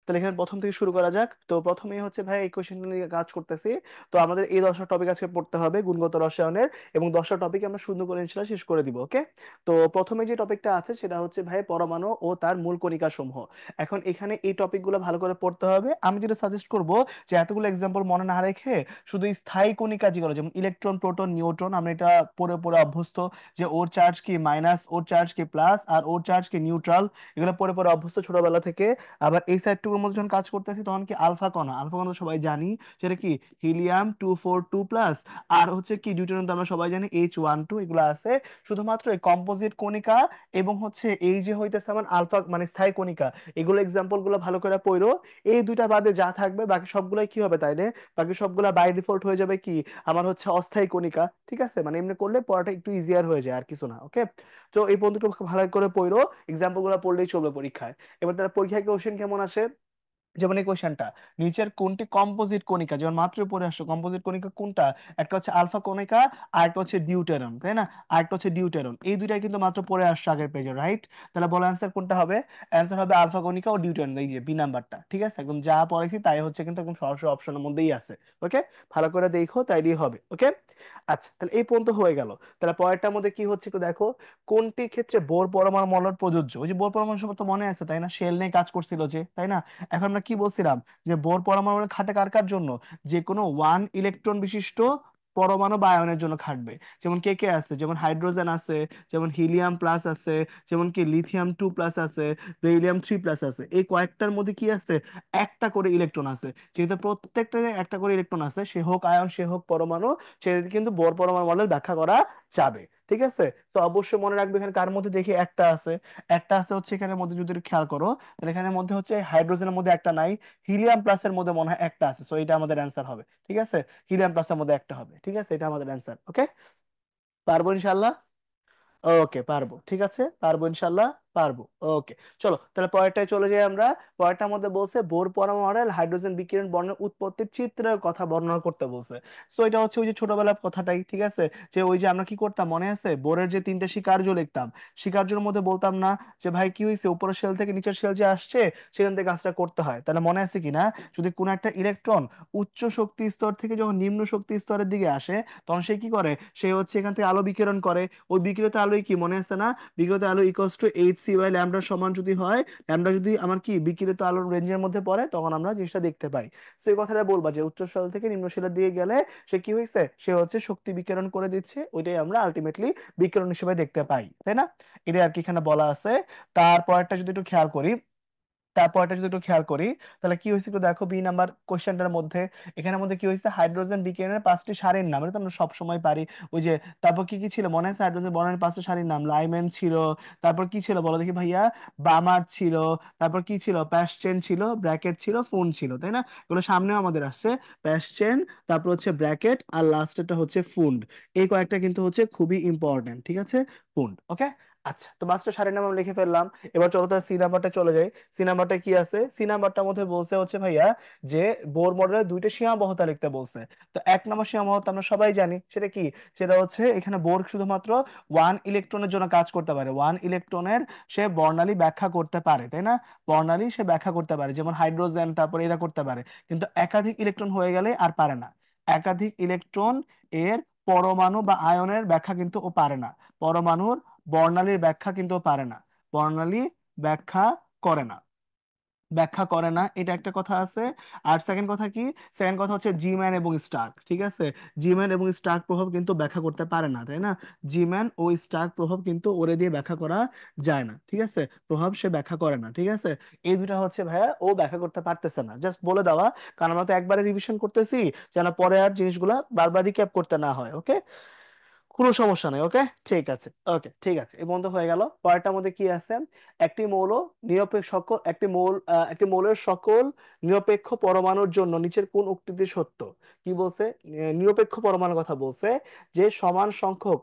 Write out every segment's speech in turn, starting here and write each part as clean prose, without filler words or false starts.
তাহলে এখানে প্রথম থেকে শুরু করা যাক। তো প্রথমেই হচ্ছে ভাই এই কোশ্চেনটা নিয়ে কাজ করতেছি। তো আমাদের এই 10টা টপিক আজকে পড়তে হবে গুণগত রসায়নের, এবং 10টা টপিক আমরা সুন্দর করে ইনশাআল্লাহ শেষ করে দিব। ওকে, তো প্রথমে যে টপিকটা আছে সেটা হচ্ছে ভাই পরমাণু ও তার মূল কণিকা সমূহ। এখন এখানে এই টপিকগুলো ভালো করে পড়তে হবে। আমি যেটা সাজেস্ট করব যে এতগুলো এক্সাম্পল মনে না রেখে শুধু এই স্থায়ী কণিকা যেগুলো যেমন ইলেকট্রন, প্রোটন, নিউট্রন, আমরা এটা পড়ে পড়ে অভ্যস্ত যে ওর চার্জ কি মাইনাস, ওর চার্জ কি প্লাস, আর ওর চার্জ কি নিউট্রাল, এগুলো পড়ে পড়ে অভ্যস্ত ছোটবেলা থেকে। আবার এই সাইডটুকুর মধ্যে যখন কাজ করতেছি তখন কি আলফা কণা, আলফা কণা তো সবাই জানি সেটা কি হিলিয়াম 242 প্লাস, আর হচ্ছে কি ডিউটেরিয়াম তো আমরা সবাই জানি H12, এগুলো আছে। শুধুমাত্র এই কম্পোজিট কণিকা এবং হচ্ছে এই যে হইতেছে আমার আলফা মানে স্থায়ী কণিকা, এগুলো এক্সাম্পল গুলো ভালো করে পড়ো। এই দুইটা বাদে যা থাকবে বাকি সবগুলাই কি হবে তাইলে, বাকি সবগুলা বাই ডিফল্ট হয়ে যাবে কি আমার হচ্ছে অস্থায়ী কণিকা। ঠিক আছে, মানে এমনি করলে পড়াটা একটু ইজিয়ার হয়ে যায় আর কিছু না। ওকে, তো এই পর্যন্ত ভালো করে পড়ো, এক্সাম্পল গুলো পড়লেই চলবে পরীক্ষায়। এবার তার পরীক্ষায় কোশ্চেন কেমন আসে, যেমন এই কোশ্চেনটা, নিচের কোনটি কম্পোজিট কণিকা, যেমন মাত্র পড়ে আসছো কম্পোজিট কণিকা কোনটা, একটা হচ্ছে আলফা কণিকা আর একটা হচ্ছে ডিউটেরন, তাই না, আর একটা হচ্ছে ডিউটেরন, এই দুইটাই কিন্তু মাত্র পড়ে আসছো আগের পেজে, রাইট? তাহলে বলো অ্যান্সার কোনটা হবে? অ্যান্সার হবে আলফা কণিকা ও ডিউটেরন, এই যে বি নাম্বারটা। ঠিক আছে, একদম যা পড়েছি তাই হচ্ছে কিন্তু একদম সরাসরি অপশনের মধ্যেই আছে। ওকে, ভালো করে দেখো তাইলেই হবে। ওকে, আচ্ছা তাহলে এই পর্যন্ত হয়ে গেল। তাহলে পরেরটার মধ্যে কি হচ্ছে একটু দেখো, কোনটি ক্ষেত্রে বোর পরমাণু মডেল প্রযোজ্য। ওই যে বোর পরমাণু সম্পর্কে তো মনে আছে তাই না, শেল নিয়ে কাজ করছিল যে, তাই না? এখন আমরা কি বলছিলাম যে বোর পরমাণু খাটে কার কার জন্য, যে কোনো ওয়ান ইলেকট্রন বিশিষ্ট পরমাণু বা আয়নের জন্য খাটবে। যেমন কে কে আছে, যেমন হাইড্রোজেন আছে, যেমন হিলিয়াম প্লাস আছে, যেমন কি লিথিয়াম 2 প্লাস আছে, বেরিলিয়াম 3 প্লাস আছে, এই কয়েকটার মধ্যে কি আছে, একটা করে ইলেকট্রন আছে। যেহেতু প্রত্যেকটা একটা করে ইলেকট্রন আছে, সে হোক আয়ন সে হোক পরমাণু, সেটা কিন্তু বোর পরমাণু মডেল ব্যাখ্যা করা যাবে। ঠিক আছে, তো অবশ্যই মনে রাখবে এখানে কার মধ্যে দেখি একটা আছে, একটা আছে হচ্ছে এখানে মধ্যে যদি একটু খেয়াল করো, তাহলে এখানের মধ্যে হচ্ছে হাইড্রোজেনের মধ্যে একটা নাই, হিলিয়াম প্লাসের মধ্যে মনে হয় একটা আছে, সো এটা আমাদের অ্যান্সার হবে। ঠিক আছে, হিলিয়াম প্লাসের মধ্যে একটা হবে। ঠিক আছে, এটা আমাদের অ্যান্সার। ওকে, পারবো ইনশাল্লাহ। ওকে পারবো, ঠিক আছে, পারবো ইনশাল্লাহ, পারবো। ওকে, চলো তাহলে পরেরটায় চলে যাই আমরা। পরেরটার মধ্যে বলছে বোর পরমাণু মডেল হাইড্রোজেন বিকিরণ বর্ণের উৎপত্তির চিত্রের কথা বর্ণনা করতে বলছে। সো এটা হচ্ছে ওই যে ছোটবেলার কথাটাই। ঠিক আছে, যে ওই যে আমরা কি করতাম মনে আছে, বোরের যে তিনটা স্বীকার্য লিখতাম, স্বীকার্যের মধ্যে বলতাম না যে ভাই কি হয়েছে উপরের শেল থেকে নিচের শেল যে আসছে সেখান থেকে কাজটা করতে হয়। তাহলে মনে আছে কি না, যদি কোনো একটা ইলেকট্রন উচ্চ শক্তি স্তর থেকে যখন নিম্ন শক্তি স্তরের দিকে আসে তখন সে কি করে, সে হচ্ছে এখান থেকে আলো বিকিরণ করে। ওই বিকিরিত আলোয় কি মনে আছে না, বিকিরিত আলো ইকুয়ালস টু Hc/λ সমান যদি হয়, ল্যামডা যদি আমার কি বিকিরিত আলোর রেঞ্জের মধ্যে পড়ে, তখন আমরা জিনিসটা দেখতে পাই। সেই কথাটা বলবা যে উচ্চ শেল থেকে নিম্ন শেলের দিকে গেলে সে কি হয়েছে, সে হচ্ছে শক্তি বিকিরণ করে দিচ্ছে, ওইটাই আমরা আলটিমেটলি বিকিরণ হিসেবে দেখতে পাই, তাই না? এটাই আর কি এখানে বলা আছে। তারপরটা যদি একটু খেয়াল করি, তারপরটা যদি একটু খেয়াল করি, তাহলে কি হয়েছে একটু দেখো বি নাম্বার কোশ্চেনটার মধ্যে, এখানের মধ্যে কি হয়েছে হাইড্রোজেন বিকিরণের 5টি সারির নাম, এটা তো আমরা সব সময় পারি। ওই যে তারপর কি কি ছিল মনে আছে, হাইড্রোজেন বর্ণনের 5টি সারির নাম, লাইমেন ছিল, তারপর কি ছিল বলো দেখি ভাইয়া, বামার ছিল, তারপর কি ছিল প্যাসচেন ছিল, ব্র্যাকেট ছিল, ফুন ছিল, তাই না? এগুলো সামনেও আমাদের আসছে, প্যাসচেন, তারপর হচ্ছে ব্র্যাকেট, আর লাস্টেরটা হচ্ছে ফুন্ড। এই কয়েকটা কিন্তু হচ্ছে খুবই ইম্পর্টেন্ট। ঠিক আছে, ফুন্ড। ওকে, আচ্ছা তো 5টা সারির নাম আমরা লিখে ফেললাম। এবার চলো তার সি নাম্বারটা চলে যাই। সি নাম্বারটা কি আছে, সি নাম্বারটার মধ্যে বলছে হচ্ছে ভাইয়া যে বোর মডেলের দুইটা সীমাবদ্ধতা লিখতে বলছে। তো এক নম্বর সীমাবদ্ধতা আমরা সবাই জানি সেটা কি, সেটা হচ্ছে এখানে বোর শুধুমাত্র ওয়ান ইলেকট্রনের জন্য কাজ করতে পারে, ওয়ান ইলেকট্রনের সে বর্ণালী ব্যাখ্যা করতে পারে, তাই না? বর্ণালী সে ব্যাখ্যা করতে পারে, যেমন হাইড্রোজেন তারপর এরা করতে পারে, কিন্তু একাধিক ইলেকট্রন হয়ে গেলে আর পারে না। একাধিক ইলেকট্রন এর পরমাণু বা আয়নের ব্যাখ্যা কিন্তু ও পারে না, পরমাণুর বর্ণালীর ব্যাখ্যা কিন্তু ও পারে না, বর্ণালী ব্যাখ্যা করে না, ব্যাখ্যা করে না, এটা একটা কথা আছে। আর সেকেন্ড কথা কি, সেকেন্ড কথা হচ্ছে জিম্যান এবং স্টার্ক। ঠিক আছে, জিম্যান এবং স্টার্ক প্রভাব কিন্তু ব্যাখ্যা করতে পারে না, তাই না? জিম্যান ও স্টার্ক প্রভাব কিন্তু ওরে দিয়ে ব্যাখ্যা করা যায় না। ঠিক আছে, প্রভাব সে ব্যাখ্যা করে না। ঠিক আছে, এই দুটা হচ্ছে ভাইয়া ও ব্যাখ্যা করতে পারতেছে না, জাস্ট বলে দেওয়া, কারণ আমরা তো একবারে রিভিশন করতেছি যেন পরে আর জিনিসগুলা বারবার রিক্যাপ করতে না হয়। ওকে, কোনো সমস্যা নেই। ওকে, ঠিক আছে। ওকে, ঠিক আছে, এই বন্ধ হয়ে গেল। পরেরটার মধ্যে কি আছে, একটি মৌল নিরপেক্ষ সকল একটি মৌলের সকল নিরপেক্ষ পরমাণুর জন্য নিচের কোন উক্তিটি সত্য। কি বলছে, নিরপেক্ষ পরমাণুর কথা বলছে, যে সমান সংখ্যক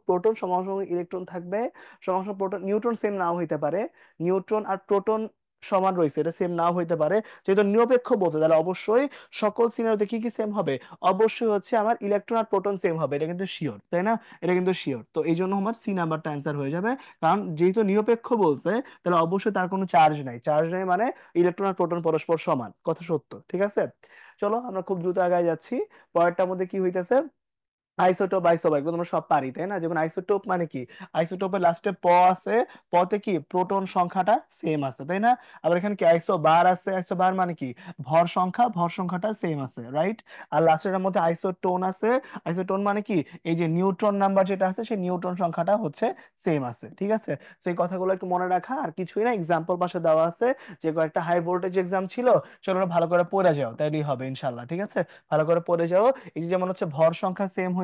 প্রোটন সমান সংখ্যক ইলেকট্রন থাকবে, সমান সংখ্যক প্রোটন নিউট্রন সেম নাও হইতে পারে, নিউট্রন আর প্রোটন সমান রয়েছে, এটা সেম নাও হইতে পারে। যেহেতু নিরপেক্ষ বলছে তাহলে অবশ্যই সকল সিনারিওতে কি কি সেম হবে, অবশ্যই হচ্ছে আমার ইলেকট্রন আর প্রোটন সেম হবে, এটা কিন্তু শিওর, তাই না? এটা কিন্তু শিওর। তো এই জন্য আমার সি নাম্বারটা অ্যান্সার হয়ে যাবে। কারণ যেহেতু নিরপেক্ষ বলছে তাহলে অবশ্যই তার কোনো চার্জ নাই, চার্জ নেই মানে ইলেকট্রন আর প্রোটন পরস্পর সমান, কথা সত্য, ঠিক আছে। চলো আমরা খুব দ্রুত আগায় যাচ্ছি। পরেরটার মধ্যে কি হইতেছে, আইসোটোপ। আইসোটোপ এগুলো আমরা সব পারি, তাই না? যেমন আইসোটোপ মানে কি, আইসোটোপের লাস্টে প আছে, পতে কি প্রোটন সংখ্যাটা সেম আছে, তাই না? আবার এখানে কি আইসোবার আছে, আইসোবার মানে কি ভর সংখ্যা, ভর সংখ্যাটা সেম আছে, রাইট? আর লাস্টের মধ্যে আইসোটোন আছে, আইসোটোন মানে কি এই যে নিউট্রন নাম্বার যেটা আছে সেই নিউট্রন সংখ্যাটা হচ্ছে সেম আছে, ঠিক আছে। সেই কথাগুলো একটু মনে রাখা, আর কিছুই না, এক্সাম্পল পাশে দেওয়া আছে। যে কয়েকটা হাই ভোল্টেজ এক্সাম ছিল সেগুলো ভালো করে পড়ে যাও, তাইলেই হবে ইনশাল্লাহ, ঠিক আছে। ভালো করে পড়ে যাও। এই যে যেমন হচ্ছে ভর সংখ্যা সেম হয়েছে,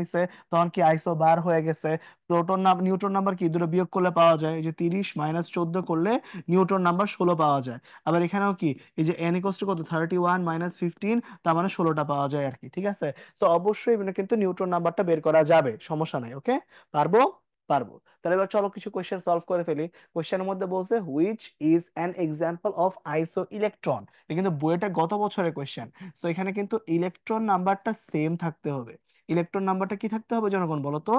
তখন কি আইসো বার হয়ে গেছে। প্রোটন নাম নিউট্রন নাম্বার কি দুটো বিয়োগ করলে পাওয়া যায়, এই যে 30 - 14 করলে নিউট্রন নাম্বার 16 পাওয়া যায়। আবার এখানেও কি এই যে n ইকুয়াল টু কত 31 - 15, তার মানে 16টা পাওয়া যায় আর কি, ঠিক আছে। তো অবশ্যই এখানে কিন্তু নিউট্রন নাম্বারটা বের করা যাবে, সমস্যা নাই, ওকে। পারবো, পারবো। তাহলে এবার চলো কিছু কোশ্চেন সলভ করে ফেলি। কোশ্চেনের মধ্যে বলছে which is an example of আইসো ইলেকট্রন, এটা কিন্তু বইটা গত বছরের কোশ্চেন। তো এখানে কিন্তু ইলেকট্রন নাম্বারটা সেম থাকতে হবে। ইলেকট্রন নাম্বারটা কি থাকতে হবে জনগণ বলো তো,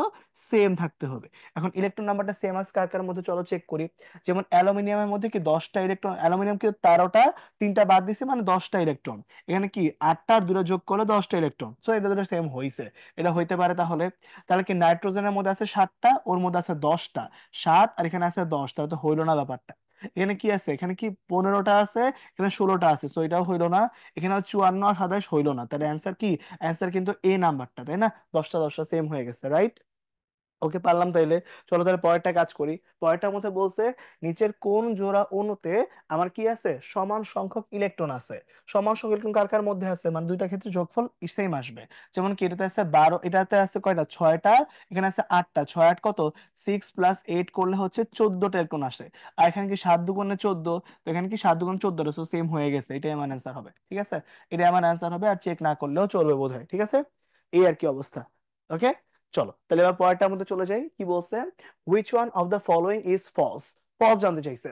সেম থাকতে হবে। এখন ইলেকট্রন নাম্বারটা সেম আছে কার কার মধ্যে, চলো চেক করি। যেমন অ্যালুমিনিয়ামের মধ্যে কি 10টা ইলেকট্রন, অ্যালুমিনিয়াম কি 13টা, 3টা বাদ দিছে মানে 10টা ইলেকট্রন। এখানে কি 8টা আর 2টা যোগ করলে 10টা ইলেকট্রন, সো এটা দুটো সেম হইছে, এটা হইতে পারে। তাহলে তাহলে কি নাইট্রোজেনের মধ্যে আছে 7টা, ওর মধ্যে আছে 10টা, 7 আর এখানে আছে 10, তাহলে তো হইলো না ব্যাপারটা। এখানে কি আছে, এখানে কি 15টা আছে, এখানে 16টা আছে, সো এটাও হইলো না। এখানে 54 আর 27 হইলো না, তাহলে অ্যান্সার কি, অ্যান্সার কিন্তু এ নাম্বারটা, তাই না? 10টা 10টা সেম হয়ে গেছে, রাইট? ওকে পারলাম তাইলে। চলো তাহলে পরেরটা কাজ করি। পরেরটার মধ্যে বলছে নিচের কোন জোড়া অণুতে আমার কি আছে, সমান সংখ্যক ইলেকট্রন আছে। সমান সংখ্যক ইলেকট্রন কার কার মধ্যে আছে, মানে দুইটা ক্ষেত্রে যোগফল সেম আসবে। যেমন কি এটাতে আছে 12, এটাতে আছে কয়টা 6টা, এখানে আছে 8টা, 6 8 কত 6 + 8 করলে হচ্ছে 14টা ইলেকট্রন আসে। আর এখানে কি 7 দুগুণে 14, তো এখানে কি 7 দুগুণে 14, সো সেম হয়ে গেছে, এটাই আমার অ্যান্সার হবে, ঠিক আছে। এটাই আমার অ্যান্সার হবে, আর চেক না করলেও চলবে বোধহয়, ঠিক আছে। এই আর কি অবস্থা, ওকে। চলো তাহলে এবার পরেরটার মধ্যে চলে যাই। কি বলছে, which one of the following is false. False জানতে চাইছে।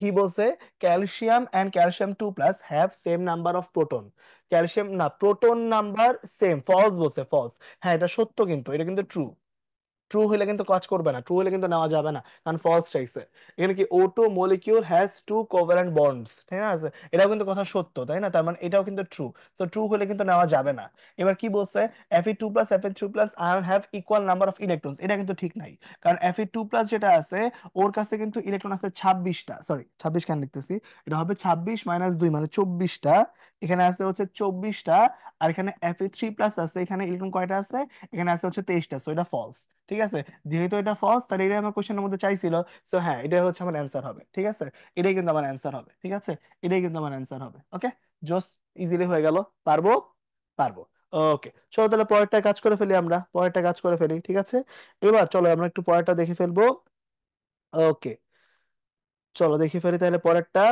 কি বলছে, calcium and calcium 2+ have same number of proton. Calcium না, প্রোটন নাম্বার সেম, ফলস বলছে, ফলস। হ্যাঁ এটা সত্য, কিন্তু এটা কিন্তু ট্রু। ট্রু হলে কিন্তু কাজ করবে না, ট্রু হলে কিন্তু নেওয়া যাবে না, কারণ ফলস চাইছে। এখানে কি O2 molecule has 2 covalent bonds, ঠিক আছে, এটাও কিন্তু কথা সত্য, তাই না? তার মানে এটাও কিন্তু ট্রু। তো ট্রু হলে কিন্তু নেওয়া যাবে না। এবার কি বলছে, Fe2+ Fe3+ ion have equal number of electrons, এটা কিন্তু ঠিক নাই। কারণ Fe2+ যেটা আছে ওর কাছে কিন্তু ইলেকট্রন আছে 26টা, সরি 26 কেন লিখতেছি, এটা হবে 26 - 2 মানে 24টা। এখানে আছে হচ্ছে 24টা। আর এখানে Fe3+ আছে, এখানে ইলেকট্রন কয়টা আছে, এখানে আছে হচ্ছে 23টা, সো এটা ফলস। ঠিক আছে, যেহেতু এটা ফলস তাহলে এটাই আমার কোশ্চেনের মধ্যে চাইছিল। সো হ্যাঁ এটাই হচ্ছে আমার অ্যান্সার হবে, ঠিক আছে। এটাই কিন্তু আমার অ্যান্সার হবে, ঠিক আছে। এটাই কিন্তু আমার অ্যান্সার হবে, ওকে। জোস, ইজিলি হয়ে গেল। পারবো, পারবো। ওকে চলো তাহলে পরেরটা কাজ করে ফেলি, আমরা পরেরটা কাজ করে ফেলি, ঠিক আছে। এবার চলো আমরা একটু পরেরটা দেখে ফেলবো। ওকে চলো দেখে ফেলি তাহলে পরেরটা।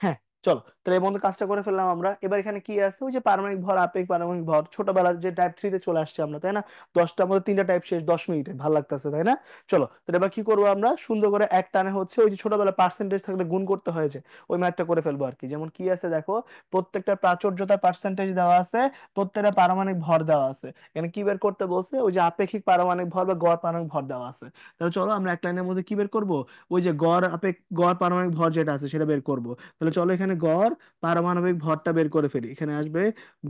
হ্যাঁ চলো তাহলে এর মধ্যে কাজটা করে ফেললাম আমরা। এবার এখানে কি আছে, ওই যে পারমাণবিক ভর, আপেক্ষিক পারমাণবিক ভর, ছোটবেলার যে টাইপ 3-তে চলে আসছে আমরা, তাই না? 10টার মধ্যে 3টা টাইপ শেষ 10 মিনিটে, ভালো লাগতেছে তাই না? চলো তাহলে এবার কি করবো আমরা, সুন্দর করে এক টানে হচ্ছে ওই যে ছোটবেলায় পার্সেন্টেজ থাকলে গুণ করতে হয়েছে, ওই ম্যাথটা করে ফেলবো আর কি। যেমন কি আছে দেখো, প্রত্যেকটা প্রাচুর্যতার পার্সেন্টেজ দেওয়া আছে, প্রত্যেকটা পারমাণবিক ভর দেওয়া আছে। এখানে কি বের করতে বলছে, ওই যে আপেক্ষিক পারমাণবিক ভর বা গড় পারমাণবিক ভর দেওয়া আছে। তাহলে চলো আমরা এক লাইনের মধ্যে কি বের করবো, ওই যে গড় পারমাণবিক ভর যেটা আছে সেটা বের করব। তাহলে চলো এখানে গড় পারমাণবিক ভরটা বের করে ফেলি। এখানে আসবে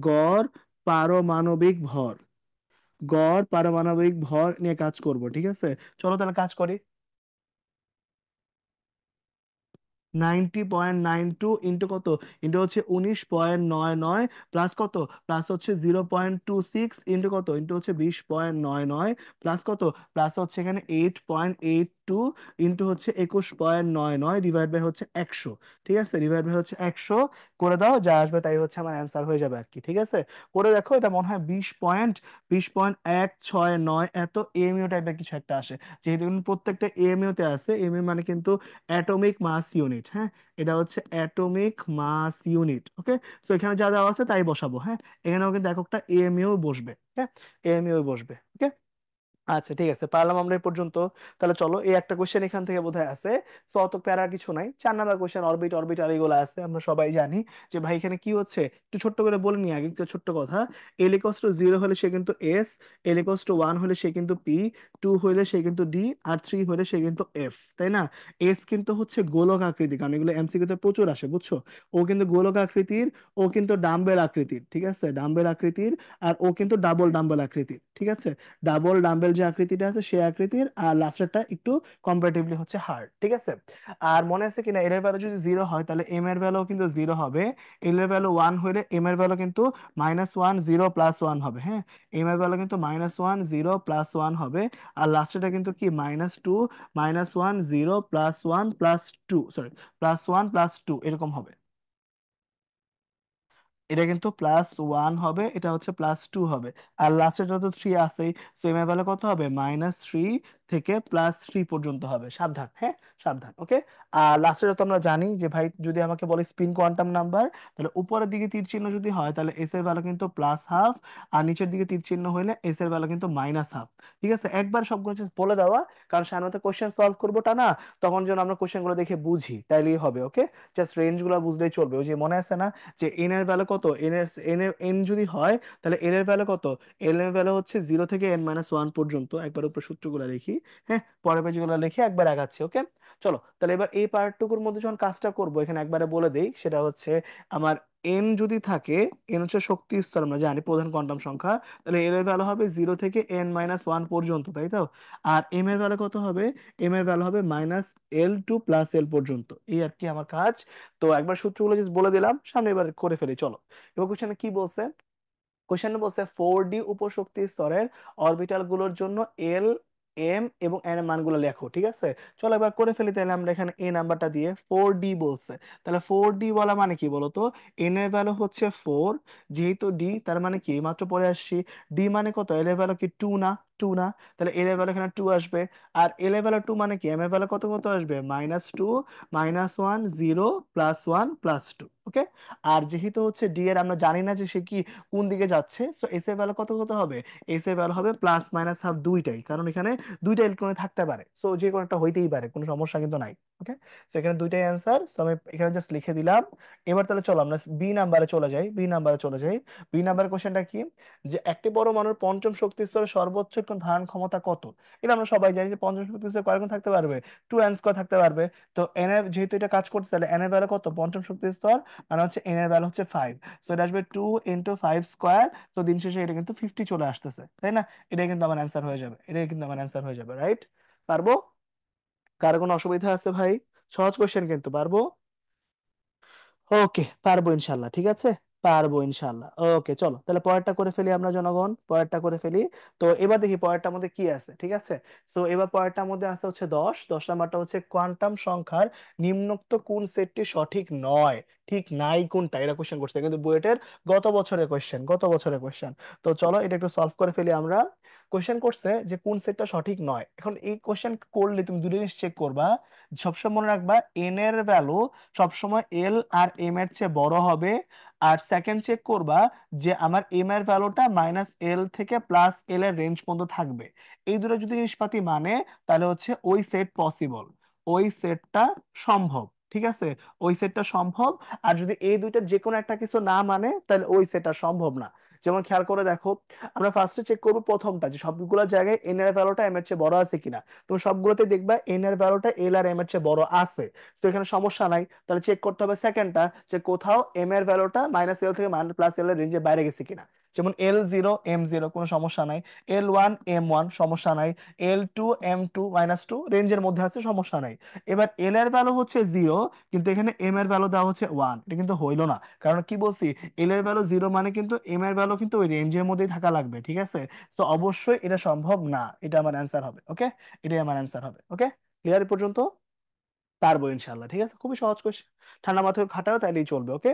গড় পারমাণবিক ভর, গড় পারমাণবিক ভর নিয়ে কাজ করব, ঠিক আছে। চলো তাহলে কাজ করি। 90.92 ইন্টু কত, ইন্টু হচ্ছে 19.99 প্লাস কত, প্লাস হচ্ছে 0.26 ইন্টু কত, ইন্টু হচ্ছে 20.99 প্লাস কত, প্লাস হচ্ছে এখানে 8.82 ইন্টু হচ্ছে 21.99 ডিভাইড বাই হচ্ছে 100। ঠিক আছে, ডিভাইড বাই হচ্ছে 100 করে দাও, যা আসবে তাই হচ্ছে আমার অ্যান্সার হয়ে যাবে আর কি, ঠিক আছে। করে দেখো, এটা মনে হয় 20.169 এত এমইউ টাইপের কিছু একটা আসে। যেহেতু কিন্তু প্রত্যেকটা এমইউ তে আছে, এমইউ মানে কিন্তু অ্যাটমিক মাস ইউনিট, হ্যাঁ। এটা হচ্ছে অ্যাটমিক মাস ইউনিট, ওকে। তো এখানে যা দেওয়া আছে তাই বসাবো, হ্যাঁ। এখানেও কিন্তু এককটা এমইউ বসবে, হ্যাঁ, এমইউ বসবে, ওকে। আচ্ছা ঠিক আছে, পারলাম আমরা এই পর্যন্ত। তাহলে চলো, এই একটা কোশ্চেন এখান থেকে বোধহয় আছে। সো অত প্যারা কিছু নাই, 4 নাম্বার কোশ্চেন অরবিট অরবিটাল এগুলো আছে, আমরা সবাই জানি যে ভাই এখানে কি হচ্ছে। একটু ছোট্ট করে বলে নিই আগে, একটু ছোট্ট কথা। এল ইকোয়াস টু 0 হলে সে কিন্তু এস, এল ইকোয়াস টু 1 হলে সে কিন্তু পি, 2 হলে সে কিন্তু ডি, আর 3 হলে সে কিন্তু এফ, তাই না? এস কিন্তু হচ্ছে গোলক আকৃতি, কারণ এগুলো এমসিকিউতে প্রচুর আসে, বুঝছো? ও কিন্তু গোলক আকৃতির, ও কিন্তু ডাম্বেল আকৃতির, ঠিক আছে, ডাম্বেল আকৃতির। আর ও কিন্তু ডাবল ডাম্বেল আকৃতির, ঠিক আছে। ডাবল ডাম্বেল যে আকৃতিটা আছে সে আকৃতির, আর লাস্টেরটা একটু কম্পারেটিভলি হচ্ছে হার্ড, ঠিক আছে। আর মনে আছে কিনা, এর ভ্যালু যদি 0 হয় তাহলে এম এর ভ্যালু কিন্তু 0 হবে। এল এর ভ্যালু 1 হলে এম এর ভ্যালু কিন্তু -1 0 + 1 হবে, হ্যাঁ। এম এর ভ্যালু কিন্তু -1 0 + 1 হবে। আর লাস্টেরটা কিন্তু কি -2 -1 0 + 1 + 2, সরি, +1 + 2 এরকম হবে। এটা কিন্তু +1 হবে, এটা হচ্ছে +2 হবে। আর লাস্টেরটা তো 3 আছেই। সো এম এর ভ্যালু কত হবে? -3 থেকে +3 পর্যন্ত হবে, সাবধান, হ্যাঁ, সাবধান, ওকে। আর লাস্টেরটা তো আমরা জানি যে ভাই, যদি আমাকে বলে স্পিন কোয়ান্টাম নাম্বার, তাহলে উপরের দিকে তীর চিহ্ন যদি হয় তাহলে এস এর ভ্যালু কিন্তু +12, আর নিচের দিকে তীর চিহ্ন হইলে এস এর ভ্যালু কিন্তু -12। ঠিক আছে, একবার সবগুলো just বলে দেওয়া, কারণ সামনে তো কোশ্চেন সলভ করবো না, তখন যেন আমরা কোশ্চেন গুলো দেখে বুঝি, তাইলেই হবে, ওকে। জাস্ট রেঞ্জ গুলো বুঝলেই চলবে। ওই যে মনে আছে না, যে এন এর ভ্যালু কত, এন যদি হয় তাহলে এন এর ভ্যালু কত? এন এর ভ্যালু হচ্ছে 0 থেকে n-1 পর্যন্ত। একবার উপর সূত্রগুলো লিখি, হ্যাঁ, পরের পেজগুলো লিখে একবার আগাচ্ছি, ওকে। চলো তাহলে এবার এই পার্টটুকুর মধ্যে যখন কাজটা করবো, এখানে একবারে বলে দেই, সেটা হচ্ছে আমার এন যদি থাকে, এন হচ্ছে শক্তি স্তর, আমরা জানি প্রধান কোয়ান্টাম সংখ্যা, তাহলে এর ভ্যালু হবে 0 থেকে n-1 পর্যন্ত, তাই তো? আর এম এর ভ্যালু কত হবে? এম এর ভ্যালু হবে -L2 + L পর্যন্ত। এই আর কি আমার কাজ। তো একবার সূত্রগুলো just বলে দিলাম, সামনে এবার করে ফেলি, চলো। এবার কোশ্চেনে কি বলছে? কোশ্চেনে বলছে 4D উপশক্তি স্তরের অরবিটাল গুলোর জন্য এল, এম এবং এন এর মানগুলো লেখো, ঠিক আছে। চলো এবার করে ফেলি, তাহলে আমরা এখানে এ নাম্বারটা দিয়ে 4D বলছে। তাহলে 4D বলা মানে কি বলতো? এন এর ভ্যালু হচ্ছে 4, যেহেতু ডি তার মানে কি, মাত্র পরে আসছি, ডি মানে কত, এল এর ভ্যালু কি 2 না? 2 না? তাহলে এল এর ভ্যালু এখানে 2 আসবে। আর এল এর ভ্যালু 2 মানে কি, এম এর ভ্যালু কত কত আসবে? -2 -1 0 +1 +2, ওকে। আর যেহেতু হচ্ছে ডি এর আমরা জানি না যে সে কি কোন দিকে যাচ্ছে, সো এস এর ভ্যালু কত কত হবে? এস এর ভ্যালু হবে +-12 দুইটাই, কারণ এখানে দুইটা ইলেকট্রন থাকতে পারে, সো যে কোনো একটা হইতেই পারে, কোনো সমস্যা কিন্তু নাই, ওকে। সো এখানে দুইটাই অ্যান্সার, সো আমি এখানে জাস্ট লিখে দিলাম। এবার তাহলে চলো আমরা বি নাম্বারে চলে যাই, বি নাম্বারে চলে যাই। বি নাম্বারের কোশ্চেনটা কি? যে একটি পরমাণুর পঞ্চম শক্তি স্তরে সর্বোচ্চ ইলেকট্রন ধারণ ক্ষমতা কত? এটা আমরা সবাই জানি যে পঞ্চম শক্তি স্তরে কয়রকম থাকতে পারবে? 2n² থাকতে পারবে। তো এন এর যেহেতু এটা কাজ করছে, তাহলে এন এর ভ্যালু কত পঞ্চম শক্তি স্তর? মানে হচ্ছে এন এর ভ্যালু হচ্ছে 5। সো এটা আসবে 2 × 5²। তো দিন শেষে এটা কিন্তু 50 চলে আসতেছে, তাই না? এটাই কিন্তু আমার অ্যান্সার হয়ে যাবে, এটাই কিন্তু আমার অ্যান্সার হয়ে যাবে, রাইট? পারবো? কারো কোনো অসুবিধা আছে ভাই? সহজ কোশ্চেন কিন্তু, পারবো। ওকে, পারবো ইনশাল্লাহ, ঠিক আছে, পারবো ইনশাল্লাহ। ওকে চলো তাহলে পরেরটা করে ফেলি আমরা জনগণ, পরেরটা করে ফেলি। তো এবার দেখি পরেরটার মধ্যে কি আছে, ঠিক আছে। সো এবার পরেরটার মধ্যে আছে হচ্ছে 10 নাম্বারটা হচ্ছে কোয়ান্টাম সংখ্যার নিম্নোক্ত কোন সেটটি সঠিক নয়, ঠিক নাই কোনটা, এটা কোশ্চেন করছে কিন্তু বুয়েটের, গত বছরের কোশ্চেন, গত বছরের কোশ্চেন। তো চলো এটা একটু সলভ করে ফেলি আমরা। কোশ্চেন করছে যে কোন সেটটা সঠিক নয়। এখন এই কোশ্চেন করলে তুমি দুটো জিনিস চেক করবা। সবসময় মনে রাখবা, এন এর ভ্যালু সবসময় এল আর এম এর চেয়ে বড় হবে। আর সেকেন্ড চেক করবা যে আমার এম এর ভ্যালুটা -L থেকে +L এর রেঞ্জ পর্যন্ত থাকবে। এই দুটো যদি জিনিসপাতি মানে, তাহলে হচ্ছে ওই সেট পসিবল, ওই সেটটা সম্ভব, ঠিক আছে, ওই সেটটা সম্ভব। আর যদি এই দুইটার যে কোনো একটা কিছু না মানে, তাহলে ওই সেটটা সম্ভব না। যেমন খেয়াল করে দেখো, আমরা ফার্স্টে চেক করবো প্রথমটা, যে সবগুলো জায়গায় এন এর ভ্যালুটা এম এর চেয়ে বড় আছে কিনা। তুমি সবগুলোতে দেখবা এন এর ভ্যালুটা এল আর এম এর চেয়ে বড় আছে, তো এখানে সমস্যা নাই। তাহলে চেক করতে হবে সেকেন্ডটা, যে কোথাও এম এর ভ্যালুটা -L থেকে +L এর রেঞ্জের বাইরে গেছে কিনা। যেমন L0 M0 কোনো সমস্যা নাই, L1 M1 সমস্যা নাই, L2 M2 -2 রেঞ্জের মধ্যে আছে, সমস্যা নাই। এবার এল এর ভ্যালু হচ্ছে 0, কিন্তু এখানে এম এর ভ্যালু দেওয়া হচ্ছে 1, এটা কিন্তু হইলো না। কারণ কি বলছি, এল এর ভ্যালু 0 মানে কিন্তু এম এর ভ্যালু কিন্তু ওই রেঞ্জের মধ্যেই থাকা লাগবে, ঠিক আছে। তো অবশ্যই এটা সম্ভব না, এটা আমার অ্যান্সার হবে, ওকে। এটাই আমার অ্যান্সার হবে, ওকে। ক্লিয়ার পর্যন্ত? পারবো ইনশাল্লাহ, ঠিক আছে, খুবই সহজ কোশ্চেন, ঠান্ডা মাথায় খাটাও তাইলেই চলবে, ওকে।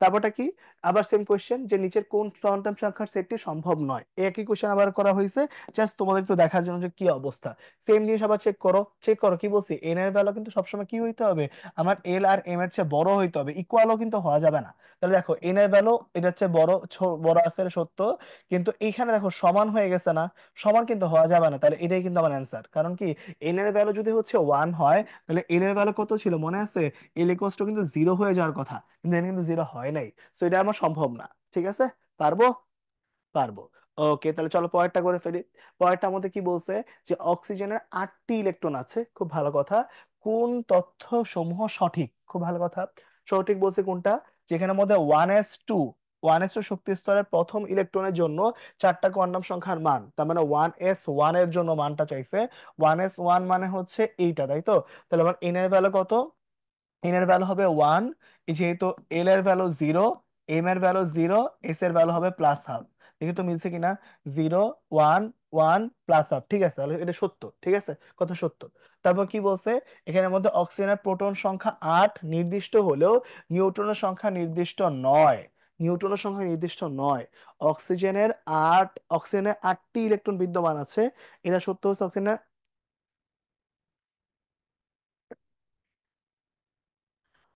তারপরটা কি, আবার সেম কোশ্চেন যে নিচের কোন কোয়ান্টাম সংখ্যার সেটটি সম্ভব নয়, এই একই কোশ্চেন আবার করা হয়েছে, জাস্ট তোমাদের একটু দেখার জন্য যে কি অবস্থা। সেম জিনিস আবার চেক করো, চেক করো কি বলছি, এন এর ভ্যালু কিন্তু সবসময় কি হইতে হবে, আমার এল আর এম এর চেয়ে বড় হইতে হবে, ইকুয়ালও কিন্তু হওয়া যাবে না। তাহলে দেখো এন এর ভ্যালু এটা হচ্ছে বড়, বড় আছে এটা সত্য, কিন্তু এইখানে দেখো সমান হয়ে গেছে না, সমান কিন্তু হওয়া যাবে না, তাহলে এটাই কিন্তু আমার অ্যান্সার। কারণ কি, এন এর ভ্যালু যদি হচ্ছে ওয়ান হয়, তাহলে এন এর ভ্যালু কত ছিল মনে আছে, এল ইকুয়ালস টু কিন্তু জিরো হয়ে যাওয়ার কথা, কিন্তু এখানে কিন্তু জিরো হয় নাই, সো এটা আমার সম্ভব না। ঠিক আছে, পারবো, পারবো। ওকে, তাহলে চলো পরেরটা করে ফেলি। পরেরটার মধ্যে কি বলছে, যে অক্সিজেনের 8টি ইলেকট্রন আছে, খুব ভালো কথা। কোন তথ্য সমূহ সঠিক, খুব ভালো কথা। সঠিক বলছে কোনটা, যেখানে মধ্যে 1s2, 1s2 শক্তি স্তরের প্রথম ইলেকট্রনের জন্য 4টা কোয়ান্টাম সংখ্যার মান, তার মানে 1s1 এর জন্য মানটা চাইছে, 1s1 মানে হচ্ছে এইটা, তাই তো। তাহলে আমার এন এর ভ্যালু কত, এন এর ভ্যালু হবে ওয়ান, যেহেতু এল এর ভ্যালু জিরো, এম এর ভ্যালু জিরো, এস এর ভ্যালু হবে প্লাস হাফ। দেখি তো মিলছে কিনা, zero, one, one, plus half, ঠিক আছে, তাহলে এটা সত্য, ঠিক আছে, কথা সত্য। তারপর কি বলছে, এখানের মধ্যে অক্সিজেনের প্রোটন সংখ্যা 8 নির্দিষ্ট হলেও নিউট্রনের সংখ্যা নির্দিষ্ট নয়, নিউট্রনের সংখ্যা নির্দিষ্ট নয়। অক্সিজেনের আট, অক্সিজেনের 8টি ইলেকট্রন বিদ্যমান আছে, এটা সত্য হচ্ছে অক্সিজেনের,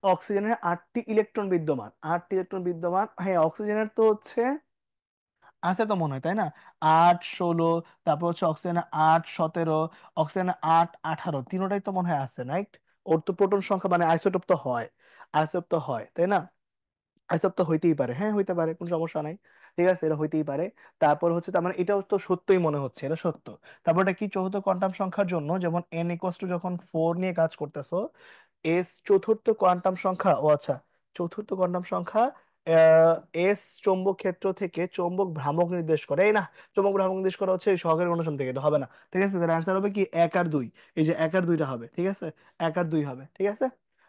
অক্সিজেনের 8টি ইলেকট্রন বিদ্যমান, 8টি ইলেকট্রন বিদ্যমান, হ্যাঁ অক্সিজেনের তো হচ্ছে আছে তো মনে হয়, তাই না, 8, 16, তারপর হচ্ছে অক্সিজেনের 8, 17, অক্সিজেনের 8, 18, তিনোটাই তো মনে হয় আছে, রাইট। ওর তো প্রোটন সংখ্যা মানে আইসোটোপ তো হয়, আইসোটোপ তো হয়, তাই না, আইসোটোপ তো হইতেই পারে, হ্যাঁ হইতে পারে, কোনো সমস্যা নাই, ঠিক আছে, এটা হইতেই পারে। তারপর হচ্ছে তার মানে এটাও তো সত্যই মনে হচ্ছে, এটা সত্য। তারপর এটা কি, চতুর্থ কোয়ান্টাম সংখ্যার জন্য যেমন এন ইকুয়ালস টু যখন 4 নিয়ে কাজ করতেছো, এস চতুর্থ কোয়ান্টাম সংখ্যা, ও আচ্ছা, চতুর্থ কোয়ান্টাম সংখ্যা, এস চৌম্বক ক্ষেত্র থেকে চৌম্বক ভ্রামক নির্দেশ করে, এই না, চৌম্বক ভ্রামক নির্দেশ করা হচ্ছে এই সহগের অনুসরণ থেকে, এটা হবে না, ঠিক আছে, তাহলে অ্যান্সার হবে কি 1 আর 2, এই যে 1 আর 2টা হবে, ঠিক আছে, 1 আর 2 হবে, ঠিক আছে,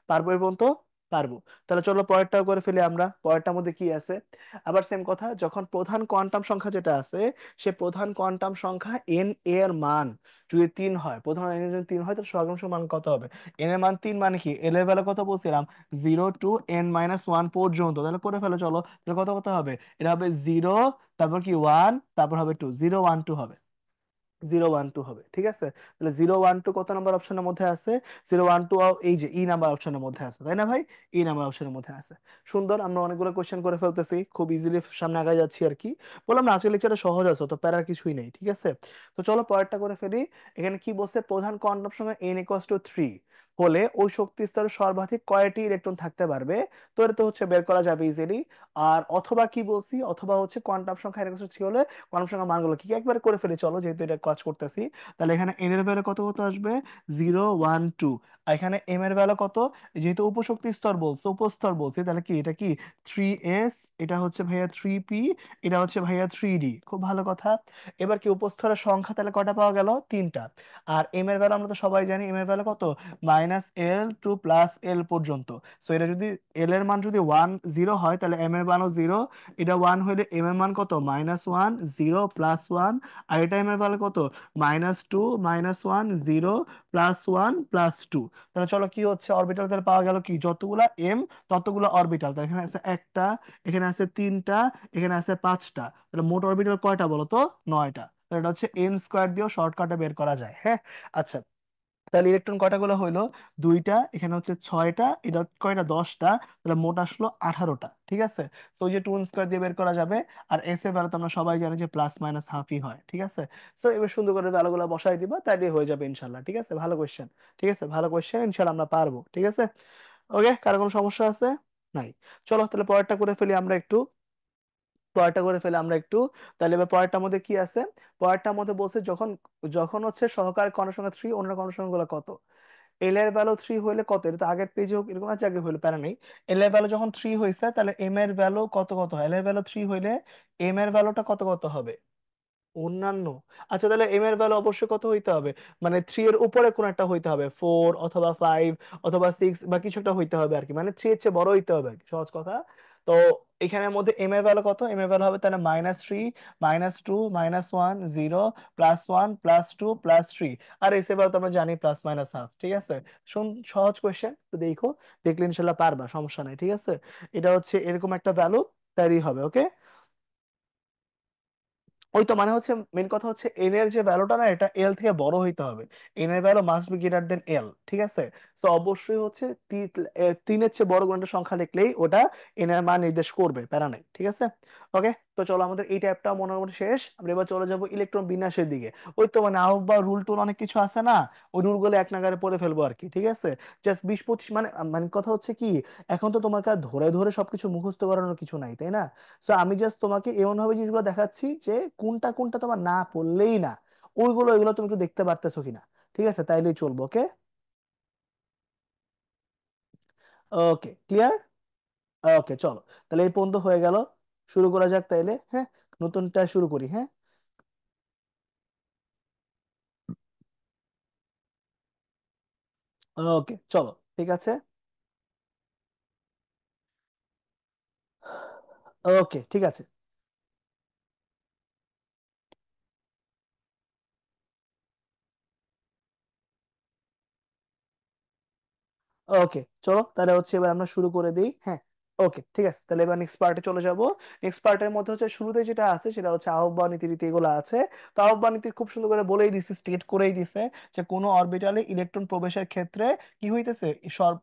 পারবো এই পর্যন্ত, পারবো। তাহলে চলো পরেরটাও করে ফেলি আমরা, পরেরটার মধ্যে কি আছে, আবার সেম কথা, যখন প্রধান কোয়ান্টাম সংখ্যা যেটা আছে, সে প্রধান কোয়ান্টাম সংখ্যা এন এর মান যদি 3 হয়, প্রধান n এর যদি 3 হয়, তাহলে সহগ মান কত হবে, এন এর মান 3 মানে কি, এল এর বেলা কত বলছিলাম, 0 to n-1 পর্যন্ত, তাহলে করে ফেলো চলো, তাহলে কত কত হবে, এটা হবে 0, তারপর কি 1, তারপর হবে 2, 0 1 2 হবে, 0 1 2 হবে, ঠিক আছে। তাহলে 0 1 2 কত নাম্বার অপশনের মধ্যে আছে, 0 1 2, এই যে ই নাম্বার অপশনের মধ্যে আছে, তাই না ভাই, ই নাম্বার অপশনের মধ্যে আছে। সুন্দর, আমরা অনেকগুলো কোশ্চেন করে ফেলতেছি, খুব ইজিলি সামনে আগায় যাচ্ছি আর কি। বললাম না আজকে লেকচারটা সহজ আছে, তো প্যারার কিছুই নেই, ঠিক আছে। তো চলো পরেরটা করে ফেলি। এখানে কি বলছে, প্রধান কোয়ান্টাম সংখ্যা n = 3 হলে ওই শক্তি স্তরে সর্বাধিক কয়টি ইলেকট্রন থাকতে পারবে, তো এটা তো হচ্ছে বের করা যাবে ইজিলি। আর অথবা কি বলছি, অথবা হচ্ছে কোয়ান্টাম সংখ্যা n = 3 হলে কোয়ান্টাম সংখ্যা মানগুলো কি কি একবার করে ফেলি চলো, যেহেতু এটা কাজ করতেছি। তাহলে এখানে এন এর ভ্যালু কত কত আসবে, 0 1 2, আর এখানে এম এর ভ্যালু কত, যেহেতু উপশক্তি স্তর বলছে, উপস্তর বলছে, তাহলে কি এটা কি 3s, এটা হচ্ছে ভাইয়া 3p, এটা হচ্ছে ভাইয়া 3d, খুব ভালো কথা। এবার কি উপস্তরের সংখ্যা তাহলে কয়টা পাওয়া গেল, 3টা। আর এম এর ভ্যালু আমরা তো সবাই জানি, এম এর ভ্যালু কত, -l to +l পর্যন্ত। সো এটা যদি এল এর মান যদি 1 0 হয়, তাহলে এম এর মানও 0, এটা 1 হইলে এম এর মান কত, -1 0 +1, আর এটা এম এর ভ্যালু কত, -2 -1 0 +1 +2। তাহলে চলো কি হচ্ছে, অরবিটাল তাহলে পাওয়া গেল কি, যতগুলা এম ততগুলো অরবিটাল, তাহলে এখানে আছে একটা, এখানে আছে তিনটা, এখানে আছে পাঁচটা, তাহলে মোট অরবিটাল কয়টা বলো তো, 9টা। তাহলে এটা হচ্ছে n² দিয়েও শর্টকাটে বের করা যায়, হ্যাঁ। আচ্ছা, তাহলে ইলেকট্রন কয়টা গুলো হইলো, দুইটা, এখানে হচ্ছে 6টা, এটা কয়টা, 10টা, তাহলে মোট আসলো 18টা, ঠিক আছে। তো ওই যে 2 স্কোয়ার দিয়ে বের করা যাবে। আর এস এর ভ্যালু তো আমরা সবাই জানি যে প্লাস মাইনাস হাফই হয়, ঠিক আছে। তো এবার সুন্দর করে ভ্যালুগুলো বসাই দিবা, তাইলে হয়ে যাবে ইনশাল্লাহ, ঠিক আছে, ভালো কোশ্চেন, ঠিক আছে, ভালো কোশ্চেন, ইনশাল্লাহ আমরা পারবো, ঠিক আছে। ওকে, কারো কোনো সমস্যা আছে, নাই। চলো তাহলে পরেরটা করে ফেলি আমরা একটু, পরেরটা করে ফেলে আমরা একটু। তাহলে এবার পরেরটার মধ্যে কি আছে, পরেরটার মধ্যে বলছে যখন, যখন হচ্ছে সহকারী কণার সংখ্যা 3, অন্য কণার সংখ্যা গুলো কত, এল এর ভ্যালু 3 হইলে কত, এটা তো আগের পেজে হোক এরকম আছে, আগে হইলে প্যারা নেই। এল এর ভ্যালু যখন 3 হইছে, তাহলে এম এর ভ্যালু কত কত হয়, এল এর ভ্যালু 3 হইলে এম এর ভ্যালুটা কত কত হবে, অন্যান্য। আচ্ছা, তাহলে এম এর ভ্যালু অবশ্যই কত হইতে হবে, মানে 3 এর উপরে কোন একটা হইতে হবে, 4 অথবা 5 অথবা 6 বা কিছু একটা হইতে হবে আর কি, মানে 3 এর চেয়ে বড় হইতে হবে আর কি, সহজ কথা। তো এখানের মধ্যে এম এর ভ্যালু কত? এম এর ভ্যালু হবে তাহলে -3, -2, -1, 0, +1, +2, +3। আর এস এর ভ্যালু তো আমরা জানি +-1/2। ঠিক আছে, সহজ কোয়েশ্চেন, তো দেখো, দেখলে ইনশাল্লাহ পারবা, সমস্যা নাই। ঠিক আছে, এটা হচ্ছে এরকম একটা ভ্যালু তারই হবে। ওকে, ওই তো মানে হচ্ছে মেন কথা হচ্ছে এন এর যে ভ্যালুটা না, এটা এল থেকে বড় হইতে হবে। এন এর value must be greater than l. ঠিক আছে, তো অবশ্যই হচ্ছে তিনের চেয়ে বড় কোনো একটা সংখ্যা লিখলেই ওটা এন এর মান নির্দেশ করবে, প্যারা নাই। ঠিক আছে, ওকে। তো চলো, আমাদের এই ট্যাবটা মোটামুটি শেষ। আমরা এবার চলে যাবো ইলেকট্রন বিন্যাসের দিকে। ওই তো মানে আউট বা রুল টুল অনেক কিছু আছে না, ওই রুল গুলো এক নাগারে পড়ে ফেলবো আর কি। ঠিক আছে, জাস্ট 20-25 মানে মানে কথা হচ্ছে কি, এখন তো তোমাকে আর ধরে ধরে সবকিছু মুখস্থ করানোর কিছু নাই, তাই না? তো আমি জাস্ট তোমাকে এমন ভাবে জিনিসগুলো দেখাচ্ছি যে কোনটা কোনটা তোমার না পড়লেই না, ওইগুলো ওইগুলো তুমি একটু দেখতে পারতেছো কিনা। ঠিক আছে, তাইলেই চলবো। ওকে, ওকে, ক্লিয়ার। ওকে, চলো, তাহলে এই পর্যন্ত হয়ে গেল। শুরু করা যাক তাইলে, হ্যাঁ, নতুনটা শুরু করি, হ্যাঁ। ওকে, চলো, ঠিক আছে। ওকে, ঠিক আছে। ওকে, চলো, তাহলে হচ্ছে এবার আমরা শুরু করে দিই, হ্যাঁ। ওকে, ঠিক আছে, তাহলে এবার নেক্সট পার্টে চলে যাব। নেক্সট পার্টের মধ্যে হচ্ছে শুরুতে যেটা আছে সেটা হচ্ছে আহ্বান নীতি রীতি, এগুলো আছে। তো আহ্বান নীতি খুব সুন্দর করে বলেই দিছে, স্টেট করেই দিছে যে কোনো অরবিটালে ইলেকট্রন প্রবেশের ক্ষেত্রে কি হইতেছে,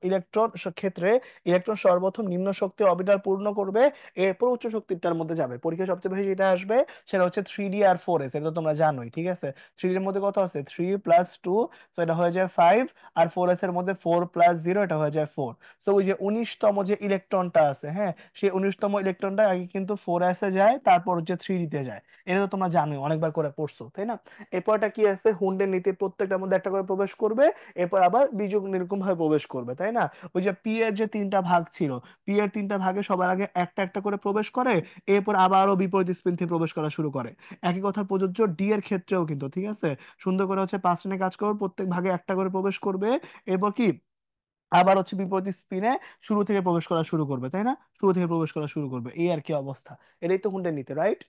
ইলেকট্রন ক্ষেত্রে ইলেকট্রন সর্বপ্রথম নিম্ন শক্তির অরবিটাল পূর্ণ করবে, এরপর উচ্চ শক্তিটার মধ্যে যাবে। পরীক্ষা সবচেয়ে বেশি যেটা আসবে সেটা হচ্ছে 3D আর 4s, এটা তো তোমরা জানোই। ঠিক আছে, 3D এর মধ্যে কত আছে, 3 + 2, তো এটা হয়ে যায় 5। আর 4s এর মধ্যে 4 + 0, এটা হয়ে যায় 4। সো ওই যে 19তম যে ইলেকট্রনটা আছে, হ্যাঁ, সেই 19তম ইলেকট্রনটা আগে কিন্তু 4s এ যায়, তারপর হচ্ছে 3D তে যায়। এটা তো তোমরা জানোই, অনেকবার করে পড়ছো, তাই না? এরপরটা কি আছে, হুন্ডের নীতি, প্রত্যেকটার মধ্যে একটা করে প্রবেশ করবে, এরপর আবার বিযোগ নির্গম ভাবে প্রবেশ করবে, তাই না? ওই যে পি এর যে তিনটা ভাগ ছিল, পি এর তিনটা ভাগে সবার আগে একটা একটা করে প্রবেশ করে, এরপর আবারও বিপরীত স্পিন থেকে প্রবেশ করা শুরু করে। একই কথা প্রযোজ্য ডি এর ক্ষেত্রেও কিন্তু। ঠিক আছে, সুন্দর করে হচ্ছে 5 কাজ করবে, প্রত্যেক ভাগে একটা করে প্রবেশ করবে, এরপর কি আবার হচ্ছে বিপরীত স্পিনে শুরু থেকে প্রবেশ করা শুরু করবে, তাই না? শুরু থেকে প্রবেশ করা শুরু করবে, এই আর কি অবস্থা। এটাই তো হুন্ডের নীতি, রাইট?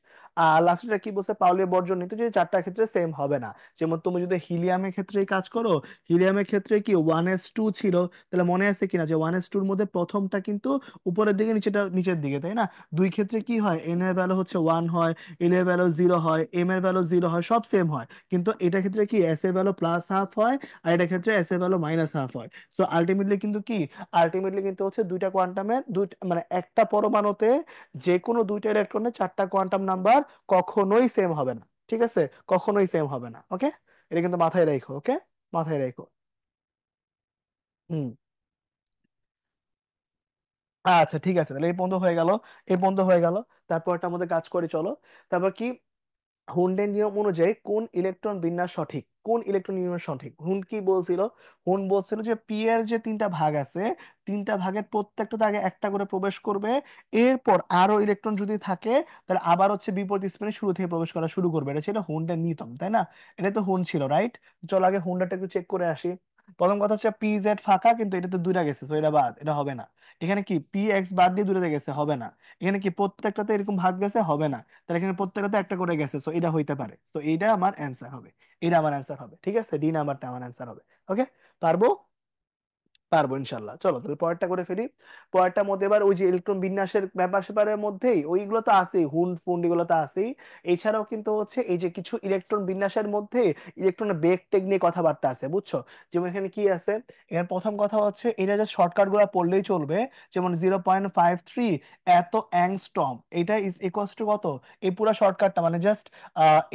আর লাস্টটা কি বলছে, পাউলির বর্জন নীতি, যে চারটা ক্ষেত্রে সেম হবে না। যেমন তুমি যদি হিলিয়ামের ক্ষেত্রে কাজ করো, হিলিয়ামের ক্ষেত্রে কি 1s2 ছিল, তাহলে মনে আছে কিনা যে 1s2 এর মধ্যে প্রথমটা কিন্তু উপরের দিকে, নিচেটা নিচের দিকে, তাই না? দুই ক্ষেত্রে কি হয়, এন এর ভ্যালু হচ্ছে 1 হয়, এল এর ভ্যালু 0 হয়, এম এর ভ্যালু 0 হয়, সব সেম হয়। কিন্তু এটা ক্ষেত্রে কি এস এর ভ্যালু +½ হয়, আর এটা ক্ষেত্রে এস এর ভ্যালু -½ হয়। সো আলটিমেটলি কিন্তু কি, আলটিমেটলি কিন্তু হচ্ছে দুইটা কোয়ান্টামের দুইটা মানে একটা পরমাণুতে যে কোনো দুইটা ইলেকট্রনের চারটা কোয়ান্টাম নাম্বার কখনোই সেম হবে না। ঠিক আছে, কখনোই সেম হবে না। ওকে, এটা কিন্তু মাথায় রাখো। ওকে, মাথায় রাখো। হুম, আচ্ছা, ঠিক আছে, তাহলে এই পর্যন্ত হয়ে গেল, এই পর্যন্ত হয়ে গেল। তারপর একটা আমাদের কাজ করে চলো। তারপর কি, হুন্ডের নিয়ম অনুযায়ী কোন ইলেকট্রন বিন্যাস সঠিক, কোন ইলেকট্রন বিন্যাস সঠিক, হুন কি বলছিল? হুন বলছিল যে পি এর যে তিনটা ভাগ আছে, তিনটা ভাগের প্রত্যেকটাতে আগে একটা করে প্রবেশ করবে, এরপর আরো ইলেকট্রন যদি থাকে তাহলে আবার হচ্ছে বিপরীত স্পিনে শুরু থেকে প্রবেশ করা শুরু করবে। এটা ছিল হুন্ডের নিয়ম, তাই না? এটা তো হুন ছিল, রাইট? চলো আগে হুন্ডাটা একটু চেক করে আসি। প্রথম কথা হচ্ছে পি জেড ফাঁকা, কিন্তু এটা তো দুইটা গেছে, তো এটা বাদ, এটা হবে না। এখানে কি পি এক্স বাদ দিয়ে দুইটাতে গেছে, হবে না। এখানে কি প্রত্যেকটাতে এরকম ভাগ গেছে, হবে না। তাহলে এখানে প্রত্যেকটাতে একটা করে গেছে, সো এটা হইতে পারে, সো এইটা আমার অ্যান্সার হবে। এটা আমার অ্যান্সার হবে, ঠিক আছে, ডি নাম্বারটা আমার অ্যান্সার হবে। ওকে, পারবো, পারবো ইনশাল্লাহ। চলো তাহলে পরেরটা করে ফেলি। পরেরটার মধ্যে এবার ওই যে ইলেকট্রন বিন্যাসের ব্যাপার স্যাপারের মধ্যেই ওইগুলো তো আছেই, হুন্ড ফুন্ড এগুলো তো আছেই। এছাড়াও কিন্তু হচ্ছে এই যে কিছু ইলেকট্রন বিন্যাসের মধ্যে ইলেকট্রনের বেগ টেক নিয়ে কথাবার্তা আছে, বুঝছো? যেমন এখানে কি আছে, এখানে প্রথম কথা হচ্ছে এটা যে শর্টকাট গুলো পড়লেই চলবে। যেমন 0.53 এত অ্যাংস্ট্রম, এটা ইজ ইকুয়ালস টু কত? এই পুরো শর্টকাটটা মানে জাস্ট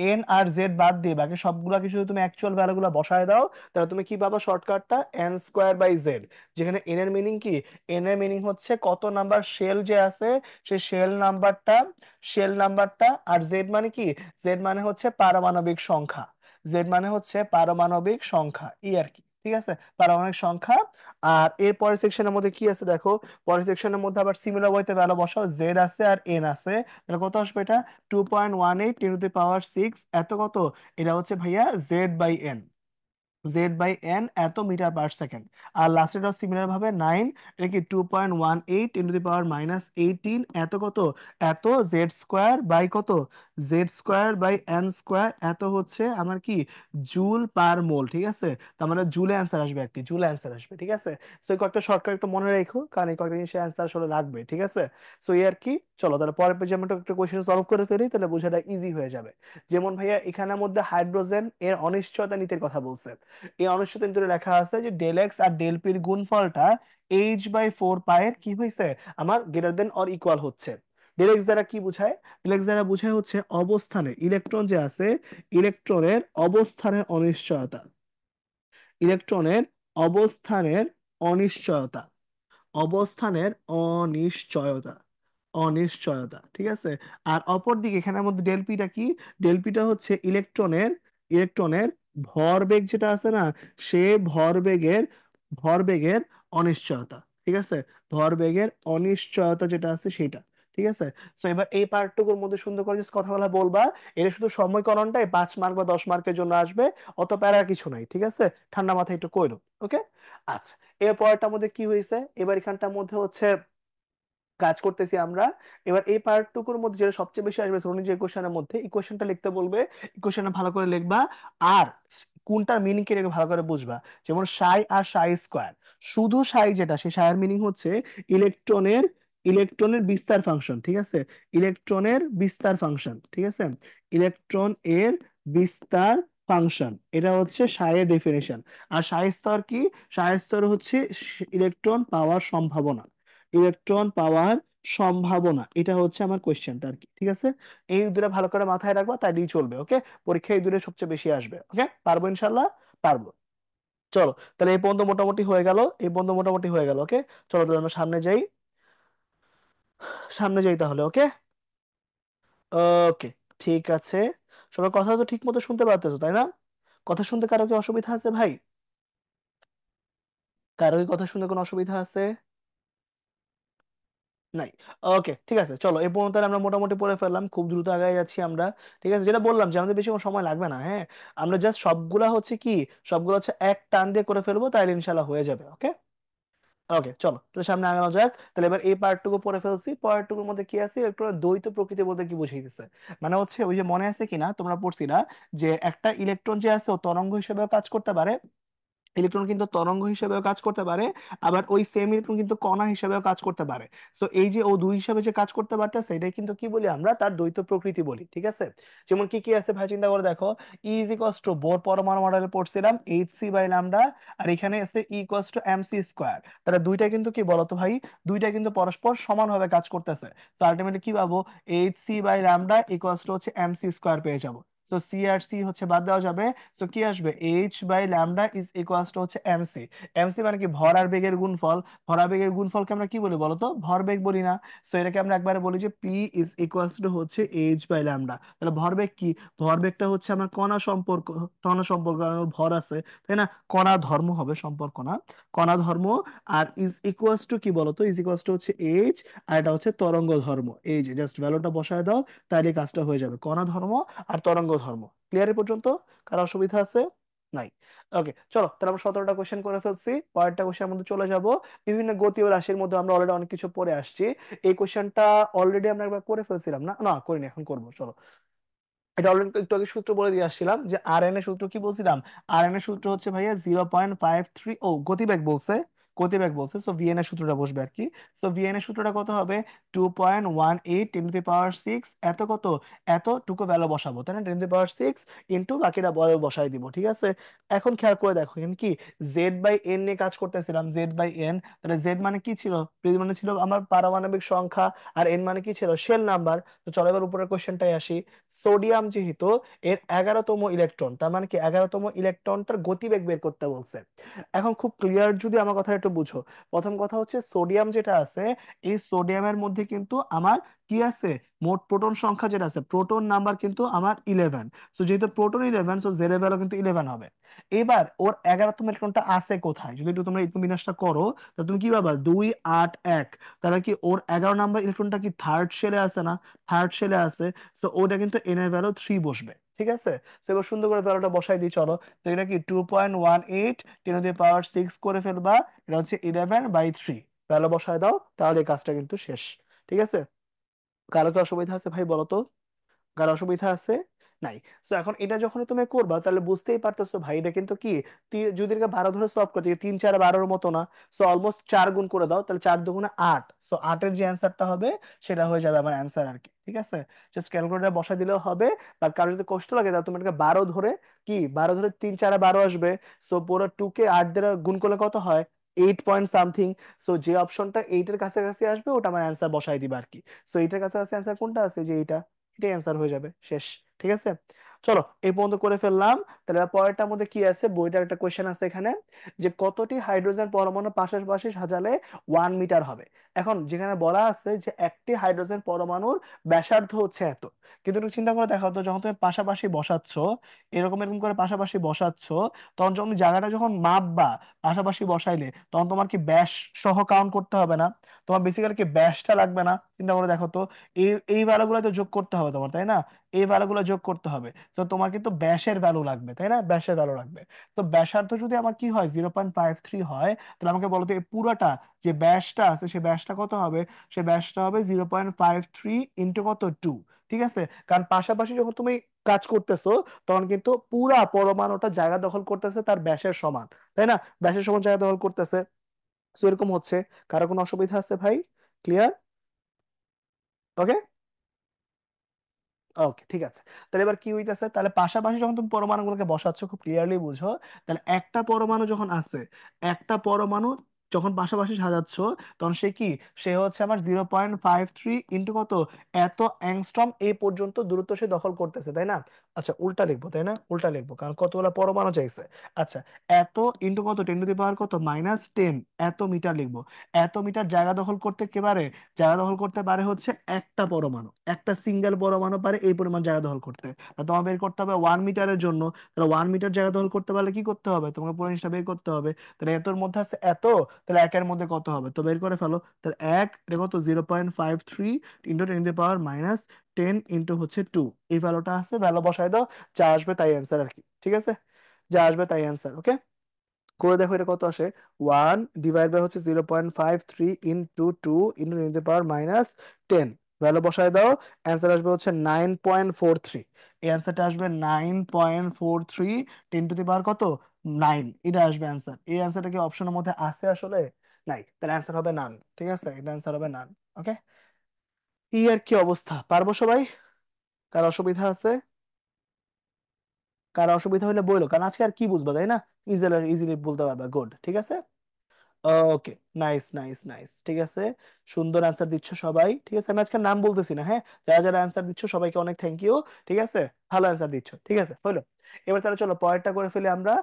এন আর জেড বাদ দিয়ে বাকি সবগুলা কিছু যদি তুমি অ্যাকচুয়াল ভ্যালু গুলো বসায় দাও, তাহলে তুমি কি পাবা, শর্টকাটটা n² বাই জেড। যেখানে এন এর মিনিং কি, এন এর মিনিং হচ্ছে কত নাম্বার শেল যে আছে, সেই শেল নাম্বারটা, আর জেড মানে কি, জেড মানে হচ্ছে পারমাণবিক সংখ্যা। জেড মানে হচ্ছে পারমাণবিক সংখ্যা, ই আর কি। ঠিক আছে, পারমাণবিক সংখ্যা। আর এর পরের সেকশনের মধ্যে কি আছে দেখো, পরের সেকশনের মধ্যে আবার সিমিলার ওয়েতে ভ্যালু বসাও, জেড আছে আর এন আছে, তাহলে কত আসবে এটা, 2.18 × 10⁻⁶ এত কত, এটা হচ্ছে ভাইয়া জেড বাই এন। Z/n এত মিটার পার সেকেন্ড। আর লাস্টেরটাও সিমিলার ভাবে 9, এটা কি 2.18 × 10⁻18 এত কত, এত জেড স্কোয়ার বাই কত, Z² / n² এত হচ্ছে আমার কি জুল পার মোল, ঠিক আছে। তার মানে জুলে অ্যান্সার আসবে, একটি জুলে অ্যান্সার আসবে, ঠিক আছে। সো এই কয়েকটা শর্টকাট একটু মনে রেখো, কারণ এই কয়েকটা জিনিসের অ্যান্সার আসলে লাগবে, ঠিক আছে। সো এই আর কি। চলো তাহলে পরের পেজে আমরা একটা কোয়েশ্চেন সলভ করে ফেলি, তাহলে বোঝাটা ইজি হয়ে যাবে। যেমন ভাইয়া এখানের মধ্যে হাইড্রোজেন এর অনিশ্চয়তা নীতির কথা বলছে। এই অনিশ্চয়তা নীতিতে লেখা আছে যে ডেল এক্স আর ডেল পির গুণফলটা H/4 পায়ের কি হয়েছে, আমার গ্রেটার দেন অর ইকুয়াল হচ্ছে। ডেল এক্স দ্বারা কি বুঝায়, ডেল এক্স দ্বারা বুঝায় হচ্ছে অবস্থানে ইলেকট্রন যে আছে, ইলেকট্রনের অবস্থানের অনিশ্চয়তা, ইলেকট্রনের অবস্থানের অনিশ্চয়তা, অবস্থানের অনিশ্চয়তা, অনিশ্চয়তা, ঠিক আছে। আর অপরদিকে এখানের মধ্যে ডেলপিটা কি, ডেলপিটা হচ্ছে ইলেকট্রনের, ইলেকট্রনের ভরবেগ যেটা আছে না, সে ভরবেগের, ভরবেগের অনিশ্চয়তা, ঠিক আছে। ভরবেগের অনিশ্চয়তা যেটা আছে সেটা, ঠিক আছে। তো এবার এই পার্টটুকুর মধ্যে সুন্দর করে just কথাগুলো বলবা। এটা শুধু সময়করণটাই 5 মার্ক বা 10 মার্কের জন্য আসবে, অত প্যারা কিছু নাই, ঠিক আছে। ঠান্ডা মাথায় একটু কইরো, ওকে। আচ্ছা, এর পরেরটার মধ্যে কি হয়েছে, এবার এখানটার মধ্যে হচ্ছে কাজ করতেছি আমরা। এবার এই পার্টটুকুর মধ্যে যেটা সবচেয়ে বেশি আসবে ধরুন যে ইকুয়েশনের মধ্যে, ইকুয়েশনটা লিখতে বলবে, ইকুয়েশনটা ভালো করে লিখবা। আর কোনটার মিনিং কি এটা ভালো করে বুঝবা। যেমন সাই আর সাই স্কোয়ার, শুধু সাই যেটা, সেই সাইয়ের মিনিং হচ্ছে ইলেকট্রনের, ইলেকট্রনের বিস্তার ফাংশন, ঠিক আছে। ইলেকট্রনের বিস্তার ফাংশন, ঠিক আছে। ইলেকট্রন এর বিস্তার ফাংশন, এটা হচ্ছে সাইয়ের ডেফিনেশন। আর সাই স্তর কি, সাই স্তর হচ্ছে ইলেকট্রন পাওয়ার সম্ভাবনা, ইলেকট্রন পাওয়ার সম্ভাবনা, এটা হচ্ছে আমার কোয়েশ্চেনটা আর কি, ঠিক আছে। এই দুটো ভালো করে মাথায় রাখবা, তাইলেই চলবে, ওকে। পরীক্ষায় এই দুটো সবচেয়ে বেশি আসবে, ওকে। পারবো ইনশাল্লাহ, পারবো। চলো তাহলে এই পর্যন্ত মোটামুটি হয়ে গেল, এই পর্যন্ত মোটামুটি হয়ে গেল, ওকে। চলো তাহলে আমরা সামনে যাই, সামনে যাই তাহলে, ওকে। ওকে, ঠিক আছে। সবার কথা তো ঠিক মতো শুনতে পারতেছো তাই না? কথা শুনতে কারো কি অসুবিধা আছে ভাই? কারো কি কথা শুনতে কোনো অসুবিধা আছে? নাই। ওকে, ঠিক আছে, চলো এই পর্যন্ত আমরা মোটামুটি পড়ে ফেললাম, খুব দ্রুত আগায় যাচ্ছি আমরা, ঠিক আছে। যেটা বললাম যে আমাদের বেশি কোনো সময় লাগবে না, হ্যাঁ। আমরা জাস্ট সবগুলা হচ্ছে কি, সবগুলো হচ্ছে এক টান দিয়ে করে ফেলবো, তাইলে ইনশাল্লাহ হয়ে যাবে, ওকে। ওকে, চলো তাহলে সামনে আগানো যাক। তাহলে এবার এই পার্টটুকু পড়ে ফেলছি, পরেরটুকুর মধ্যে কি আছে, একটু দ্বৈত প্রকৃতি বলতে কি বুঝাইতেছে। মানে হচ্ছে ওই যে মনে আছে কিনা তোমরা পড়ছিলা, যে একটা ইলেকট্রন যে আছে ও তরঙ্গ হিসেবেও কাজ করতে পারে, ইলেকট্রন কিন্তু তরঙ্গ হিসেবেও কাজ করতে পারে, আবার ওই সেম ইলেকট্রন কিন্তু কণা হিসেবেও কাজ করতে পারে। সো এই যে ও দুই হিসাবে যে কাজ করতে পারতেছে, এটাই কিন্তু কি বলি আমরা, তার দ্বৈত প্রকৃতি বলি, ঠিক আছে। যেমন কি কি আছে ভাই চিন্তা করে দেখো, ই ইজ ইকুয়ালস টু বোর পরমাণু মডেলে পড়ছিলাম Hc/λ, আর এখানে আছে ই ইকুয়ালস টু mc²। তাহলে দুইটা কিন্তু কি বলতো ভাই, দুইটা কিন্তু পরস্পর সমানভাবে কাজ করতেছে। তো আলটিমেটলি কি পাবো, Hc/λ ইকুয়ালস টু হচ্ছে mc² পেয়ে যাবো। সো সি আর সি হচ্ছে বাদ দেওয়া যাবে। সো কি আসবে, H/λ ইজ ইকুয়ালস টু হচ্ছে এমসি। এমসি মানে কি, ভর আর বেগের গুণফল। ভর আর বেগের গুণফলকে আমরা কি বলি বলতো, ভরবেগ বলি না। সো এটাকে আমরা একবারে বলি যে পি ইজ ইকুয়ালস টু হচ্ছে H/λ। তাহলে ভরবেগ কি, ভরবেগটা হচ্ছে আমার কণা সম্পর্ক, কণা সম্পর্ক কারণ ওর ভর আছে, তাই না। কণা ধর্ম হবে, সম্পর্ক না, কণা ধর্ম। আর ইজ ইকুয়ালস টু কি বলতো, ইজ ইকুয়ালস টু হচ্ছে এইচ, আর এটা হচ্ছে তরঙ্গ ধর্ম। এই যে জাস্ট ভ্যালুটা বসায় দাও, তাহলে কাজটা হয়ে যাবে, কণা ধর্ম আর তরঙ্গ ধর্ম। ক্লিয়ার এ পর্যন্ত? কারো অসুবিধা আছে? নাই। ওকে, চলো তাহলে আমরা 17টা কোশ্চেন করে ফেলছি, পরেরটা কোশ্চেনের মধ্যে চলে যাব। বিভিন্ন গতি ও রাশির মধ্যে আমরা অলরেডি অনেক কিছু পড়ে আসছি। এই কোশ্চেনটা অলরেডি আমরা একবার করে ফেলছিলাম, না না করিনি, এখন করবো, চলো। এটা অলরেডি একটু আগে সূত্র বলে দিয়ে আসছিলাম, যে আর এন এর সূত্র কি বলছিলাম, আর এন এর সূত্র হচ্ছে ভাইয়া 0.53, ও গতিবেগ বলছে, গতিবেগ বলছে, সো ভিএন এর সূত্রটা বসবে আর কি। সো ভিএন এর সূত্রটা কত হবে, 2.18 × 10⁻⁶ এত কত, এতটুকু ভ্যালু বসাবো, তাই না। 10⁻⁶ ইন্টু বাকিটা বসাই দিব, ঠিক আছে। এখন খেয়াল করে দেখো এখানে কি, Z/n নিয়ে কাজ করতেছিলাম, Z/n। তাহলে জেড মানে কি ছিল, মানে ছিল আমার পারমাণবিক সংখ্যা, আর এন মানে কি ছিল, শেল নাম্বার। তো চলো এবার উপরের কোশ্চেনটাই আসি। সোডিয়াম যেহেতু এর 11তম ইলেকট্রন, তার মানে কি 11তম ইলেকট্রনটার গতিবেগ বের করতে বলছে। এখন খুব ক্লিয়ার যদি আমার কথা একটু বুঝো, প্রথম কথা হচ্ছে সোডিয়াম যেটা আছে, এই সোডিয়ামের মধ্যে কিন্তু আমার কি আছে, মোট প্রোটন সংখ্যা যেটা আছে, প্রোটন নাম্বার কিন্তু আমার 11। সো যেহেতু প্রোটন 11, সো জেড এর ভ্যালু কিন্তু 11 হবে। এবার ওর 11তম ইলেকট্রনটা আছে কোথায়, যদি একটু তোমরা একটু বিন্যাসটা করো, তাহলে তুমি কি পাবা, 281। তাহলে কি ওর 11 নম্বর ইলেকট্রনটা কি থার্ড শেলে আছে না, থার্ড শেলে আছে। সো ওটা কিন্তু এন এর ভ্যালু 3 বসবে। ঠিক আছে। তো এবার সুন্দর করে ভ্যালুটা বসাই দিই চলো। তো এটা কি 2.18 10 to the power 6 করে ফেলবা, এটা হচ্ছে 11/3। ভ্যালু বসায় দাও, তাহলে এই কাজটা কিন্তু শেষ। ঠিক আছে। কারো কি অসুবিধা আছে ভাই বলো তো? কার অসুবিধা আছে? নাই। তো এখন এটা যখন তুমি করবা তাহলে বুঝতেই পারতেছো ভাই এটা কিন্তু কি, যদি এটা 12 ধরে সলভ করতে 3 4 12 এর মতো না। সো অলমোস্ট 4 গুণ করে দাও, তাহলে 4 দুগুণে 8। সো 8 এর যে অ্যান্সারটা হবে সেটা হয়ে যাবে আমার অ্যান্সার আর কি। ঠিক আছে। জাস্ট ক্যালকুলেটর বসাই দিলেও হবে। বা কারো যদি কষ্ট লাগে তাহলে তুমি এটাকে 12 ধরে, কি 12 ধরে 3 4 12 আসবে। সো পুরো 2 কে 8 দ্বারা গুণ করলে কত হয়? 8 পয়েন্ট সামথিং। সো যে অপশনটা 8 এর কাছাকাছি আসবে ওটা আমার অ্যান্সার বসাই দিবা আর কি। সো এইটার কাছাকাছি অ্যান্সার কোনটা আছে, যে এইটা, এটাই অ্যান্সার হয়ে যাবে, শেষ। ঠিক আছে। চলো এই পর্যন্ত করে ফেললাম। তাহলে এবার পরেরটার মধ্যে কি আছে, বইটার একটা কোয়েশ্চেন আছে এখানে, যে কতটি হাইড্রোজেন পরমাণু পাশাপাশি সাজালে 1 মিটার হবে। এখন যেখানে বলা আছে যে একটি হাইড্রোজেন পরমাণুর ব্যাসার্ধ হচ্ছে এত, কিন্তু একটু চিন্তা করে দেখো তো, যখন তুমি পাশাপাশি বসাচ্ছ, এরকম এরকম করে পাশাপাশি বসাচ্ছ, তখন যখন জায়গাটা যখন মাপবা পাশাপাশি বসাইলে, তখন তোমার কি ব্যাস সহ কাউন্ট করতে হবে না? তোমার বেসিক্যালি কি ব্যাসটা লাগবে না? চিন্তা করে দেখো তো, এই এই ভ্যালুগুলো তো যোগ করতে হবে তোমার, তাই না? এই ভ্যালুগুলো যোগ করতে হবে। তো তোমার কিন্তু ব্যাসের ভ্যালু লাগবে, তাই না? ব্যাসের ভ্যালু লাগবে। তো ব্যাসার্ধ যদি আমার কি হয় 0.53 হয়, তাহলে আমাকে বলো তো এই পুরাটা যে ব্যাসটা আছে সে ব্যাসটা কত হবে? সে ব্যাসটা হবে 0.53 ইন্টু কত, 2। ঠিক আছে। কারণ পাশাপাশি যখন তুমি কাজ করতেছো, তখন কিন্তু পুরা পরমাণুটা জায়গা দখল করতেছে তার ব্যাসের সমান, তাই না? ব্যাসের সমান জায়গা দখল করতেছে। তো এরকম হচ্ছে। কারো কোনো অসুবিধা আছে ভাই? ক্লিয়ার? ওকে। ওকে ঠিক আছে। তাহলে এবার কি হইতেছে, তাহলে পাশাপাশি যখন তুমি পরমাণুগুলোকে বসাচ্ছ খুব ক্লিয়ারলি বুঝো, তাহলে একটা পরমাণু যখন আছে, একটা পরমাণু যখন পাশাপাশি সাজাচ্ছ, তখন সে কি, সে হচ্ছে আমার 0.53 ইন্টু কত, এত অ্যাংস্ট্রম এই পর্যন্ত দূরত্ব সে দখল করতেছে, তাই না? আচ্ছা উল্টা লিখবো, তাই না? উল্টা লিখবো কারণ কতগুলো পরমাণু চাইছে। আচ্ছা, এত ইন্টু কত, 10 to the power কত, -10, এত মিটার লিখবো। এত মিটার জায়গা দখল করতে একেবারে, জায়গা দখল করতে পারে হচ্ছে একটা পরমাণু, একটা সিঙ্গেল পরমাণু পারে এই পরিমাণ জায়গা দখল করতে। তা তোমার বের করতে হবে 1 মিটারের জন্য। তাহলে 1 মিটার জায়গা দখল করতে পারলে কি করতে হবে, তোমাকে পুরো জিনিসটা বের করতে হবে। তাহলে এতর মধ্যে আছে এত, তাহলে একের মধ্যে কত হবে তো বের করে ফেলো। তাহলে এক, এটা কত, 0.53 into 10 to the power -10 into হচ্ছে 2। এই ভ্যালুটা আছে, ভ্যালু বসায় দাও, যা আসবে তাই অ্যান্সার আর কি। ঠিক আছে। যা আসবে তাই অ্যান্সার। ওকে। করে দেখো এটা কত আসে। 1 ডিভাইড বাই হচ্ছে 0.53 into 2 into 10 to the power -10। Value বসায় দাও, অ্যান্সার আসবে হচ্ছে 9.43। এই অ্যান্সারটা আসবে 9.43, 10 to the power কত, 9। এটা আসবে অ্যান্সার। এই অ্যান্সারটা কি অপশনের মধ্যে আছে আসলে? নাই, তাহলে অ্যান্সার হবে নান। ঠিক আছে, এটা অ্যান্সার হবে নান। ওকে। এই আর কি অবস্থা, পারবো সবাই? কার অসুবিধা আছে? কার অসুবিধা হলে বইলো, কারণ আজকে আর কি বুঝবা, তাই না? ইজিলি ইজিলি বলতে পারবা, গুড। ঠিক আছে। ওকে। নাইস নাইস নাইস, ঠিক আছে। সুন্দর অ্যান্সার দিচ্ছ সবাই। ঠিক আছে, আমি আজকে নাম বলতেছি না, হ্যাঁ। যারা যারা অ্যান্সার দিচ্ছ সবাইকে অনেক থ্যাংক ইউ। ঠিক আছে। ভালো অ্যান্সার দিচ্ছ। ঠিক আছে, হলো। এবার তাহলে চলো পরেরটা করে ফেলি আমরা।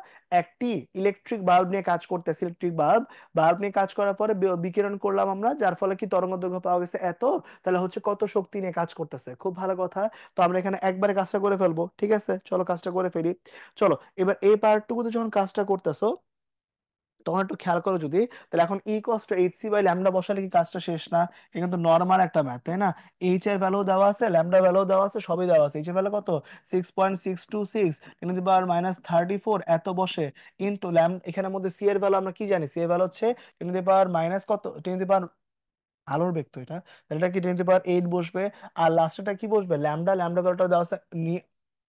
একটি ইলেকট্রিক বাল্ব নিয়ে কাজ করতেছি, ইলেকট্রিক বাল্ব। বাল্ব নিয়ে কাজ করার পরে বিকিরণ করলাম আমরা, যার ফলে কি তরঙ্গ দৈর্ঘ্য পাওয়া গেছে এত। তাহলে হচ্ছে কত শক্তি নিয়ে কাজ করতেছে, খুব ভালো কথা। তো আমরা এখানে একবারে কাজটা করে ফেলবো। ঠিক আছে, চলো কাজটা করে ফেলি। চলো এবার এই পার্টটুকুতে যখন কাজটা করতেছো, তখন একটু খেয়াল করো যদি, তাহলে এখন E = hc/λ বসালে কি কাজটা শেষ না? এটা কিন্তু নর্মাল একটা ম্যাথ, তাই না? এইচ এর ভ্যালু দেওয়া আছে, ল্যামডা ভ্যালু দেওয়া আছে, সবই দেওয়া আছে। এইচ এর ভ্যালু কত, 6.626 ×10⁻³ এত বসে, ইন্টু ল্যাম এখানের মধ্যে সি এর ভ্যালু আমরা কি জানি, সি এর ভ্যালু হচ্ছে টেন কত, আলোর বেগ তো এটা, তাহলে এটা কি 10⁸ বসবে। আর লাস্টেটা কি বসবে, ল্যামডা, ল্যামডা ভ্যালুটা দেওয়া আছে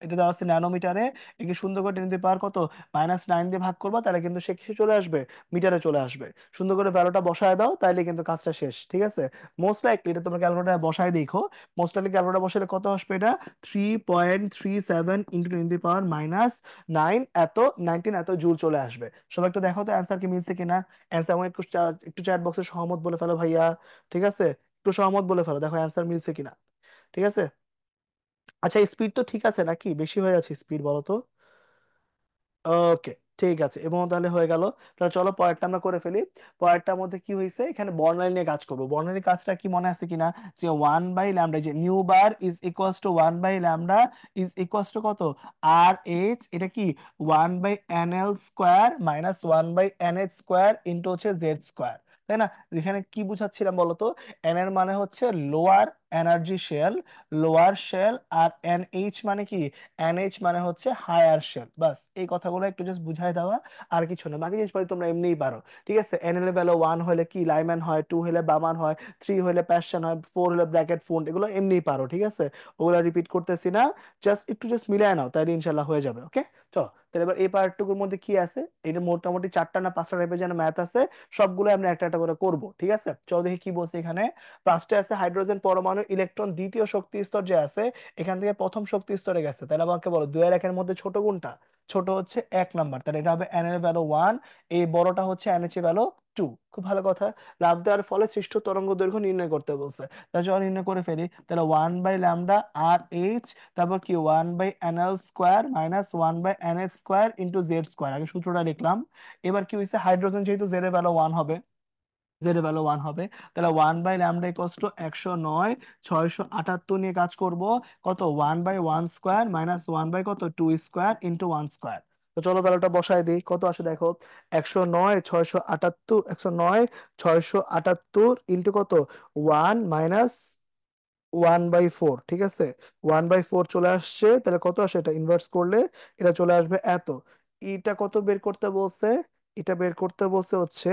এটা দেওয়া আছে ন্যানোমিটারে। একে সুন্দর করে 10⁻ কত, -9 দিয়ে ভাগ করবা, তাহলে কিন্তু সে কিছু চলে আসবে, মিটারে চলে আসবে। সুন্দর করে ভ্যালুটা বসায় দাও, তাইলে কিন্তু কাজটা শেষ। ঠিক আছে। মোস্ট লাইকলি এটা তোমরা ক্যালকুলেটারে বসায় দেখো। মোস্ট লাইকলি ক্যালকুলেটার বসালে কত আসবে এটা, 3.37 ইন্টু 10⁻⁹ এত 19 এত জুল চলে আসবে। সবাই একটু দেখো তো অ্যান্সার কি মিলছে কিনা। অ্যান্সার আমাকে একটু একটু চ্যাট বক্সে সহমত বলে ফেলো ভাইয়া। ঠিক আছে। একটু সহমত বলে ফেলো, দেখো অ্যান্সার মিলছে কিনা। ঠিক আছে। আচ্ছা স্পিড তো ঠিক আছে নাকি, বেশি হয়ে যাচ্ছে স্পিড বলো তো? ওকে। ঠিক আছে, এবং তাহলে হয়ে গেল। তাহলে চলো পরেরটা আমরা করে ফেলি। পরেরটার মধ্যে কি হয়েছে, এখানে বর্ণালী নিয়ে কাজ করবো। বর্ণালী কাজটা কি মনে আছে কিনা, যে 1/λ, যে nu bar is equals to 1/λ is equals to কত, আর এইচ, এটা কি 1/nl² -1/nh² ইন্টু হচ্ছে জেড স্কোয়ার, তাই না? এখানে কি বুঝাচ্ছিলাম বলতো, এন এর মানে হচ্ছে lower energy shell, lower shell, আর এনএইচ মানে কি, এনএইচ মানে হচ্ছে হায়ার শেল। বাস এই কথাগুলো একটু জাস্ট বুঝাই দেওয়া, আর কিছু না। বাকি জিনিসপত্র তোমরা এমনিই পারো। ঠিক আছে, এন এর ভ্যালু 1 হলে কি লাইম্যান হয়, 2 হলে বামান হয়, 3 হলে প্যাশন হয়, 4 হলে ব্র্যাকেট ফোন্ট, এগুলো এমনিই পারো। ঠিক আছে, ওগুলো রিপিট করতেছি না, জাস্ট একটু জাস্ট মিলিয়ে নাও, তাহলে ইনশাল্লাহ হয়ে যাবে। ওকে, চলো তাহলে এবার এই পার্টটুকুর মধ্যে কি আছে, এটা মোটামুটি 4টা না 5টা টাইপের যেন ম্যাথ আছে, সবগুলো আমরা একটা একটা করে করব। ঠিক আছে, চলো দেখি কি বলছে এখানে। ফার্স্টে আছে হাইড্রোজেন পরমাণু ইলেকট্রন দ্বিতীয় শক্তি স্তর যে আছে, এখান থেকে প্রথম শক্তি স্তরে গেছে, তাহলে আমাকে বলো 2 আর 1 এর মধ্যে ছোট কোনটা? ছোট হচ্ছে 1 নাম্বার, তাহলে এটা হবে এন এর ভ্যালু 1, এই বড়টা হচ্ছে এন এইচ এর ভ্যালু 2। খুব ভালো কথা। লাফ দেওয়ার ফলে সৃষ্ট তরঙ্গ দৈর্ঘ্য নির্ণয় করতে বলছে, তাহলে চলো নির্ণয় করে ফেলি। তাহলে 1/λ আর এইচ, তারপর কি 1/nl² minus 1/nh² into Z square, আগে সূত্রটা লিখলাম। এবার কি হয়েছে, হাইড্রোজেন যেহেতু জেড এর ভ্যালু 1 হবে, জেড এর ভ্যালু 1 হবে, তাহলে 1/λ ইকুয়ালস টু 109 678 নিয়ে কাজ করব। কত, 1/1² মাইনাস 1/2² ইন্টু 1²। তো চলো তাহলে ওটা বসায় দিই, কত আসে দেখো, 109 678 ইন্টু কত, 1 - 1/4। ঠিক আছে, 1/4 চলে আসছে, তাহলে কত আসে, এটা ইনভার্স করলে এটা চলে আসবে এত। এটা কত বের করতে বলছে, এটা বের করতে বলছে হচ্ছে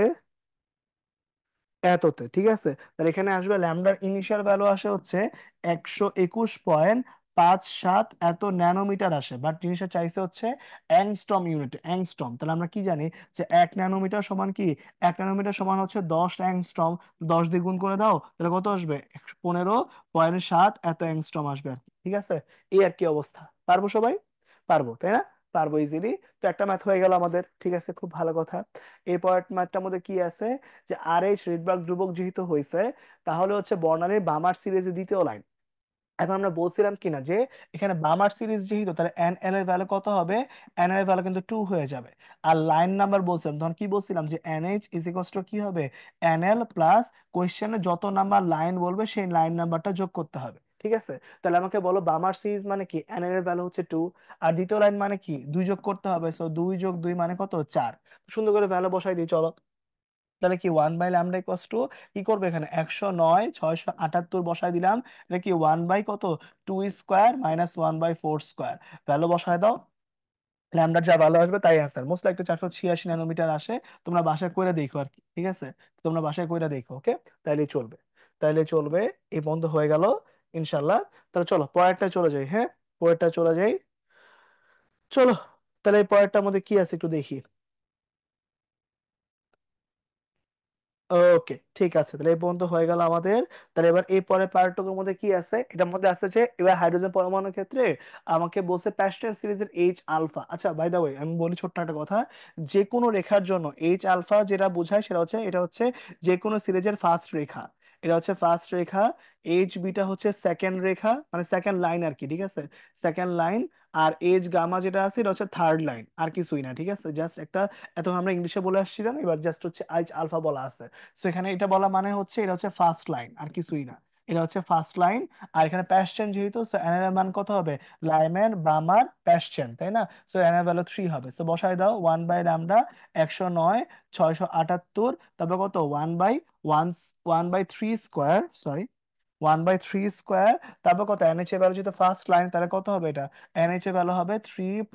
এততে। ঠিক আছে, তাহলে এখানে আসবে ল্যামডার ইনিশিয়াল ভ্যালু আসে হচ্ছে 121.57 এত ন্যানোমিটার আসে, বাট জিনিসটা চাইছে হচ্ছে অ্যাংস্ট্রম ইউনিট, অ্যাংস্ট্রম। তাহলে আমরা কি জানি যে 1 ন্যানোমিটার সমান কি, 1 ন্যানোমিটার সমান হচ্ছে 10 অ্যাংস্ট্রম। 10 দিয়ে গুণ করে দাও, তাহলে কত আসবে, 15.7 এত অ্যাংস্ট্রম আসবে আর কি। ঠিক আছে, এই আর কি অবস্থা। পারবো সবাই? পারবো তাই না? পারবো ইজিলি। তো একটা ম্যাথ হয়ে গেল আমাদের। ঠিক আছে, খুব ভালো কথা। এই পরের ম্যাথটার মধ্যে কি আছে, যে আর এইচ রিডবার্গ ধ্রুবক যেহেতু হয়েছে, তাহলে হচ্ছে বর্ণালীর বামার সিরিজের দ্বিতীয় লাইন। এখন আমরা বলছিলাম কিনা যে এখানে বামার সিরিজ যেহেতু, তাহলে এন এল এর ভ্যালু কত হবে, এন এল এর ভ্যালু কিন্তু 2 হয়ে যাবে। আর লাইন নাম্বার বলছিলাম, তখন কি বলছিলাম যে N H is equals two কি হবে, এন এল প্লাস কোয়েশ্চেনে যত নাম্বার লাইন বলবে সেই লাইন নাম্বারটা যোগ করতে হবে। ঠিক আছে, তাহলে আমাকে বলো বামার সিরিজ মানে কি, এন এল এর ভ্যালু হচ্ছে 2, আর দ্বিতীয় লাইন মানে কি 2 যোগ করতে হবে, সো 2 যোগ 2 মানে কত, 4। সুন্দর করে ভ্যালু বসাই দিই চলো। তাহলে কি 1/λ ইকুয়ালস টু, কি করবে এখানে 109 678 বসাই দিলাম। এটা কি 1 বাই কত, 2² মাইনাস 1/4²। ভ্যালু বসায় দাও, ল্যামডার যা ভালো আসবে তাই অ্যান্সার। মোস্ট লাইক 486 ন্যানোমিটার আসে। তোমরা বাসায় করে দেখো আর কি। ঠিক আছে, তোমরা বাসায় করে দেখো। ওকে, তাইলে চলবে, তাইলে চলবে। এই বন্ধ হয়ে গেল ইনশাল্লাহ। তাহলে চলো পরেরটা চলে যাই। হ্যাঁ, পরেরটা চলে যাই, চলো। তাহলে এই পরেরটার মধ্যে কি আছে একটু দেখি। ওকে, ঠিক আছে, তাহলে এই পর্যন্ত হয়ে গেল আমাদের। তাহলে এবার এই পরের পার্টটুকুর মধ্যে কি আছে, এটার মধ্যে আছে যে এবার হাইড্রোজেন পরমাণুর ক্ষেত্রে আমাকে বলছে প্যাস্টেন সিরিজের এইচ আলফা। আচ্ছা বাই দা ওয়ে, আমি বলি ছোট্ট একটা কথা, যে কোনো রেখার জন্য এইচ আলফা যেটা বোঝায় সেটা হচ্ছে, এটা হচ্ছে যে কোনো সিরিজের ফার্স্ট রেখা। এটা হচ্ছে ফার্স্ট রেখা, এইচ বিটা হচ্ছে সেকেন্ড রেখা, মানে সেকেন্ড লাইন আর কি। ঠিক আছে, সেকেন্ড লাইন। আর এইচ গামা যেটা আছে এটা হচ্ছে থার্ড লাইন, আর কিছুই না। ঠিক আছে, জাস্ট একটা, এত আমরা ইংলিশে বলে আসছিলাম, এবার জাস্ট হচ্ছে এইচ আলফা বলা আছে। সো এখানে এটা বলা মানে হচ্ছে এটা হচ্ছে ফার্স্ট লাইন, আর কিছুই না। এটা হচ্ছে ফার্স্ট লাইন। আর এখানে প্যাসচেন যেহেতু, সো এন এর মান কত হবে, লাইম্যান বামার প্যাসচেন, তাই না? সো এন এর ভ্যালু 3 হবে। সো বসাই দাও 1/λ 109 678, তারপর কত 1/3², সরি 1/3², তারপর কত এনএইচ এর ভ্যালু যেহেতু ফার্স্ট লাইন, তাহলে কত হবে এটা, এনএইচ এর ভ্যালু হবে 3 +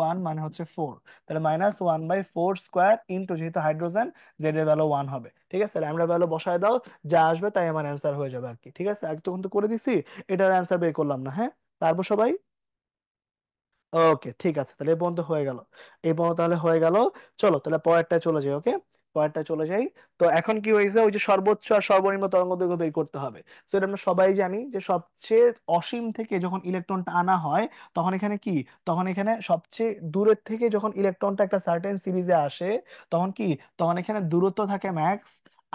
1 মানে হচ্ছে 4, তাহলে মাইনাস 1/4² ইন্টু যেহেতু হাইড্রোজেন, জেড এর ভ্যালু 1 হবে। ঠিক আছে, ল্যামডার ভ্যালু বসায় দাও, যা আসবে তাই আমার অ্যান্সার হয়ে যাবে আর কি। ঠিক আছে, একটু কিন্তু করে দিছি, এটার অ্যান্সার বের করলাম না। হ্যাঁ, পারবো সবাই? ওকে, ঠিক আছে, তাহলে এই পর্যন্ত হয়ে গেল, এই পর্যন্ত তাহলে হয়ে গেল। চলো তাহলে পরেরটা চলে যাই। ওকে, পরেরটা চলে যাই। তো এখন কি হয়েছে, ওই যে সর্বোচ্চ আর সর্বনিম্ন তরঙ্গ দৈর্ঘ্য বের করতে হবে। তো এটা আমরা সবাই জানি যে সবচেয়ে অসীম থেকে যখন ইলেকট্রনটা আনা হয়, তখন এখানে কি, তখন এখানে সবচেয়ে দূরের থেকে যখন ইলেকট্রনটা একটা সার্টেন সিরিজে আসে, তখন কি, তখন এখানে দূরত্ব থাকে ম্যাক্স।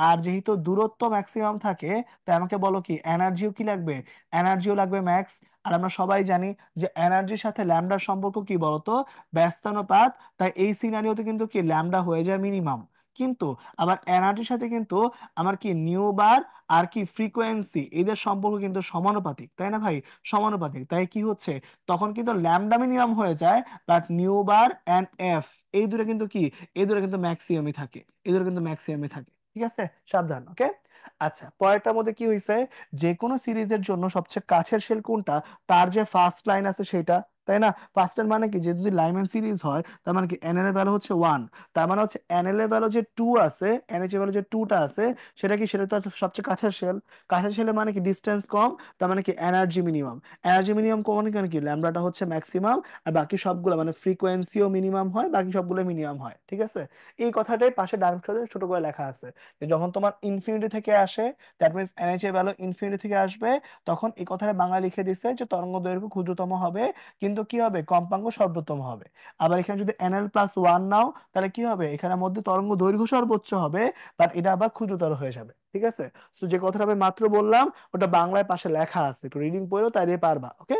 আর যেহেতু দূরত্ব ম্যাক্সিমাম থাকে, তাই আমাকে বলো কি এনার্জিও কি লাগবে, এনার্জিও লাগবে ম্যাক্স। আর আমরা সবাই জানি যে এনার্জির সাথে ল্যামডার সম্পর্ক কি বলতো, ব্যস্তানুপাত। তাই এই সিনারিওতে কিন্তু কি ল্যামডা হয়ে যায় মিনিমাম। কিন্তু আবার এনার্জির সাথে কিন্তু আমার কি নিউ বার আর কি ফ্রিকোয়েন্সি, এদের সম্পর্ক কিন্তু সমানুপাতিক, তাই না ভাই? সমানুপাতিক, তাই কি হচ্ছে, তখন কিন্তু ল্যামডা মিনিমাম হয়ে যায়, but nu bar and F, এই দুটো কিন্তু কি, এই দুটো কিন্তু ম্যাক্সিমামই থাকে, এই দুটো কিন্তু ম্যাক্সিমামই থাকে। ঠিক আছে, সাবধান, ওকে। আচ্ছা, পরেরটার মধ্যে কি হয়েছে, যে কোনো সিরিজের জন্য সবচেয়ে কাছের শেল কোনটা, তার যে ফার্স্ট লাইন আছে সেটা, তাই না? ফার্স্ট লাইন মানে কি, যে যদি লাইম্যান সিরিজ হয় তার মানে কি এন এর ভ্যালু হচ্ছে 1, তার মানে হচ্ছে এন এর ভ্যালু যে 2 আছে, এন এর ভ্যালু যে 2টা আছে, সেটা কি, সেটা তো হচ্ছে সবচেয়ে কাছের শেল। কাছের শেলে মানে কি ডিস্টেন্স কম, তার মানে কি এনার্জি মিনিমাম। এনার্জি মিনিমাম কম মানে কি, ল্যামডাটা হচ্ছে ম্যাক্সিমাম, আর বাকি সবগুলো মানে ফ্রিকোয়েন্সিও মিনিমাম হয়, বাকি সবগুলো মিনিমাম হয়, ঠিক আছে। এই কথাটাই পাশে ডান সাইডে ছোট করে লেখা আছে, যে যখন তোমার ইনফিনিটি থেকে আসে, দ্যাট মিনস এনএইচ এর ভ্যালু ইনফিনিটি থেকে আসবে, তখন এই কথাটা বাংলা লিখে দিছে যে তরঙ্গ দৈর্ঘ্য ক্ষুদ্রতম হবে, কিন্তু কি হবে, কম্পাঙ্ক সর্বোত্তম হবে। আবার এখানে যদি এনএল প্লাস ওয়ান নাও, তাহলে কি হবে, এখানের মধ্যে তরঙ্গ দৈর্ঘ্য সর্বোচ্চ হবে, বাট এটা আবার ক্ষুদ্রতর হয়ে যাবে, ঠিক আছে। তো যে কথাটা আমি মাত্র বললাম, ওটা বাংলায় পাশে লেখা আছে, একটু রিডিং পড়েও তাই দিয়ে পারবা, ওকে।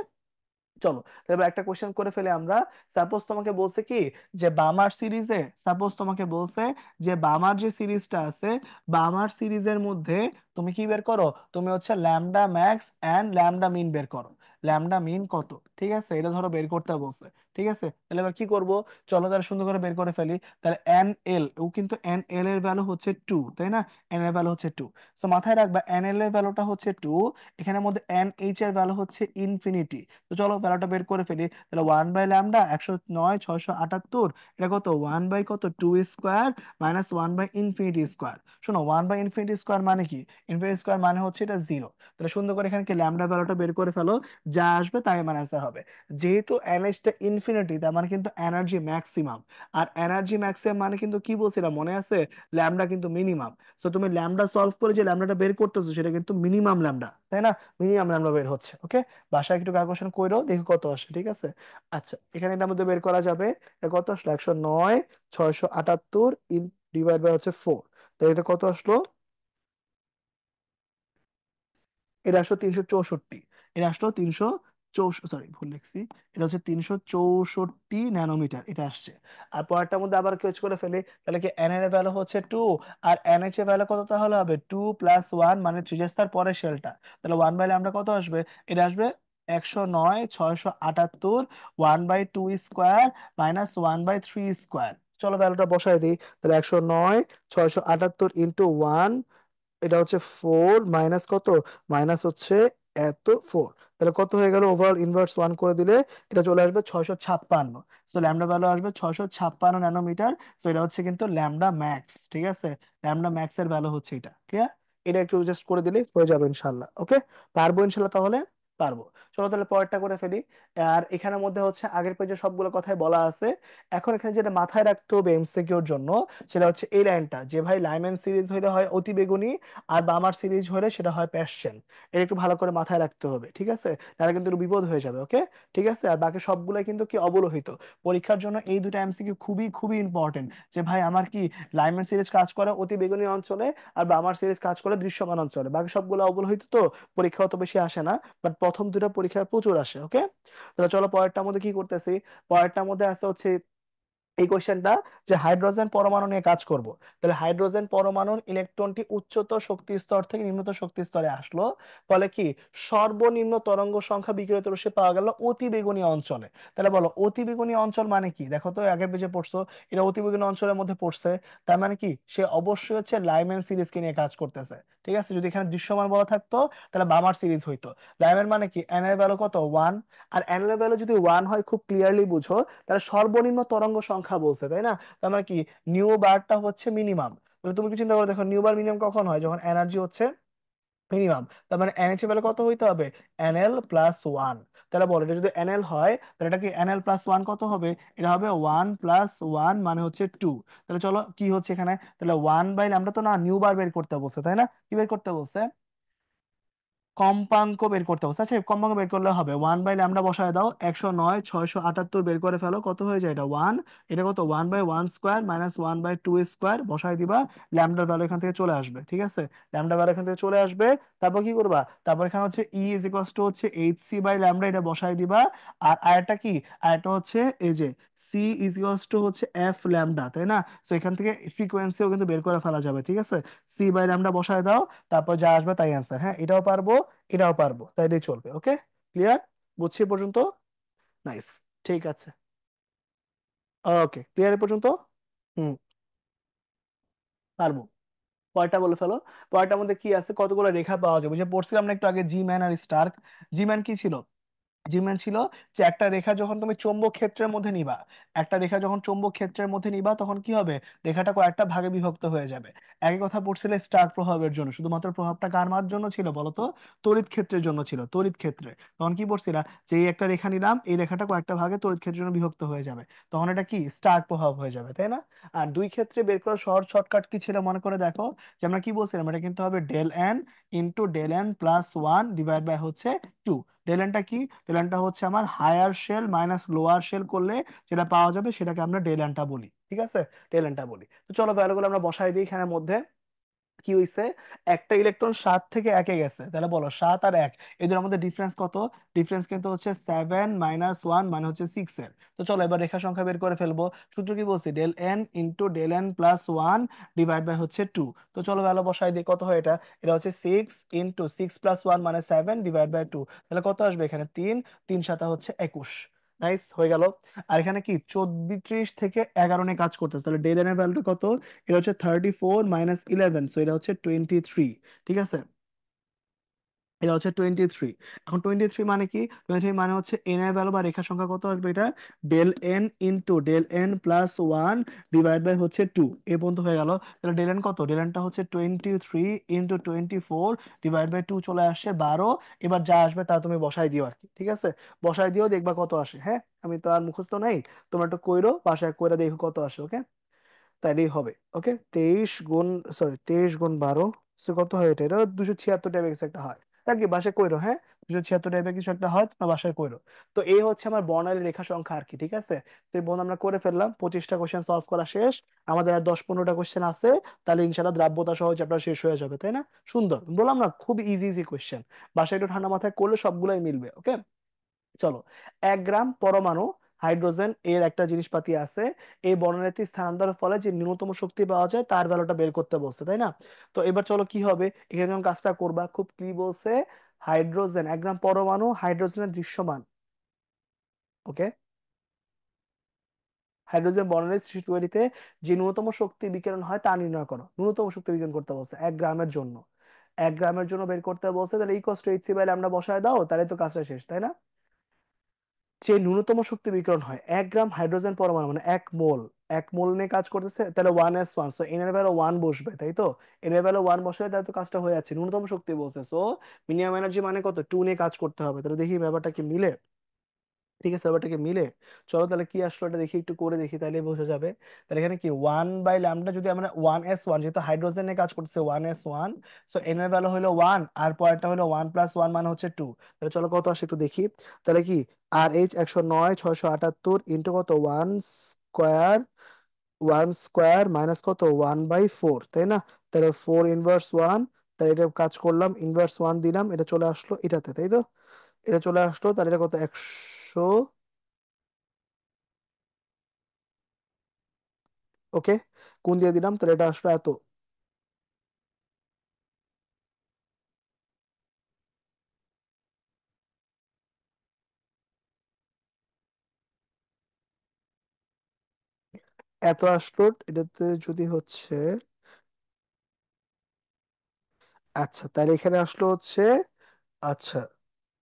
চলো তাহলে এবার একটা কোশ্চেন করে ফেলে আমরা। সাপোজ তোমাকে বলছে কি, যে বামার সিরিজে, সাপোজ তোমাকে বলছে যে বামার যে সিরিজটা আছে, বামার সিরিজের মধ্যে তুমি কি বের করো, তুমি হচ্ছে ল্যামডা ম্যাক্স এন্ড ল্যামডা মিন বের করো। ল্যামডা মিন কত, ঠিক আছে, এটা ধরো বের করতে বলছে, ঠিক আছে। তাহলে এবার কি করব, চলো তাহলে সুন্দর করে বের করে ফেলি। তাহলে এন এল, ও কিন্তু এন এল এর ভ্যালু হচ্ছে 2, তাই না? এন এর ভ্যালু হচ্ছে 2, তো মাথায় রাখবা এন এল এর ভ্যালুটা হচ্ছে 2, এখানের মধ্যে এন এইচ এর ভ্যালু হচ্ছে ইনফিনিটি। তো চলো ভ্যালুটা বের করে ফেলি। তাহলে 1/λ 109 678, এটা কত, 1/2 মাইনাস 1/ইনফিনিটি স্কোয়ার। শোনো, 1/ইনফিনিটি স্কোয়ার মানে কি, ইনফিনিটি স্কোয়ার মানে হচ্ছে এটা 0। তাহলে সুন্দর করে এখানে কি ল্যামডা ভ্যালুটা বের করে ফেলো, যা আসবে তাই আমার অ্যান্সার হবে। যেহেতু এনএইচটা ইনফিনিটি, তার মানে কিন্তু এনার্জি ম্যাক্সিমাম, আর এনার্জি ম্যাক্সিমাম মানে কিন্তু কি বলছিলাম মনে আছে, ল্যামডা কিন্তু মিনিমাম। তো তুমি ল্যামডা সলভ করে যে ল্যামডাটা বের করতেছো, সেটা কিন্তু মিনিমাম ল্যামডা, তাই না? মিনিমাম ল্যামডা বের হচ্ছে, ওকে। বাসায় একটু ক্যালকুলেশন কইরো, দেখি কত আসে, ঠিক আছে। আচ্ছা, এখানে এটার মধ্যে বের করা যাবে, এটা কত আসলো, 109 678 ডিভাইড বাই হচ্ছে 4, তো এটা কত আসলো, এটা আসলো 364, এটা আসলো 364, সরি ভুল লিখছি, এটা হচ্ছে 364 ন্যানোমিটার এটা আসছে। আর পরেরটার মধ্যে আবার কেচ করে ফেলি, তাহলে কি এন এর ভ্যালু হচ্ছে 2, আর এন এইচ এর ভ্যালু কত তাহলে হবে 2 + 1, মানে থ্রি পরের শেলটা, তাহলে 1/λ কত আসবে, এটা আসবে 109 678, 1/2 স্কোয়ার মাইনাস 1/3 স্কোয়ার। চলো ভ্যালুটা বসাই দিই, তাহলে 109 678 × 1, এটা হচ্ছে 4 কত, মাইনাস হচ্ছে এত 4, তাহলে কত হয়ে গেল, ওভারঅল ইনভার্স 1 করে দিলে এটা চলে আসবে 656। তো ল্যামডা ভ্যালু আসবে 656 ন্যানোমিটার। তো এটা হচ্ছে কিন্তু ল্যামডা ম্যাক্স, ঠিক আছে। ল্যামডা ম্যাক্স এর ভ্যালু হচ্ছে এটা, ক্লিয়ার? এটা একটু জাস্ট করে দিলে হয়ে যাবে ইনশাল্লাহ, ওকে। পারবো ইনশাল্লাহ তাহলে, পারবো। চলো তাহলে পরেরটা করে ফেলি। আর এখানের মধ্যে হচ্ছে আগের পেজে সবগুলো কথাই বলা আছে। এখন এখানে যেটা মাথায় রাখতে হবে এমসিকিউর জন্য, সেটা হচ্ছে এই লাইনটা, যে ভাই লাইম্যান সিরিজ হইলে হয় অতি বেগুনি, আর বামার সিরিজ হলে সেটা হয় প্যাসশন। এটা একটু ভালো করে মাথায় রাখতে হবে, ঠিক আছে, তাহলে কিন্তু একটু বিপদ হয়ে যাবে, ওকে। ঠিক আছে, আর বাকি সবগুলো কিন্তু কি অবলোহিত। পরীক্ষার জন্য এই দুটো এমসিকিউ খুবই খুবই ইম্পর্টেন্ট, যে ভাই আমার কি লাইম্যান সিরিজ কাজ করে অতি বেগুনি অঞ্চলে, আর বামার সিরিজ কাজ করে দৃশ্যমান অঞ্চলে, বাকি সবগুলো অবলোহিত, তো পরীক্ষা অত বেশি আসে না, বাট প্রথম দুটো পরীক্ষায় প্রচুর আসে, ওকে। তাহলে চলো পরেরটার মধ্যে কি করতেছি। পরেরটার মধ্যে আছে হচ্ছে এই কোশ্চেনটা, যে হাইড্রোজেন পরমাণু নিয়ে কাজ করব। তাহলে হাইড্রোজেন পরমাণুর ইলেকট্রনটি উচ্চতর শক্তি স্তর থেকে নিম্নতর শক্তি স্তরে আসলো, ফলে কি সর্বনিম্ন তরঙ্গ সংখ্যা বিকিরিত রশ্মি পাওয়া গেল অতি বেগুনি অঞ্চলে। তাহলে বলো অতি বেগুনি অঞ্চল মানে কি, দেখো তো আগের পেজে পড়ছো, এটা অতি বেগুনি অঞ্চলের মধ্যে পড়ছে, তার মানে কি সে অবশ্যই হচ্ছে লাইম্যান সিরিজকে নিয়ে কাজ করতেছে, ঠিক আছে। যদি এখানে দৃশ্যমান বলা থাকতো, তাহলে বামার সিরিজ হইতো। লাইম্যান মানে কি, এন এর ভ্যালু কত, 1, আর এন এর ভ্যালু যদি 1 হয়, খুব ক্লিয়ারলি বুঝো, তাহলে সর্বনিম্ন তরঙ্গ সংখ্যা বলছে, তাই না? তার মানে কি নিউ বারটা হচ্ছে মিনিমাম। তাহলে তুমি কি চিন্তা করে দেখো, নিউ বার মিনিমাম কখন হয়, যখন এনার্জি হচ্ছে মিনিমাম। তার মানে এনএইচ ভ্যালু কত হইতে হবে, NL+1। তাহলে বলো, এটা যদি NL হয়, তাহলে এটা কি NL+1 কত হবে, এটা হবে 1+1 মানে হচ্ছে 2। তাহলে চলো কি হচ্ছে এখানে, তাহলে 1/, আমরা তো না নিউ বার বের করতে বলছে, তাই না? কি বের করতে বলছে, কম্পাঙ্ক বের করতে হবে। আচ্ছা, কম্পাঙ্ক বের করলে হবে 1/λ বসায় দাও, 109 678 বের করে ফেলো, কত হয়ে যায় এটা 1, এটা কত 1/1 স্কোয়ার মাইনাস 1/2 স্কোয়ার বসায় দিবা, ল্যামডার ভ্যালু এখান থেকে চলে আসবে, ঠিক আছে। ল্যামডা ভ্যালু এখান থেকে চলে আসবে, তারপর কি করবা, তারপর এখানে হচ্ছে ই ইজ ইকুয়ালস টু হচ্ছে Hc/λ, এটা বসায় দিবা। আর আরেকটা কি, আরেকটা হচ্ছে এই যে সি ইজ ইকুয়ালস টু হচ্ছে f λ, তাই না? তো এখান থেকে ফ্রিকোয়েন্সিও কিন্তু বের করে ফেলা যাবে, ঠিক আছে। c/λ বসায় দাও, তারপর যা আসবে তাই অ্যান্সার। হ্যাঁ, এটাও পারবো, এটাও পারবো, তাই দিয়ে চলবে, ওকে। ক্লিয়ার, বুঝছি এ পর্যন্ত? নাইস, ঠিক আছে, ওকে, ক্লিয়ার এ পর্যন্ত। হুম, পারবো। পরেরটা বলে ফেলো। পরেরটার মধ্যে কি আছে, কতগুলো রেখা পাওয়া যাবে, যে পড়ছিলাম না একটু আগে, জি ম্যান আর স্টার্ক। জি ম্যান কি ছিল? জিম্যান ছিল যে একটা রেখা যখন তুমি চৌম্বক ক্ষেত্রের মধ্যে নিবা, একটা রেখা যখন চৌম্বক ক্ষেত্রের মধ্যে নিবা তখন কি হবে, রেখাটা কয়েকটা ভাগে বিভক্ত হয়ে যাবে। একই কথা পড়ছিলে স্টার্ক প্রভাবের জন্য, শুধুমাত্র প্রভাবটা কার মার জন্য ছিল বলো তো? তড়িৎ ক্ষেত্রের জন্য ছিল, তড়িৎ ক্ষেত্রে। তখন কি পড়ছিলা, যে এই একটা রেখা নিলাম, এই রেখাটা কয়েকটা ভাগে তড়িৎ ক্ষেত্রের জন্য বিভক্ত হয়ে যাবে, তখন এটা কি স্টার্ক প্রভাব হয়ে যাবে, তাই না? আর দুই ক্ষেত্রে বের করার সহজ শর্টকাট কি ছিল মনে করে দেখো, যে আমরা কি বলছিলাম, এটা কিন্তু হবে del N into del N plus one divide by হচ্ছে টু। ডেল এনটা কি? ডেল হচ্ছে আমার higher shell minus lower shell করলে যেটা পাওয়া যাবে সেটাকে আমরা ডেলেনটা বলি, ঠিক আছে? ডেলেনটা বলি। তো চলো ভ্যালুগুলো আমরা বসাই দিই এখানে মধ্যে। কি হইছে, একটা ইলেকট্রন 7 থেকে 1-এ গেছে, তাহলে বলো 7 আর 1 এদের মধ্যে ডিফারেন্স কত? ডিফারেন্স কিন্তু হচ্ছে 7 - 1 মানে হচ্ছে 6-এর। তো চলো এবার রেখা সংখ্যা বের করে ফেলবো। সূত্র কি বলছি, del N into del N plus one divide by হচ্ছে টু। তো চলো ভ্যালু বসাই দিই, কত হয় এটা? এটা হচ্ছে 6 × 6 + 1 মানে 7 ডিভাইড বাই টু। তাহলে কত আসবে এখানে? 3। 3 × 7 হচ্ছে 21। নাইস, হয়ে গেল। আর এখানে কি 34 থেকে 11 নিয়ে কাজ করতেছে, তাহলে ডেল এন এর ভ্যালুটা কত? এটা হচ্ছে 34 - 11, সো এটা হচ্ছে 23। ঠিক আছে, এটা হচ্ছে 23। এখন 23 মানে কি? 23 মানে হচ্ছে এন এর ভ্যালু বা রেখা সংখ্যা কত আসবে এটা? Del N into del N plus one divide by হচ্ছে টু। এ পর্যন্ত হয়ে গেল। তাহলে ডেল এন কত? ডেল এনটা হচ্ছে 23 × 24 ডিভাইড বাই টু, চলে আসছে 12। এবার যা আসবে তা তুমি বসাই দিও আর কি, ঠিক আছে? বসাই দিও, দেখবা কত আসে। হ্যাঁ, আমি তো আর মুখস্থ নাই, তোমরা একটু কইরো, বাসায় কইরা দেখো কত আসে, ওকে? তাইলেই হবে। ওকে, 23 × 12, সে কত হয় এটা? এটা 276 টাইপের কিছু একটা হয় আর কি, বাসায় কইরো। হ্যাঁ, 276 টাইপের কিছু একটা হয়, তোমার বাসায় কইরো। তো এই হচ্ছে আমার বর্ণালী রেখা সংখ্যা আর কি, ঠিক আছে? তো এই বোন আমরা করে ফেললাম, 25টা কোশ্চেন সলভ করা শেষ। আমাদের আর 10-15টা কোশ্চেন আছে, তাহলে ইনশাল্লাহ দ্রাব্যতা সহ চ্যাপ্টার শেষ হয়ে যাবে, তাই না? সুন্দর বললাম না, খুব ইজি ইজি কোশ্চেন, বাসায় একটু ঠান্ডা মাথায় করলে সবগুলাই মিলবে, ওকে? চলো, 1 গ্রাম পরমাণু হাইড্রোজেন এর একটা জিনিসপাতি আছে, এই বর্ণালীতে স্থানান্তরের ফলে যে ন্যূনতম শক্তি পাওয়া যায় তার ভ্যালুটা বের করতে বলছে, তাই না? তো এবার চলো কি হবে, এখানে যখন কাজটা করবা, খুব কি বলছে, হাইড্রোজেন 1 গ্রাম পরমাণু হাইড্রোজেনের দৃশ্যমান, ওকে? হাইড্রোজেন বর্ণালীর সৃষ্টি তৈরিতে যে ন্যূনতম শক্তি বিকিরণ হয় তা নির্ণয় করো। ন্যূনতম শক্তি বিকিরণ করতে বলছে 1 গ্রামের জন্য, 1 গ্রামের জন্য বের করতে বলছে, তাহলে equal to H C by lambda বসায় দাও, তাহলে তো কাজটা শেষ, তাই না? যে ন্যূনতম শক্তি বিকিরণ হয় 1 গ্রাম হাইড্রোজেন পরমাণু মানে 1 মোল, 1 মোল নিয়ে কাজ করতেছে, তাহলে 1s1, সো এন এর ভ্যালু 1 বসবে, তাই তো? এন এর ভ্যালু 1 বসলে তাহলে তো কাজটা হয়ে যাচ্ছে, ন্যূনতম শক্তি বলছে, সো মিনিমাম এনার্জি মানে কত? 2 নিয়ে কাজ করতে হবে। তাহলে দেখি ব্যাপারটা কি মিলে। ঠিক আছে, ব্যাপারটাকে মিলে। চলো তাহলে কি আসলো এটা দেখি, একটু করে দেখি, তাহলে বোঝা যাবে। তাহলে এখানে কি 1/λ, যদি আমরা 1s1, যেহেতু হাইড্রোজেনে কাজ করতেছে 1s1, সো এন এর ভ্যালু হলো 1, আর পরেরটা হলো 1 + 1 মানে হচ্ছে 2। তাহলে চলো কত আসে একটু দেখি। তাহলে কি আর এইচ 109 678 ইন্টু কত 1 স্কোয়ার মাইনাস কত 1/4, তাই না? তাহলে 4 ইনভার্স 1। তাহলে এটা কাজ করলাম, ইনভার্স 1 দিলাম, এটা চলে আসলো এটাতে, তাই তো? এটা চলে আসলো, তাহলে এটা কত 100। ওকে, কোন দিয়ে দিলাম, তাহলে এটা আসলো এত। এত আসলো, এটাতে যদি হচ্ছে, আচ্ছা তাহলে এখানে আসলো হচ্ছে, আচ্ছা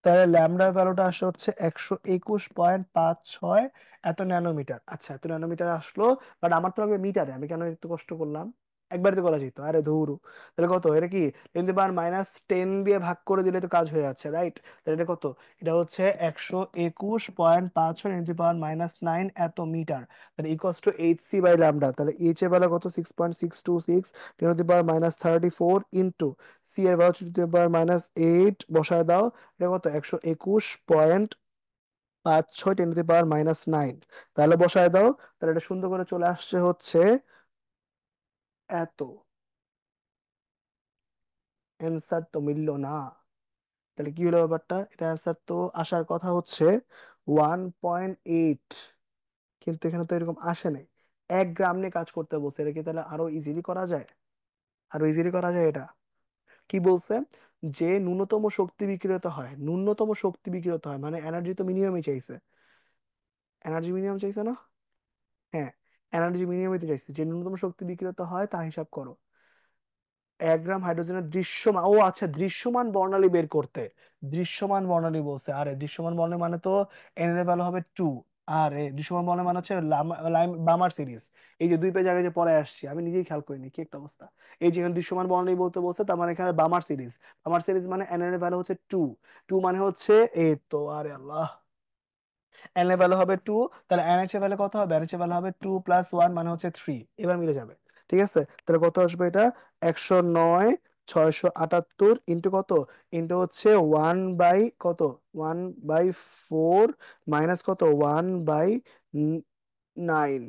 তাহলে ল্যামডার ভ্যালুটা আসে হচ্ছে 121.56 এত ন্যানোমিটার। আচ্ছা, এত ন্যানোমিটার আসলো, বাট আমার তো লাগবে মিটারে, আমি কেন একটু কষ্ট করলাম? একবারে তো করা যেত, আরে ধুরু। তাহলে কত এটা কি, 10⁻10 দিয়ে ভাগ করে দিলে তো কাজ হয়ে যাচ্ছে, রাইট? তাহলে এটা কত? এটা হচ্ছে 121.56 × 10⁻৯ এত মিটার। তাহলে equals to H C by lambda. তাহলে এইচ এর বেলা কত? 6.626 10⁻34 ইন্টু সি এর ভ্যালু 10⁻8 বসায় দাও। এটা কত? 121.56 10⁻৯। তাহলে বসায় দাও, তাহলে এটা সুন্দর করে চলে আসছে হচ্ছে এত। অ্যান্সার তো মিললো না। তাহলে কি হলো ব্যাপারটা, এটা অ্যান্সার তো আসার কথা হচ্ছে 1.8, কিন্তু এখানে তো এরকম আসে নাই। 1 গ্রাম নিয়ে কাজ করতে বলছে, এটা কি তাহলে আরো ইজিলি করা যায়? আরো ইজিলি করা যায় এটা। কি বলছে, যে ন্যূনতম শক্তি বিকিরিত হয়, ন্যূনতম শক্তি বিকিরিত হয় মানে এনার্জি তো মিনিমামই চাইছে, এনার্জি মিনিমাম চাইছে না? হ্যাঁ, এনার্জি মিনিমাম চাইছে, যে ন্যূনতম শক্তি বিকিরিত হয় তা হিসাব করো। 1 গ্রাম হাইড্রোজেনের দৃশ্যমান, ও আচ্ছা, দৃশ্যমান বর্ণালী বের করতে। দৃশ্যমান বর্ণালী বলছে, আরে দৃশ্যমান বর্ণালী মানে তো এন এর ভ্যালু হবে 2। আরে দৃশ্যমান বর্ণালী মানে হচ্ছে বামার সিরিজ। এই যে 2 পেজ আগে যে পড়ে আসছি, আমি নিজেই খেয়াল করিনি, কি একটা অবস্থা। এই যে এখানে দৃশ্যমান বর্ণালী বলতে বলছে, তার মানে এখানে বামার সিরিজ। বামার সিরিজ মানে এন এর ভ্যালু হচ্ছে 2। 2 মানে হচ্ছে, এই তো, আরে আল্লাহ, এন এর ভ্যালু হবে 2। তাহলে এন এইচ এর ভ্যালু কত হবে? এন এইচ এর ভ্যালু হবে 2 + 1 মানে হচ্ছে 3। এবার মিলে যাবে। ঠিক আছে, তাহলে কত আসবে এটা? 109 678 ইন্টু কত? ইন্টু হচ্ছে 1/কত, 1/4 মাইনাস কত, 1/9।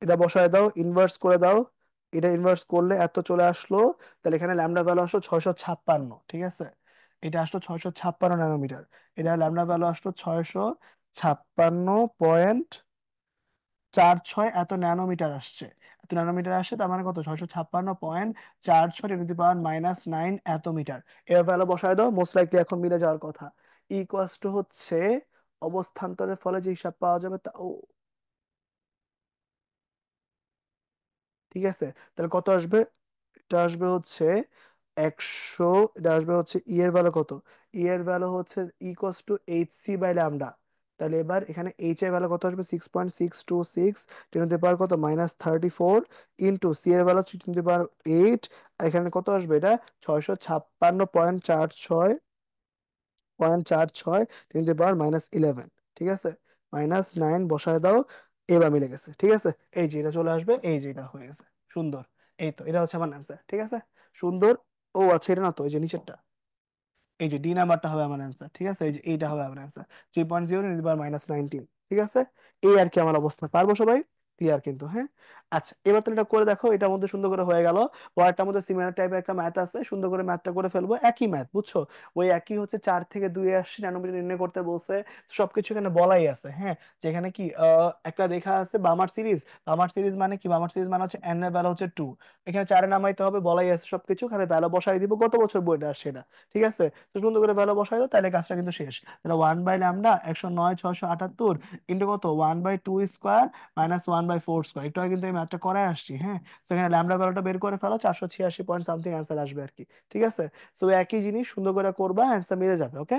এটা বসায় দাও, ইনভার্স করে দাও। এটা ইনভার্স করলে এত চলে আসলো। তাহলে এখানে ল্যামডা ভ্যালু আসলো 656। ঠিক আছে, এটা আসলো 656 ন্যানোমিটার। এটা ল্যামডা ভ্যালু আসলো 656.46 এত ন্যানোমিটার আসছে। এত ন্যানোমিটার আসছে, তার মানে কত? 656.46 × 10⁻⁹ এত মিটার। এর ভ্যালু বসায় দাও, মোস্ট লাইকলি এখন মিলে যাওয়ার কথা। ইকুয়াস টু হচ্ছে অবস্থান্তরের ফলে যে হিসাব পাওয়া যাবে তা, ও, ঠিক আছে। তাহলে কত আসবে? এটা আসবে হচ্ছে 100। এটা আসবে হচ্ছে ই এর ভ্যালু কত? ই এর ভ্যালু হচ্ছে = hc/λ। তাহলে এবার এখানে এইচ এর ভ্যালু কত আসবে? 6.626 × 10⁻⁻, কত, -34 ইন্টু সি এর ভ্যালু 3 × 8। এখানে কত আসবে এটা? 656.46 ঠিক আছে, -9 বসায় দাও। এবার মিলে গেছে, ঠিক আছে। এই যে এটা চলে আসবে, এই যে এটা হয়ে গেছে। সুন্দর। এই তো, এটা হচ্ছে আমার অ্যান্সার, ঠিক আছে। সুন্দর। ও আচ্ছা, এটা না তো, এই যে নিচেরটা, এই যে ডি নাম্বারটা হবে আমার অ্যান্সার, ঠিক আছে। এই যে এইটা হবে আমার অ্যান্সার, 3.0 × 10⁻⁻19। ঠিক আছে, এই আর কি আমার অবস্থা। পারবো সবাই? ক্লিয়ার কিন্তু, হ্যাঁ। আচ্ছা, এবার তাহলে এটা করে দেখো, এটার মধ্যে সুন্দর করে হয়ে গেল। পরেরটার মধ্যে সিমিলার টাইপের একটা ম্যাথ আছে, সুন্দর করে ম্যাথটা করে ফেলবো, একই ম্যাথ, বুঝছো। ওই একই হচ্ছে 4 থেকে 2 আসছে, ন্যানোমিটার নির্ণয় করতে বলছে। সবকিছু এখানে বলাই আছে, হ্যাঁ। যেখানে কি একটা রেখা আছে বামার সিরিজ। বামার সিরিজ মানে কি? বামার সিরিজ মানে হচ্ছে এন এর ভ্যালু হচ্ছে 2। এখানে 4-এ নামাইতে হবে, বলাই আছে সবকিছু, খালি ভ্যালু বসাই দিব, গত বছর বইটা আসছে এটা। ঠিক আছে, তো সুন্দর করে ভ্যালু বসাই দাও, তাহলে কাজটা কিন্তু শেষ। তাহলে 1/λ 109 678 ইন্টু কত, 1/2² -1/4²। একটু আগে কিন্তু এই ম্যাথটা করে আসছি, হ্যাঁ। তো এখানে ল্যামডা ভ্যালুটা বের করে ফেলো, 486 পয়েন্ট সামথিং অ্যান্সার আসবে আর কি। ঠিক আছে, তো একই জিনিস সুন্দর করে করবা, অ্যান্সার মিলে যাবে, ওকে।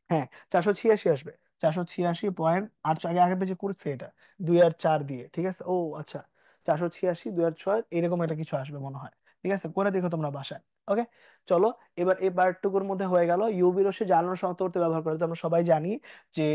হ্যাঁ, 486 আসবে। 486.8, আগে আগের পেজে করছে এটা 2 আর 4 দিয়ে, ঠিক আছে। ও আচ্ছা, 486 2 আর 6 এরকম একটা কিছু আসবে মনে হয়। ঠিক আছে, করে দেখো তোমরা বাসায়। ওকে, চলো। এবার এই পার্টটুকুর মধ্যে হয়ে গেল ইউভি রশ্মি জ্বালানো শনাক্ত করতে ব্যবহার করে, তো আমরা সবাই জানি যে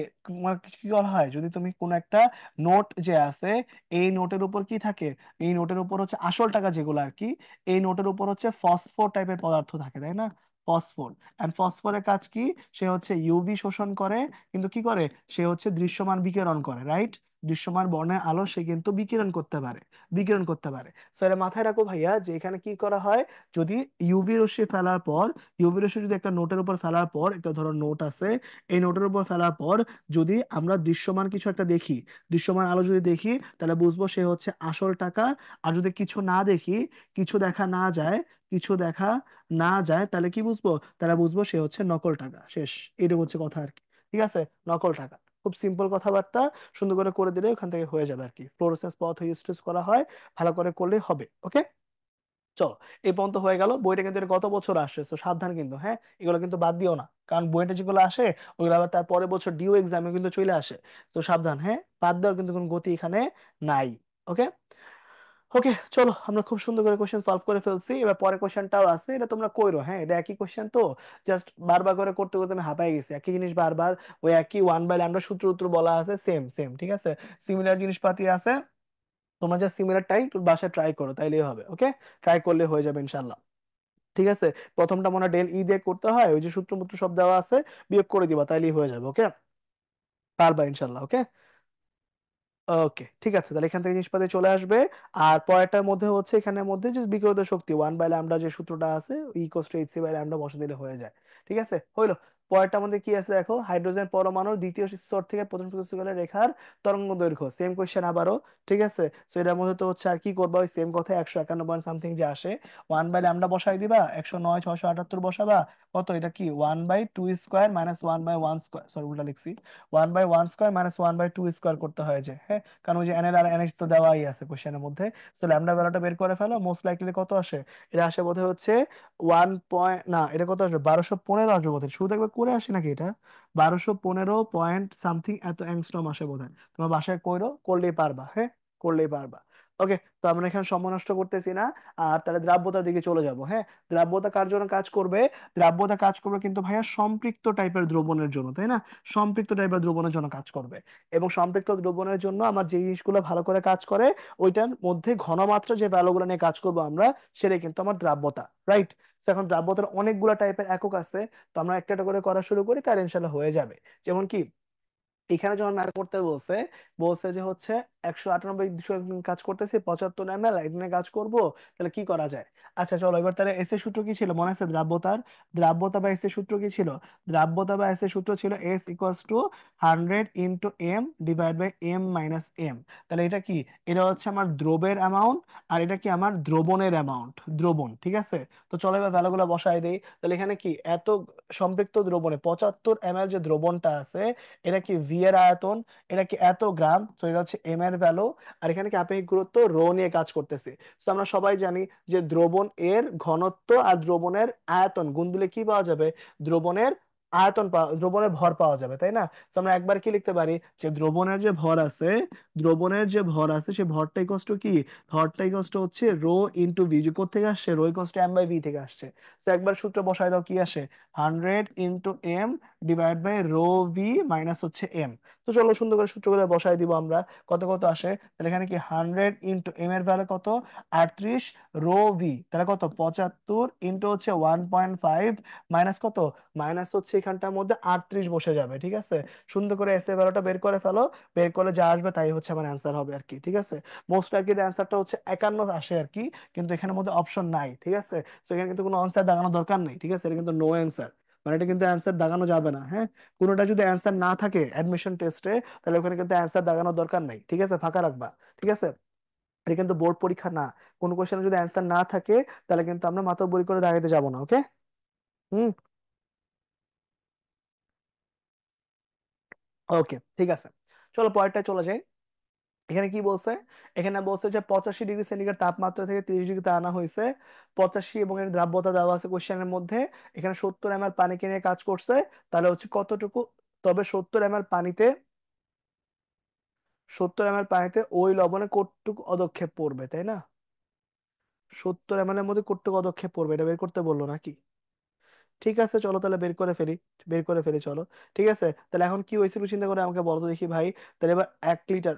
কি করা হয়, যদি তুমি কোনো একটা নোট যে আছে, এই নোটের উপর কি থাকে? এই নোটের উপর হচ্ছে আসল টাকা যেগুলো আর কি, এই নোটের উপর হচ্ছে ফসফোর টাইপের পদার্থ থাকে, তাই না? ফসফোর। এন্ড ফসফরের কাজ কি? সে হচ্ছে ইউভি শোষণ করে, কিন্তু কি করে? সে হচ্ছে দৃশ্যমান বিকিরণ করে, রাইট? দৃশ্যমান বর্ণের আলো সে কিন্তু বিকিরণ করতে পারে, বিকিরণ করতে পারে। সো এটা মাথায় রাখো ভাইয়া, যে এখানে কি করা হয়, যদি ইউভি রশ্মি ফেলার পর, ইউভি রশ্মি যদি একটা নোটের উপর ফেলার পর, একটা ধরো নোট আছে, এই নোটের উপর ফেলার পর যদি আমরা দৃশ্যমান কিছু একটা দেখি, দৃশ্যমান আলো যদি দেখি, তাহলে বুঝবো সে হচ্ছে আসল টাকা। আর যদি কিছু না দেখি, কিছু দেখা না যায়, কিছু দেখা না যায়, তাহলে কি বুঝবো? তারা বুঝবো সে হচ্ছে নকল টাকা। শেষ, এইটুকু হচ্ছে কথা আর কি। ঠিক আছে, নকল টাকা। খুব সিম্পল কথাবার্তা, সুন্দর করে করে দিলে ওখান থেকে হয়ে যাবে আর কি। ফ্লোরোসেন্স পদার্থ ইউজ করা হয়, ভালো করে করলে হবে, ওকে। চলো, এই পর্যন্ত হয়ে গেল। বইটা কিন্তু এর গত বছর আসছে, তো সাবধান কিন্তু, হ্যাঁ। এগুলো কিন্তু বাদ দিও না, কারণ বইটা যেগুলো আসে ওগুলো আবার তার পরের বছর ডিও এক্সামে কিন্তু চলে আসে। তো সাবধান, হ্যাঁ। বাদ দেওয়ার কিন্তু কোনো গতি এখানে নাই, ওকে। ওকে, চলো, আমরা খুব সুন্দর করে কোশ্চেন সলভ করে ফেলছি। এবার পরের কোশ্চেনটাও আছে, এটা তোমরা কইরো, হ্যাঁ। এটা একই কোশ্চেন তো, জাস্ট বারবার করে করতে করতে আমি হাঁপাই গেছি, একই জিনিস বারবার। ওই একই 1/λ সূত্র উত্তর বলা আছে, সেম সেম, ঠিক আছে। সিমিলার জিনিসপাতি আছে, তোমরা জাস্ট সিমিলারটাই একটু বাসায় ট্রাই করো, তাইলেই হবে, ওকে। ট্রাই করলে হয়ে যাবে ইনশাল্লাহ। ঠিক আছে, প্রথমটা মনে হয় ডেল ই দিয়ে করতে হয়, ওই যে সূত্র মুত্র সব দেওয়া আছে, বিয়োগ করে দিবা, তাইলেই হয়ে যাবে, ওকে। পারবা ইনশাল্লাহ, ওকে। ওকে, ঠিক আছে, তাহলে এখান থেকে নিষ্পাতে চলে আসবে। আর পরেরটার মধ্যে হচ্ছে, এখানের মধ্যে যে বিকিরণের শক্তি 1/λ যে সূত্রটা আছে, equals to H C by lambda বসে দিলে হয়ে যায়। ঠিক আছে, হইলো। পরেরটা আমাদের কি আছে দেখো, হাইড্রোজেন পরমাণুর দ্বিতীয় স্তর থেকে প্রথম স্তরে রেখার তরঙ্গ দৈর্ঘ্য, সেম কোয়েশ্চেন আবারও। ঠিক আছে, তো এটার মধ্যে তো হচ্ছে আর কি করবা, ওই সেম কথা, 151 সামথিং যে আসে, 1/λ বসাই দিবা, 109 678 বসাবা, কত এটা কি 1/2² মাইনাস 1/1², সরি উল্টা লিখছি, 1/1² মাইনাস 1/2² করতে হয় যে, হ্যাঁ, কারণ ওই যে এন এর আর এনএইচ তো দেওয়াই আছে কোশ্চেনের মধ্যে। তো ল্যামডা ভ্যালুটা বের করে ফেলো, মোস্ট লাইকলি কত আসে, এটা আসে বোধহয় হচ্ছে 1 না, এটা কত আসবে, 1215 আসবে বোধহয়, শুরু থাকবে করে আসে নাকি এটা, 1215 পয়েন্ট এত অ্যাংস্ট্রম আসে বোধহয়। তোমার বাসায় কইরো, করলেই পারবা, হ্যাঁ, করলেই পারবা। ওকে, তো আমরা এখানে সময় নষ্ট করতেছি না, আর তাহলে দ্রাব্যতার দিকে চলে যাব। হ্যাঁ, দ্রাব্যতা কার জন্য কাজ করবে, দ্রাব্যতা কাজ করবে কিন্তু ভাইয়া সম্পৃক্ত টাইপের দ্রবণের জন্য, তাই না, সম্পৃক্ত টাইপের দ্রবণের জন্য কাজ করবে। এবং সম্পৃক্ত দ্রবণের জন্য আমার যে জিনিসগুলো ভালো করে কাজ করে, ওইটার মধ্যে ঘনমাত্রা যে ভ্যালুগুলো নিয়ে কাজ করবো আমরা, সেটাই কিন্তু আমার দ্রাব্যতা, রাইট। এখন দ্রাব্যতার অনেকগুলো টাইপের একক আছে, তো আমরা একটা একটা করে করা শুরু করি, তার ইনশাল্লাহ হয়ে যাবে। যেমন কি, এখানে যখন ম্যাথ করতে বলছে, বলছে যে হচ্ছে 198 কাজ করতেছি, 75 ml এখানে কাজ করব, তাহলে কি করা যায়। আচ্ছা চলো, এবার তাহলে এস এর সূত্র কি ছিল মনে আছে, দ্রাব্যতার, দ্রাব্যতা বা এস এর সূত্র কি ছিল, দ্রাব্যতা বা এস এর সূত্র ছিল S = 100 × M - M। তাহলে এটা কি, এটা হচ্ছে আমার দ্রবের অ্যামাউন্ট, আর এটা কি আমার দ্রবণের অ্যামাউন্ট, দ্রবণ, ঠিক আছে। তো চলো এবার ভ্যালুগুলো বসাই দেই। তাহলে এখানে কি, এত সম্পৃক্ত দ্রবণে 75 ml যে দ্রবণটা আছে, এটা কি ভি এর আয়তন, এটা কি এত গ্রাম, তো এটা হচ্ছে এম এর ভ্যালু, আর এখানে কি আপেক্ষিক গুরুত্ব রো নিয়ে কাজ করতেছে। তো আমরা সবাই জানি যে দ্রবণ এর ঘনত্ব আর দ্রবণের আয়তন গুণ দিলে কি পাওয়া যাবে, দ্রবণের দ্রবণের ভর পাওয়া যাবে, তাই না। তো আমরা একবার কি লিখতে পারি, যে দ্রবণের যে ভর আছে, দ্রবণের যে ভর আছে, সে ভরটাই কষ্ট কি, ভরটাই কষ্ট হচ্ছে রো ইন্টু ভি, যে কোথা থেকে আসছে, রো কষ্ট M/V থেকে আসছে। তো একবার সূত্র বসাই দাও, কি আসে, 100 × M / ρ v মাইনাস হচ্ছে এম। তো চলো সুন্দর করে সূত্রগুলো বসাই দিব আমরা, কত কত আসে, তাহলে এখানে কি 100 × এম এর ভ্যালু কত, 38, ρ v তাহলে কত, 75 ইন্টু হচ্ছে 1.5 মাইনাস কত, মাইনাস হচ্ছে এখানটার মধ্যে 38 বসে যাবে, ঠিক আছে। সুন্দর করে এস এর ভ্যালুটা বের করে ফেলো, বের করে যা আসবে তাই হচ্ছে আমার অ্যান্সার হবে আর কি, ঠিক আছে। মোস্ট লাইকলি অ্যান্সারটা হচ্ছে 51 আসে আর কি, কিন্তু এখানের মধ্যে অপশন নাই, ঠিক আছে। তো এখানে কিন্তু কোনো আনসার দাগানোর দরকার নেই, ঠিক আছে, এটা কিন্তু নো অ্যান্সার, মানে এটা কিন্তু অ্যান্সার দাগানো যাবে না, হ্যাঁ। কোনোটা যদি অ্যান্সার না থাকে অ্যাডমিশন টেস্টে, তাহলে ওখানে কিন্তু অ্যান্সার দাগানোর দরকার নাই, ঠিক আছে, ফাঁকা রাখবা, ঠিক আছে। এটা কিন্তু বোর্ড পরীক্ষা না, কোনো কোশ্চেনে যদি অ্যান্সার না থাকে, তাহলে কিন্তু আমরা মাথা বই করে দাঁড়াতে যাবো না, ওকে। হুম। ওকে, ঠিক আছে, চলো পরেরটা চলে যাই। এখানে কি বলছে, এখানে বলছে যে 85 ডিগ্রি সেন্টিগ্রেড তাপমাত্রা থেকে 30 ডিগ্রিতে আনা হয়েছে, 85, এবং এর দ্রাব্যতা দেওয়া আছে কোশ্চেনের মধ্যে। এখানে 70 ml পানিকে নিয়ে কাজ করছে, তাহলে হচ্ছে কতটুকু, তবে 70 ml পানিতে, 70 ml পানিতে ওই লবণে কতটুকু অদক্ষেপ পড়বে, তাই না, 70 ml এর মধ্যে কতটুকু অদক্ষেপ পড়বে, এটা বের করতে বললো নাকি। ঠিক আছে চলো তাহলে বের করে ফেলি, বের করে ফেলি চলো। ঠিক আছে, তাহলে এখন কি হয়েছিল চিন্তা করে আমাকে বলো তো দেখি ভাই। তাহলে এবার 1 লিটার,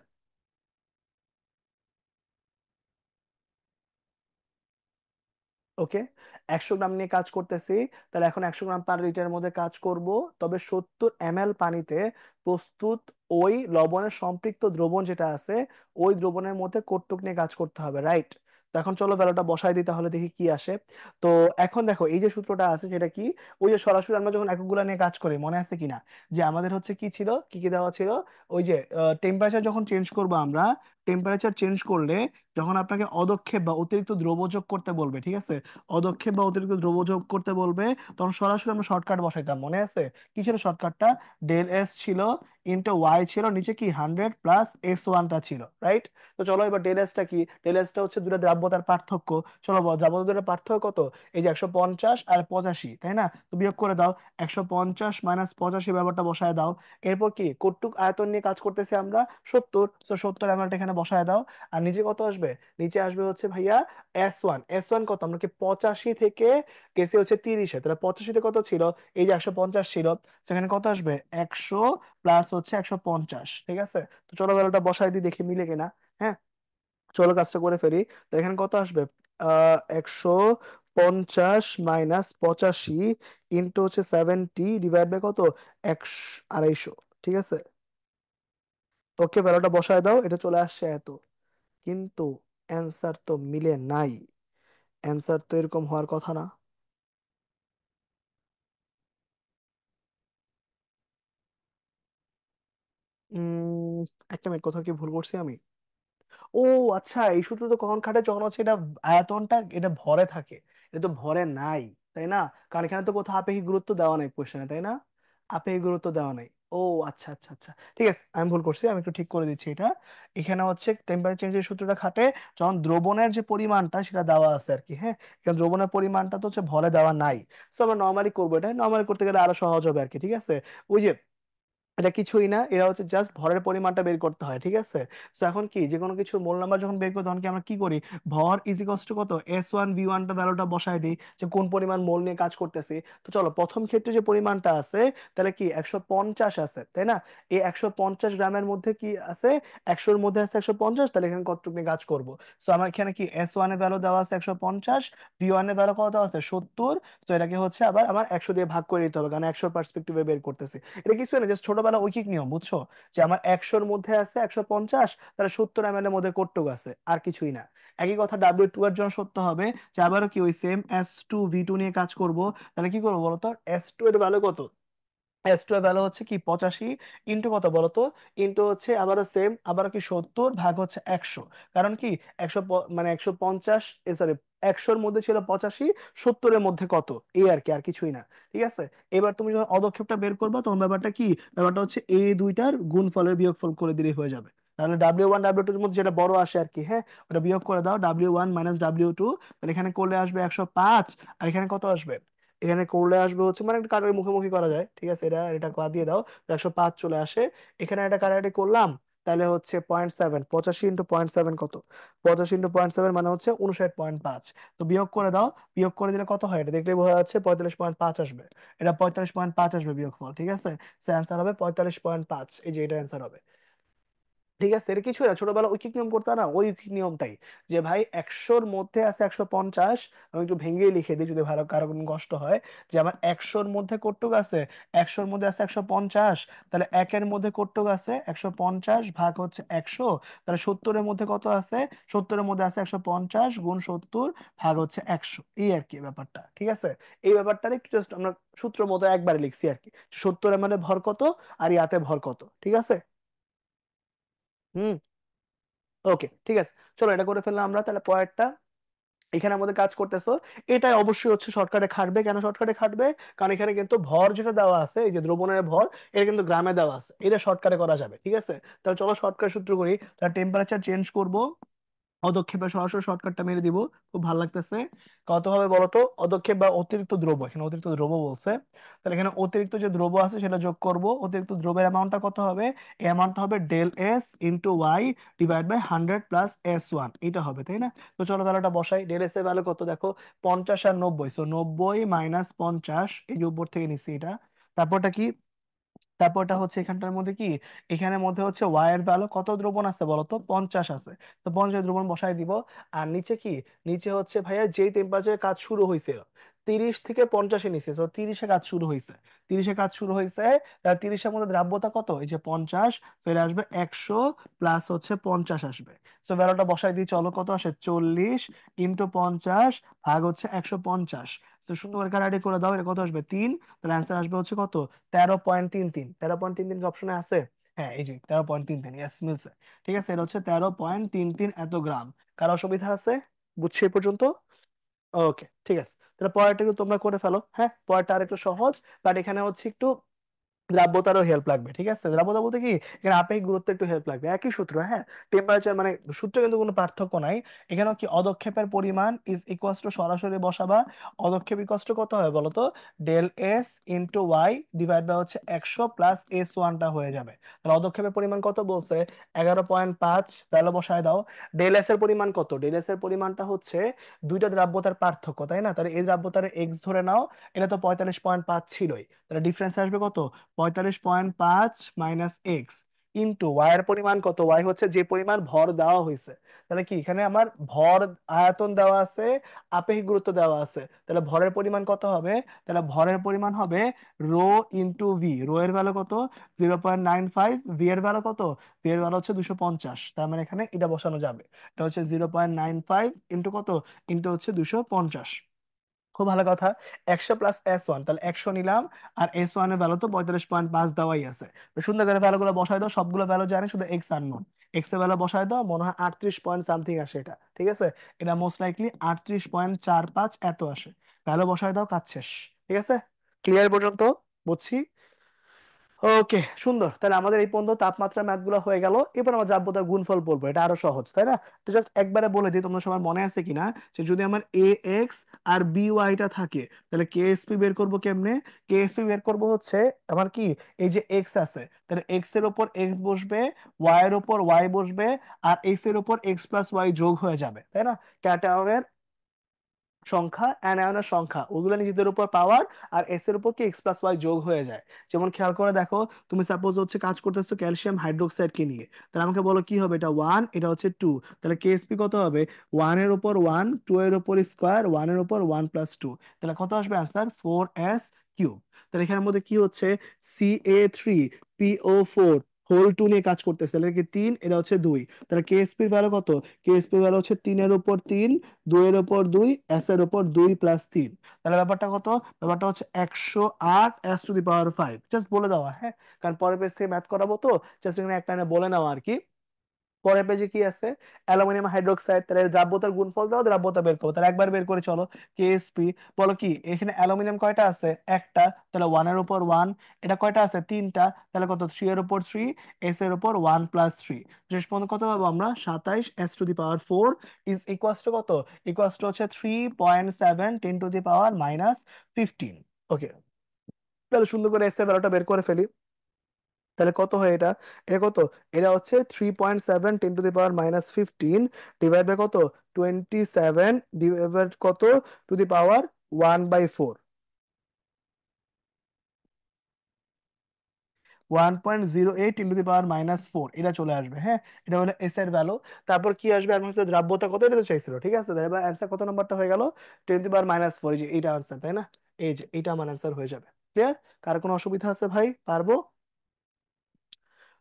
ওকে, 100 গ্রাম নিয়ে কাজ করতেছি, তাহলে এখন 100 গ্রাম পার লিটারের মধ্যে কাজ করব, তবে 70 ml পানিতে প্রস্তুত ওই লবণের সম্পৃক্ত দ্রবণ যেটা আছে, ওই দ্রবণের মধ্যে কতটুক নিয়ে কাজ করতে হবে, রাইট। তো এখন চলো বেলাটা বসাই দিই, তাহলে দেখি কি আসে। তো এখন দেখো এই যে সূত্রটা আছে সেটা কি, ওই যে সরাসরি আমরা যখন এককগুলো নিয়ে কাজ করি, মনে আছে কিনা, যে আমাদের হচ্ছে কি ছিল, কি কি দেওয়া ছিল, ওই যে টেম্পারেচার যখন চেঞ্জ করব আমরা, টেম্পারেচার চেঞ্জ করলে যখন আপনাকে অদক্ষেপ বা অতিরিক্ত দ্রব্য যোগ করতে বলবে, ঠিক আছে, অদক্ষেপ বা অতিরিক্ত দ্রব্য যোগ করতে বলবে, তখন সরাসরি আমরা শর্টকাট বসাইতাম, মনে আছে কি ছিল শর্টকাটটা, ডেল এস ছিল ইন্টু ওয়াই ছিল, নিচে কি 100 প্লাস S1টা ছিল, রাইট। তো চলো এবার ডেল এসটা কি, ডেল এসটা হচ্ছে দুটো দ্রাব্যতার পার্থক্য। চলো দ্রাব্যতার দুটো পার্থক্য কত, এই যে 150 আর 85, তাই না, তো বিয়োগ করে দাও, 150 মাইনাস 85 ব্যাপারটা বসায় দাও। এরপর কি কটুক আয়তন নিয়ে কাজ করতেছি আমরা, 70, তো 70 ml এখানে বসায় দাও। আর নিচে কত আসবে, নিচে আসবে হচ্ছে ভাইয়া S1 কত, আমরা কি 85 থেকে গেছি হচ্ছে 30-এ, তাহলে 85-তে কত ছিল, এই যে 150 ছিল, সেখানে কত আসবে, 100 প্লাস হচ্ছে 150, ঠিক আছে। তো চলো ভ্যালুটা বসাই দিই, দেখি মিলে কিনা। হ্যাঁ, চলো কাজটা করে ফেলি। তো এখানে কত আসবে, 150 - 85 ইন্টু হচ্ছে 70 ডিভাইড বাই কত, 250, ঠিক আছে। ওকে, ভ্যালুটা বসায় দাও, এটা চলে আসছে এত, কিন্তু অ্যান্সার তো মিলে নাই, অ্যান্সার তো এরকম হওয়ার কথা না। উম একটা মিনিট, কোথাও কি ভুল করছি আমি? ও আচ্ছা, এই সূত্র তো কখন খাটে, যখন হচ্ছে এটা আয়তনটা এটা ভরে থাকে। এটা তো ভরে নাই, তাই না? কারণ এখানে তো কোথাও আপেক্ষিক গুরুত্ব দেওয়া নাই কোশ্চেনে, তাই না? আপেক্ষিক গুরুত্ব দেওয়া নাই। ও আচ্ছা আচ্ছা আচ্ছা, ঠিক আছে, আমি ভুল করছি, আমি একটু ঠিক করে দিচ্ছি এটা। এখানে হচ্ছে টেম্পারেচার চেঞ্জের সূত্রটা খাটে যখন দ্রবণের যে পরিমাণটা সেটা দেওয়া আছে আর কি, হ্যাঁ। কারণ দ্রবণের পরিমাণটা তো হচ্ছে ভরে দেওয়া নাই। তো আমরা নর্মালি করবো, এটা নর্মালি করতে গেলে আরো সহজ হবে আর কি, ঠিক আছে। ওই যে এটা কিছুই না, এরা হচ্ছে জাস্ট ভরের পরিমাণটা বের করতে হয়, ঠিক আছে। তো এখন কি, যে কোনো কিছু মোল নাম্বার যখন বের করি তখন কি আমরা কি করি, ভর ইজ ইকুয়ালস টু কত, S1 V1 টা ভ্যালুটা বসায় দিই, যে কোন পরিমাণ মোল নিয়ে কাজ করতেছি। তো চলো প্রথম ক্ষেত্রে যে পরিমাণটা আছে, তাহলে কি 150 আছে, তাই না? এই 150 গ্রামের মধ্যে কি আছে, 100-র মধ্যে আছে 150, তাহলে এখানে কতটুকু নিয়ে কাজ করব। তো আমার এখানে কি S1 এর ভ্যালু দেওয়া আছে 150, V1 এর ভ্যালু কত দেওয়া আছে 70। তো এটাকে হচ্ছে আবার আমার 100 দিয়ে ভাগ করে দিতে হবে, কারণ 100 পার্সপেক্টিভে বের করতেছি। এটা কিছু না, জাস্ট ছোটবেলা ঐকিক নিয়ম, বুঝছো? যে আমার 100-র মধ্যে আছে 150, তাহলে 70 ml এর মধ্যে কতটুকু আছে, আর কিছুই না। একই কথা W2 এর জন্য সত্য হবে, যে আবারও কি ওই সেম S2V2 নিয়ে কাজ করব। তাহলে কি করবো বলতো, S2 এর ভ্যালু কত, S2 এর ভ্যালু হচ্ছে কি 85, ইন্টু কত বলতো, ইন্টু হচ্ছে আবারও সেম, আবারও কি 70 ভাগ হচ্ছে 100। কারণ কি মানে 150, সরি, 100-র মধ্যে ছিল 85, 70-এর মধ্যে কত, এই আর কি, আর কিছুই না। ঠিক আছে। এবার তুমি যখন অদক্ষেপটা বের করবা তখন ব্যাপারটা কি, ব্যাপারটা হচ্ছে এই দুইটার গুণফলের বিয়োগফল করে দিলেই হয়ে যাবে। তাহলে W1 W2 এর মধ্যে যেটা বড় আসে আর কি, হ্যাঁ, ওটা বিয়োগ করে দাও, W1 - W2, তাহলে এখানে করলে আসবে 105, আর এখানে কত আসবে, এখানে করলে আসবে হচ্ছে, মানে একটা কাটার মুখোমুখি করা যায়, ঠিক আছে, এটা এটা বাদ দিয়ে দাও, তো 105 চলে আসে। এখানে একটা কাটাকাটি করলাম, তাহলে হচ্ছে 0.7, 85 × 0.7 কত, 85 × 0.7 মানে হচ্ছে 59.5। তো বিয়োগ করে দাও, বিয়োগ করে দিলে কত হয়, এটা দেখলে বোঝা যাচ্ছে 45.5 আসবে। এটা 45.5 আসবে বিয়োগফল, ঠিক আছে। অ্যান্সার হবে 45.5, এই যে এটা অ্যান্সার হবে। ঠিক আছে, এটা কিছু না, ছোটবেলা ঐকিক নিয়ম করতে না, ওই ঐকিক নিয়মটাই, যে ভাই 100-র মধ্যে আছে 150, আমি একটু ভেঙে লিখে দিই যদি ভালো কারো কোনো কষ্ট হয়, যে আমার 100-র মধ্যে কটুক আছে, 100-র মধ্যে আছে 150, তাহলে একের মধ্যে কটুক আছে 150 ভাগ হচ্ছে 100, তাহলে 70-এর মধ্যে কত আছে, 70-এর মধ্যে আছে 150 গুণ 70 ভাগ হচ্ছে 100, এই আর কি ব্যাপারটা, ঠিক আছে। এই ব্যাপারটা একটু জাস্ট আমরা সূত্র মতো একবারে লিখছি আর কি, 70-এর মানে ভর কত, আর ইয়াতে ভর কত, ঠিক আছে। হুম। ওকে, ঠিক আছে, চলো এটা করে ফেললাম আমরা, তাহলে পরেরটা, এখানে আমাদের কাজ করতেছো, এটা অবশ্যই হচ্ছে শর্টকাটে খাটবে, কেন শর্টকাটে খাটবে, কারণ এখানে কিন্তু ভর যেটা দেওয়া আছে, এই যে দ্রবণের ভর, এটা কিন্তু গ্রামে দেওয়া আছে, এটা শর্টকাটে করা যাবে, ঠিক আছে। তাহলে চলো শর্টকাট সূত্র করি, তাহলে টেম্পারেচার চেঞ্জ করব, অদক্ষেপে সরাসরি শর্টকাটটা মেরে দিব, খুব ভালো লাগতেছে। কত হবে বলতো, অদক্ষেপ বা অতিরিক্ত দ্রব্য, এখানে অতিরিক্ত দ্রব্য বলছে, তাহলে এখানে অতিরিক্ত যে দ্রব্য আছে সেটা যোগ করব, অতিরিক্ত দ্রব্যের অ্যামাউন্টটা কত হবে, এই অ্যামাউন্টটা হবে del S into Y divide by 100 plus S1, এটা হবে, তাই না? তো চলো ভ্যালুটা বসাই, ডেল এস এর ভ্যালু কত দেখো, 50 আর 90, সো 90 মাইনাস 50, এই যে উপর থেকে নিচ্ছি এটা। তারপরটা কি, তারপরটা হচ্ছে এখানটার মধ্যে কি, এখানের মধ্যে হচ্ছে ওয়াই এর ভ্যালু কত দ্রবণ আছে বলো তো, 50 আছে, তো 50 দ্রবণ বসাই দিব। আর নিচে কি, নিচে হচ্ছে ভাইয়া যেই টেম্পারেচারে কাজ শুরু হয়েছিল, 30 থেকে 50-এ নিচে, তো 30-এ কাজ শুরু হয়েছে, 30-এ কাজ শুরু হয়েছে, তার 30-এর মধ্যে দ্রাব্যতা কত, এই যে 50, ফের আসবে 100 প্লাস হচ্ছে 50 আসবে। তো ভ্যালুটা বসাই দিই, চলো কত আসে, 40 ইন্টু 50 ভাগ হচ্ছে 150। তো সুন্দর করে কাটাকাটি করে দাও, এটা কত আসবে 3, তাহলে অ্যান্সার আসবে হচ্ছে কত, 13.33, 13.33 অপশনে আছে, হ্যাঁ এই যে 13.33, ইয়েস মিলছে। ঠিক আছে, এটা হচ্ছে 13.33 এত গ্রাম। কারো অসুবিধা আছে, বুঝছি এ পর্যন্ত? ওকে, ঠিক আছে, তাহলে পরেরটা একটু তোমরা করে ফেলো, হ্যাঁ, পরেরটা আর একটু সহজ, বাট এখানে হচ্ছে একটু দ্রাব্যতারও হেল্প লাগবে, ঠিক আছে। দ্রাব্যতা বলতে কি, এখানে আপেক্ষিক গুরুত্ব একটু হেল্প লাগবে, একই সূত্র, হ্যাঁ, টেম্পারেচার মানে সূত্রে কিন্তু কোনো পার্থক্য নাই। এখানেও কি অদক্ষেপের পরিমাণ ইজ ইকুয়ালস টু, সরাসরি বসাবা, অদক্ষেপ ইকুয়ালস টু কত হয় বলতো, del S into Y divide by হচ্ছে 100 প্লাস S1টা হয়ে যাবে। তাহলে অদক্ষেপের পরিমাণ কত বলছে, 11.5, ভ্যালু বসায় দাও। ডেল এস এর পরিমাণ কত, ডেল এস এর পরিমাণটা হচ্ছে দুইটা দ্রাব্যতার পার্থক্য, তাই না? তাহলে এই দ্রাব্যতার এক্স ধরে নাও, এটা তো 45.5 ছিলই, তাহলে ডিফারেন্স আসবে কত, 45.5 মাইনাস এক্স ইন্টু ওয়াই এর পরিমাণ কত, ওয়াই হচ্ছে যে পরিমাণ ভর দেওয়া হয়েছে। তাহলে কি, এখানে আমার ভর আয়তন দেওয়া আছে, আপেক্ষিক গুরুত্ব দেওয়া আছে, তাহলে ভরের পরিমাণ কত হবে, তাহলে ভরের পরিমাণ হবে রো ইন্টু ভি, রো এর ভ্যালু কত, 0.95, ভি এর ভ্যালু কত, ভি এর ভ্যালু হচ্ছে 250, তার মানে এখানে এটা বসানো যাবে, এটা হচ্ছে 0.95 ইন্টু কত, ইন্টু হচ্ছে 250। খুব ভালো কথা। 100 + S1, তাহলে 100 নিলাম, আর S1 এর ভ্যালু তো 45.5 দেওয়াই আছে। তো সুন্দর করে ভ্যালু গুলো বসাই দাও, সবগুলো ভ্যালু জানি, শুধু এক্স আননোন। এক্স এর ভ্যালু বসাই দাও, মনে হয় 38 পয়েন্ট সামথিং আসে এটা, ঠিক আছে। এটা মোস্ট লাইকলি 38.45 এত আসে। ভ্যালু বসাই দাও, কাজ শেষ। ঠিক আছে, ক্লিয়ার পর্যন্ত? বুঝছি। ওকে, সুন্দর। তাহলে আমাদের এই পর্যন্ত তাপমাত্রা ম্যাথ গুলো হয়ে গেল। এবার আমরা যাবতীয় গুণফল বলবো, এটা আরো সহজ, তাই না? তো জাস্ট একবারে বলে দিই, তোমার সবার মনে আছে কিনা, যে যদি আমার এ এক্স আর বি ওয়াইটা থাকে, তাহলে কে এস পি বের করবো কেমনে? কে এস পি বের করবো হচ্ছে আমার কি, এই যে এক্স আছে, তাহলে এক্স এর উপর এক্স বসবে, ওয়াই এর উপর ওয়াই বসবে, আর এক্স এর উপর এক্স প্লাস ওয়াই যোগ হয়ে যাবে, তাই না? ক্যাটায়নের সংখ্যা, অ্যানায়নের সংখ্যা, ওগুলো নিজেদের উপর পাওয়ার, আর এস এর উপর কি এক্স প্লাস ওয়াই যোগ হয়ে যায়। যেমন খেয়াল করে দেখো, তুমি সাপোজ হচ্ছে কাজ করতেছো ক্যালসিয়াম হাইড্রোক্সাইড কে নিয়ে, তাহলে আমাকে বলো কি হবে, এটা ওয়ান, এটা হচ্ছে টু, তাহলে কেএসপি কত হবে? ওয়ান এর উপর ওয়ান, টু এর উপর স্কোয়ার, ওয়ান এর উপর ওয়ান প্লাস টু, তাহলে কত আসবে আনসার? 4s cube. তাহলে এখানের মধ্যে কি হচ্ছে, CA3PO4 হোল টু নিয়ে কাজ করতেছে, তাহলে কি তিন, এটা হচ্ছে দুই, তাহলে কেএসপি ভ্যালু কত? কেএসপি ভ্যালু হচ্ছে তিনের উপর তিন, দুইয়ের উপর দুই, এস এর উপর দুই প্লাস তিন। তাহলে ব্যাপারটা কত? ব্যাপারটা হচ্ছে 108s⁵ জাস্ট বলে দেওয়া, হ্যাঁ, কারণ পরের পেজ থেকে ম্যাথ করাবো তো, জাস্ট এখানে একটা বলে নেওয়া আর কি। পরের পেজে কি আছে? অ্যালুমিনিয়াম হাইড্রোক্সাইড, তাহলে দ্রাব্যতার গুণফল দাও, দ্রাব্যতা বের করো, তাহলে একবার বের করে চলো। কেএসপি, বলো কি এখানে অ্যালুমিনিয়াম কয়টা আছে? একটা, তাহলে ওয়ান এর উপর ওয়ান। এটা কয়টা আছে? তিনটা, তাহলে কত? থ্রি এর উপর থ্রি, এস এর উপর ওয়ান প্লাস থ্রি। শেষ পর্যন্ত কত পাবো আমরা? 27s⁴ ইজ ইকুয়াস টু কত? ইকুয়াস টু হচ্ছে 3.7 10⁻⁻15। ওকে, তাহলে সুন্দর করে এস এর ভ্যালুটা বের করে ফেলি। তাহলে কত হয় এটা? এটা কত? এটা হচ্ছে 3.7 10⁻⁻15 ডিভাইড বাই কত? 27 ডিভাইড কত? টু দি পাওয়ার 1/4, 1.08 × 10⁻⁻4 এটা চলে আসবে, হ্যাঁ। এটা হলো এস এর ভ্যালু। তারপর কি আসবে? আমি হচ্ছে দ্রাব্যতা কত, এটা তো চাইছিল, ঠিক আছে। তাহলে এবার অ্যান্সার কত নাম্বারটা হয়ে গেল? 10⁻⁻4, এই যে এইটা আনসার, তাই না? এই যে এইটা আমার অ্যান্সার হয়ে যাবে। ক্লিয়ার? কার কোনো অসুবিধা আছে ভাই? পারবো?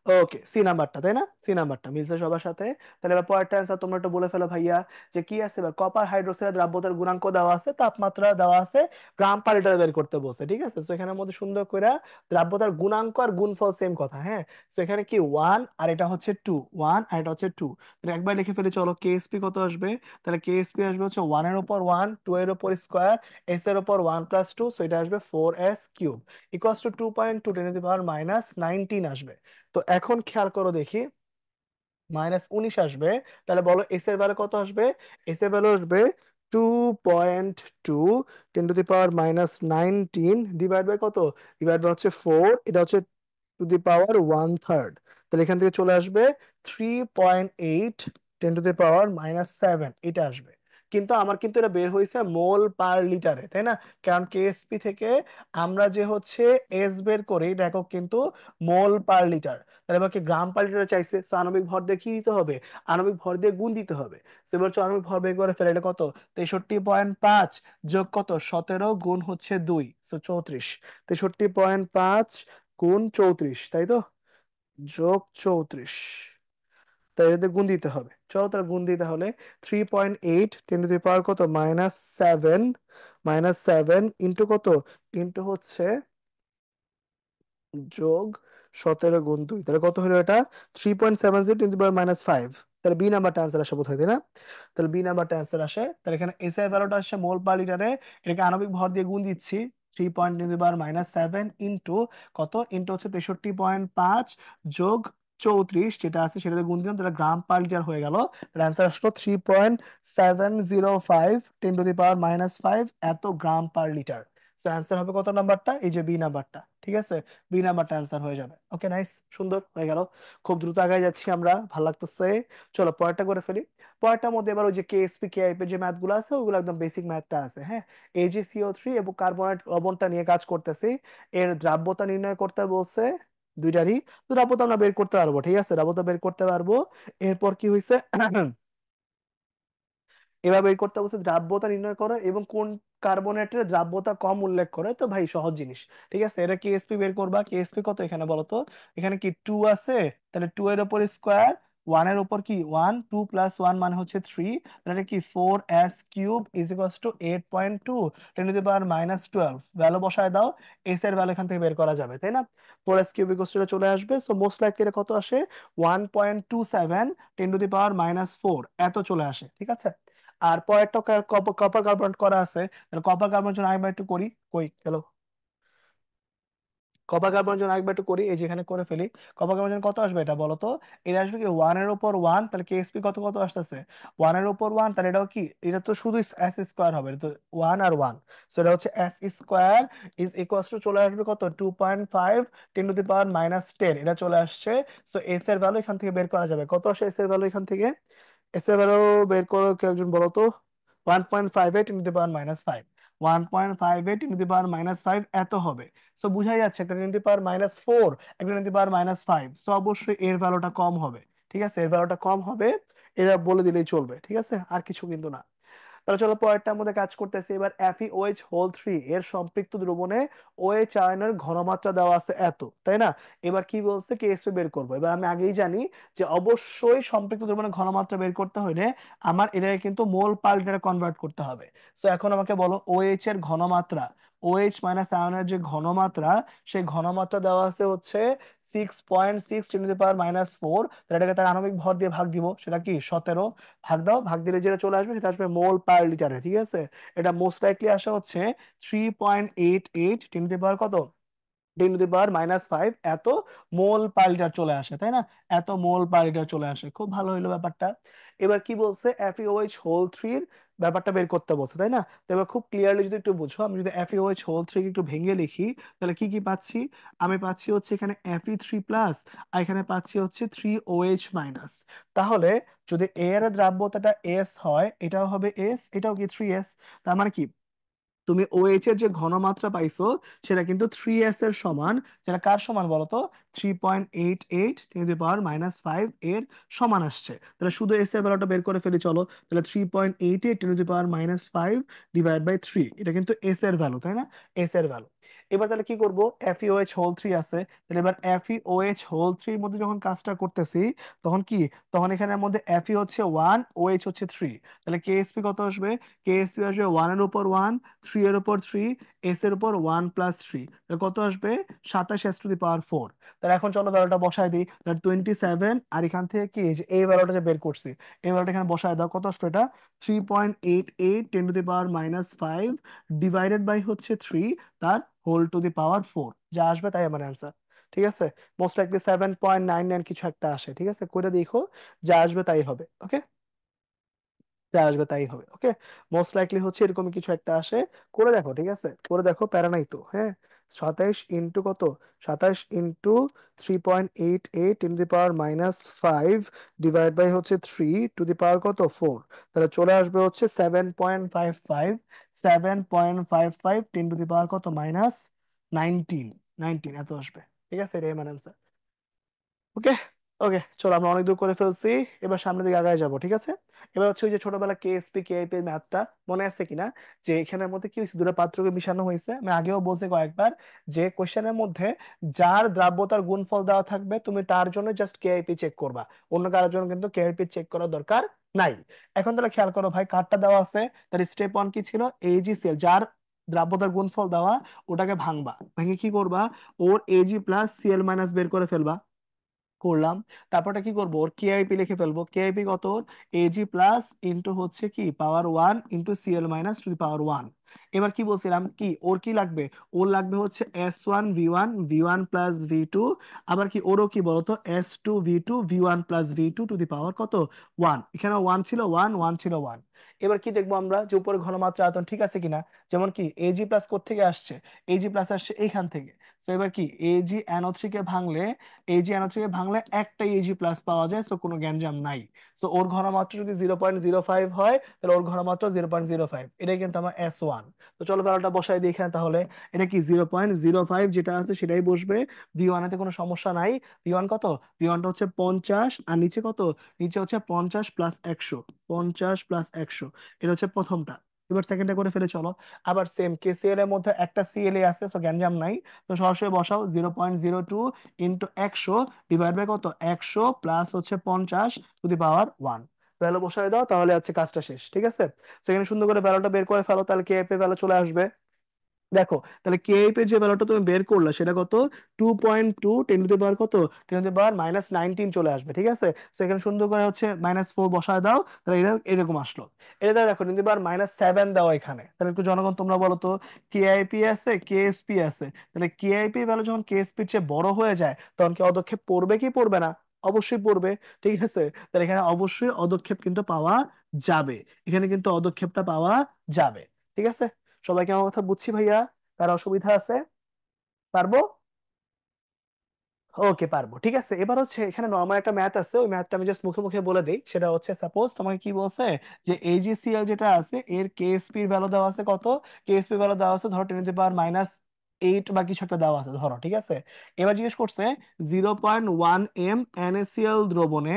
ওকে, সি নাম্বারটা, তাই না? সি নাম্বারটা মিলছে সবার সাথে। তাহলে এবার পরেরটা অ্যান্সার তোমরা একটু বলে ফেলো ভাইয়া, যে কি আছে এবার? কপার হাইড্রোক্সাইডের দ্রাব্যতার গুণাঙ্ক দেওয়া আছে, তাপমাত্রা দেওয়া আছে, গ্রাম পার লিটার বের করতে বলছে, ঠিক আছে। তো এখানের মধ্যে সুন্দর করে দ্রাব্যতার গুণাঙ্ক আর গুণফল সেম কথা, হ্যাঁ। তো এখানে কি ওয়ান আর এটা হচ্ছে টু, ওয়ান আর এটা হচ্ছে টু, তাহলে একবার লিখে ফেলে চলো, কেএসপি কত আসবে? তাহলে কেএসপি আসবে হচ্ছে ওয়ান এর উপর ওয়ান, টু এর উপর স্কোয়ার, এস এর উপর ওয়ান প্লাস টু, সো এটা আসবে 4s³ ইকুয়ালস টু 2.2 × 10⁻⁹ আসবে। তো এখন খেয়াল করো দেখি, -19 আসবে। তাহলে বলো এস এর ভ্যালু কত আসবে? এস এর ভ্যালু আসবে 2.2 × 10⁻⁹ ডিভাইড বাই কত? ডিভাইড বাই হচ্ছে ফোর, এটা হচ্ছে to the power one third. তাহলে এখান থেকে চলে আসবে 3.8 × 10⁻⁷ এটা আসবে। কিন্তু আমার কিন্তু এটা বের হয়েছে মোল পার লিটারে, তাই না? কারণ কেএসপি থেকে আমরা যে হচ্ছে এস বের করি, এটা একক কিন্তু মোল পার লিটার। তাহলে আমাকে গ্রাম পার লিটার চাইছে, তো আণবিক ভর দিয়ে কি দিতে হবে? আণবিক ভর দিয়ে গুণ দিতে হবে। তো এবার হচ্ছে আণবিক ভর বের করে ফেলে, এটা কত? 63.5 যোগ কত? 17 গুণ হচ্ছে 2, সো 34। 63.5 গুণ 34, তাই তো? যোগ 34, তাই এদের গুণ দিতে হবে। চলো তার গুণ দিতে হলে 3.8 × 10⁻⁷ কত? -7, -7 ইন্টু কত? ইন্টু হচ্ছে যোগ 17 গুণ 2, তাহলে কত হলো এটা? 3.70 × 10⁻⁵। তাহলে বি নাম্বারটা আনসার আসে বোধ হয়, তাই না? তাহলে বি নাম্বারটা আনসার আসে। তাহলে এখানে এস এর ভ্যালুটা আসছে মোল পার লিটারে, এটাকে আণবিক ভর দিয়ে গুণ দিচ্ছি, 3.10⁻⁷ ইন্টু কত? ইন্টু হচ্ছে 63.5 যোগ 34 যেটা আছে সেটাতে গুণ দিলাম, তাহলে গ্রাম পার লিটার হয়ে গেল। তাহলে অ্যান্সার আসলো 3.705 × 10⁻⁵ এত গ্রাম পার লিটার। তো অ্যান্সার হবে কত নাম্বারটা? এই যে বি নাম্বারটা, ঠিক আছে। বি নাম্বারটা অ্যান্সার হয়ে যাবে। ওকে, নাইস, সুন্দর হয়ে গেল। খুব দ্রুত আগায় যাচ্ছি আমরা, ভালো লাগতেছে। চলো পরেরটা করে ফেলি। পরেরটার মধ্যে এবার ওই যে কেএসপি কেআইপি এর যে ম্যাথ গুলো আছে, ওগুলো একদম বেসিক ম্যাথটা আছে, হ্যাঁ। AgCO3 এবং কার্বনেট লবণটা নিয়ে কাজ করতেছি। এর দ্রাব্যতা নির্ণয় করতে বলছে দুইটারই। তো দ্রাব্যতা আমরা বের করতে পারবো, ঠিক আছে, দ্রাব্যতা বের করতে পারবো। এরপর কি হয়েছে, এভাবে বের করতে বলছে দ্রাব্যতা নির্ণয় করো এবং কোন কার্বনেটের দ্রাব্যতা কম উল্লেখ করে। তো ভাই সহজ জিনিস, ঠিক আছে। এটা কেএসপি বের করবা, কেএসপি কত এখানে বলো তো? এখানে কি টু আছে, তাহলে টু এর উপর স্কোয়ার ওয়ানের উপর কি ওয়ান, 2 + 1 মানে হচ্ছে 3, তাহলে কি 4s³ is equals two 8.2 × 10⁻12 value বসায় দাও, এস এর ভ্যালু এখান থেকে বের করা যাবে, তাই না? 4s³ ইকুয়ালস টু চলে আসবে, সো মোস্ট লাইকলি এটা কত আসে, 1.27 × 10⁻⁴ এত চলে আসে, ঠিক আছে? আর পরেরটা কপার কার্বন করা আছে, তাহলে কপার কার্বন জন্য আরেকবার একটু করি, কই গেল, কপার কার্বন জন্য আরেকবার একটু করি, এই যেখানে করে ফেলি। কপার কার্বন জন্য কত আসবে এটা বলো তো? এটা আসবে কি ওয়ানের উপর ওয়ান, তাহলে কেএসপি কত কত আসতেছে, ওয়ানের উপর ওয়ান, তাহলে এটাও কি, এটা তো শুধু এস স্কোয়ার হবে, এটা তো ওয়ান আর ওয়ান, সো এটা হচ্ছে S square is equals two চলে আসবে কত, 2.5 × 10⁻⁻10, এটা চলে আসছে। সো এস এর ভ্যালু এখান থেকে বের করা যাবে, কত আসে এস এর ভ্যালু এখান থেকে, এস এর ভ্যালু বের করো কেউ একজন বলো তো, 1.58 × 10⁻⁵, 1.58 × 10⁻⁵ এত হবে। সো বুঝাই যাচ্ছে একটা 10⁻⁴, একটা 10⁻⁵, সো অবশ্যই এর ভ্যালুটা কম হবে, ঠিক আছে? এর ভ্যালুটা কম হবে, এটা বলে দিলেই চলবে, ঠিক আছে? আর কিছু কিন্তু না। তাহলে চলো পরেরটার মধ্যে কাজ করতেছি এবার। FeOH3 এর সম্পৃক্ত দ্রবণে OH আয়নের ঘনমাত্রা দেওয়া আছে এত, তাই না? এবার কি বলছে, কেএসপি বের করবো। এবার আমি আগেই জানি যে অবশ্যই সম্পৃক্ত দ্রবণের ঘনমাত্রা বের করতে হলে আমার এটাকে কিন্তু মোল পার লিটারে কনভার্ট করতে হবে। সো এখন আমাকে বলো OH এর ঘনমাত্রা, OH মাইনাস আয়নের যে ঘনমাত্রা, সেই ঘনমাত্রা দেওয়া আছে হচ্ছে 6.6 × 10⁻⁴, এটাকে তার আণবিক ভর দিয়ে ভাগ দিব, সেটা কি 17, ভাগ দাও, ভাগ দিলে যেটা চলে আসবে সেটা আসবে মোল পার লিটারে, ঠিক আছে? এটা মোস্ট লাইকলি আসা হচ্ছে 3.88 কত, 10⁻⁵ এত মোল পার লিটার চলে আসে, তাই না? এত মোল পার লিটার চলে আসে, খুব ভালো হইলো ব্যাপারটা। এবার কি বলছে, FeOH3 ব্যাপারটা বের করতে বলছে, তাই না? তো এবার খুব ক্লিয়ারলি যদি একটু বুঝো, আমি যদি FeOH3 একটু ভেঙে লিখি, তাহলে কি কি পাচ্ছি, আমি পাচ্ছি হচ্ছে এখানে Fe3+, আর এখানে পাচ্ছি হচ্ছে 3OH-। তাহলে যদি এ এর দ্রাব্যতাটা এস হয়, এটাও হবে এস, এটাও কি 3s, তার মানে কি তুমি OH এর যে ঘনমাত্রা পাইছো সেটা কিন্তু 3s এর সমান, যেটা কার সমান বলতো, 3.88 × 10⁻⁵ এর সমান আসছে। তাহলে শুধু এস এর ভ্যালুটা বের করে ফেলি চলো, তাহলে 3.88 × 10⁻⁵ ডিভাইড বাই 3, এটা কিন্তু এস এর ভ্যালু, তাই না? এস এর ভ্যালু। এবার তাহলে কি করব, FeOH3 আছে, তাহলে এবার FeOH3 এর মধ্যে যখন কাজটা করতেছি, তখন কি, তখন এখানের মধ্যে Fe হচ্ছে 1, OH হচ্ছে 3, তাহলে কেএসপি কত আসবে, কেএসপি আসবে 1 এর উপর 1, 3 এর উপর 3, এস এর উপর 1 + 3, তাহলে কত আসবে, 27s⁴। তাহলে এখন চলো ভ্যালুটা বসায় দিই, তাহলে 27, আর এখান থেকে কি এই যে এই ভ্যালুটা যে বের করছি, এই ভ্যালুটা এখানে বসায় দাও, কত আসবে এটা, 3.88 × 10⁻⁵ ডিভাইডেড বাই হচ্ছে 3, তার হোল টু দি পাওয়ার 4, যা আসবে তাই আমার অ্যান্সার, ঠিক আছে? মোস্ট লাইকলি 7.99 কিছু একটা আসে, ঠিক আছে? কইটা দেখো, যা আসবে তাই হবে, ওকে? যা আসবে তাই হবে, ওকে? মোস্ট লাইকলি হচ্ছে এরকমই কিছু একটা আসে, করে দেখো, ঠিক আছে? করে দেখো, প্যারা নাই তো, হ্যাঁ। 27 ইন্টু কত, 27 × 3.88 × 10⁻⁵ ডিভাইড বাই হচ্ছে 3 টু দি পাওয়ার কত, 4, তাহলে চলে আসবে হচ্ছে 7.55, 7.55 10⁻⁻ কত, -19, 19 এত আসবে, ঠিক আছে? এটাই মানে answer। ওকে, ওকে, চলো আমরা অনেক দূর করে ফেলছি, এবার সামনের দিকে আগায় যাবো, ঠিক আছে? এবার হচ্ছে ওই যে ছোটবেলা কেএসপি কেএপি ম্যাথটা মনে আছে কিনা, যে এখানের মধ্যে কি হয়েছে, দুটো পাত্রকে মিশানো হয়েছে, আমি আগেও বলছি কয়েকবার, যে কোশ্চেনের মধ্যে যার দ্রাব্যতার গুণফল দেওয়া থাকবে তুমি তার জন্য জাস্ট কেআইপি চেক করবা, অন্য কারোর জন্য কিন্তু কেআইপি চেক করার দরকার নাই। এখন তাহলে খেয়াল করো ভাই, কার্ডটা দেওয়া আছে, তার স্টেপ ওয়ান কি ছিল, AgCl, যার দ্রাব্যতার গুণফল দেওয়া, ওটাকে ভাঙবা, ভেঙে কি করবা, ওর Ag+Cl- বের করে ফেলবা, করলাম। তারপরটা কি করবো, ওর কেআইপি লিখে ফেলবো, কেআইপি কত, Ag+ হচ্ছে কি পাওয়ার 1 × Cl- এবার কি বলছিলাম, কি ওর কি লাগবে, ওর লাগবে হচ্ছে S1V1 V1 + V2, আবার কি ওরও কি বলতো S2V2 V1 + V2 to the পাওয়ার কত, 1, এখানে 1 ছিল 1, 1 ছিল 1। এবার কি দেখবো আমরা, যে উপরে ঘনমাত্রা আয়তন ঠিক আছে কিনা, যেমন কি Ag+ কোত্থেকে আসছে, Ag+ আসছে এইখান থেকে। তো এবার কি AgNO3 কে ভাঙলে, AgNO3 কে ভাঙলে একটাই Ag+ পাওয়া যায়, তো কোনো গ্যাঞ্জাম নাই। তো ওর ঘনমাত্রা যদি 0.05 হয়, তাহলে ওর ঘনমাত্রা 0.05, এটাই কিন্তু আমার S1। তো চলো ভ্যালুটা বসাই দিই এখানে, তাহলে এটা কি 0.05 যেটা আছে সেটাই বসবে, V1 এতে কোনো সমস্যা নাই। V1 কত, V1টা হচ্ছে 50, আর নিচে কত, নিচে হচ্ছে 50 + 100, 50 + 100, এটা হচ্ছে প্রথমটা। এবার সেকেন্ডটা করে ফেলে চলো। আবার সেম কেসিএল এর মধ্যে একটা সিএল আছে, সো গ্যাঞ্জাম নাই। তো সরাসরি বসাও 0.02 ইন্টু 100 ডিভাইড বাই কত, 100 প্লাস হচ্ছে 50 টু দি পাওয়ার 1। ভ্যালু বসায় দাও, তাহলে হচ্ছে কাজটা শেষ, ঠিক আছে। সেখানে সুন্দর করে ভ্যালুটা বের করে ফেলো, তাহলে কে এর ভ্যালু চলে আসবে। দেখো, তাহলে কে এর যে ভ্যালুটা তুমি বের করলে সেটা কত, 2.2 10 টু দি পাওয়ার কত, 10 টু দি পাওয়ার -19 চলে আসবে, ঠিক আছে। সেখানে সুন্দর করে হচ্ছে -4 বসায় দাও, তাহলে এটা এরকম আসলো। এটা দেখো 10 টু দি পাওয়ার -7 দাও এখানে, তাহলে একটু জনগণ তোমরা বলো তো, কেআইপি আছে কেএসপি আছে, তাহলে কেআইপি ভ্যালু যখন কেএসপির চেয়ে বড় হয়ে যায় তখন কি অদক্ষেপ পড়বে কি পড়বে না? অবশ্যই পড়বে, ঠিক আছে। তাহলে এখানে অবশ্যই অদক্ষেপ কিন্তু পাওয়া যাবে, এখানে কিন্তু অদক্ষেপটা পাওয়া যাবে, ঠিক আছে। সবাইকে আমার কথা বুঝছি ভাইয়া? কার অসুবিধা আছে? পারবো? ওকে, পারবো, ঠিক আছে। এবার হচ্ছে এখানে নর্মাল একটা ম্যাথ আছে, ওই ম্যাথটা আমি জাস্ট মুখে মুখে বলে দিই। সেটা হচ্ছে সাপোজ তোমাকে কি বলছে, যে এজিসিএল যেটা আছে এর কেএসপি ভ্যালু দেওয়া আছে কত, কেএসপি ভ্যালু দেওয়া আছে ধরো 10 টু দি পাওয়ার -8 বা কিছু একটা দেওয়া আছে ধরো, ঠিক আছে। এবার জিজ্ঞেস করছে 0.1 এম এনএসিএল দ্রবণে,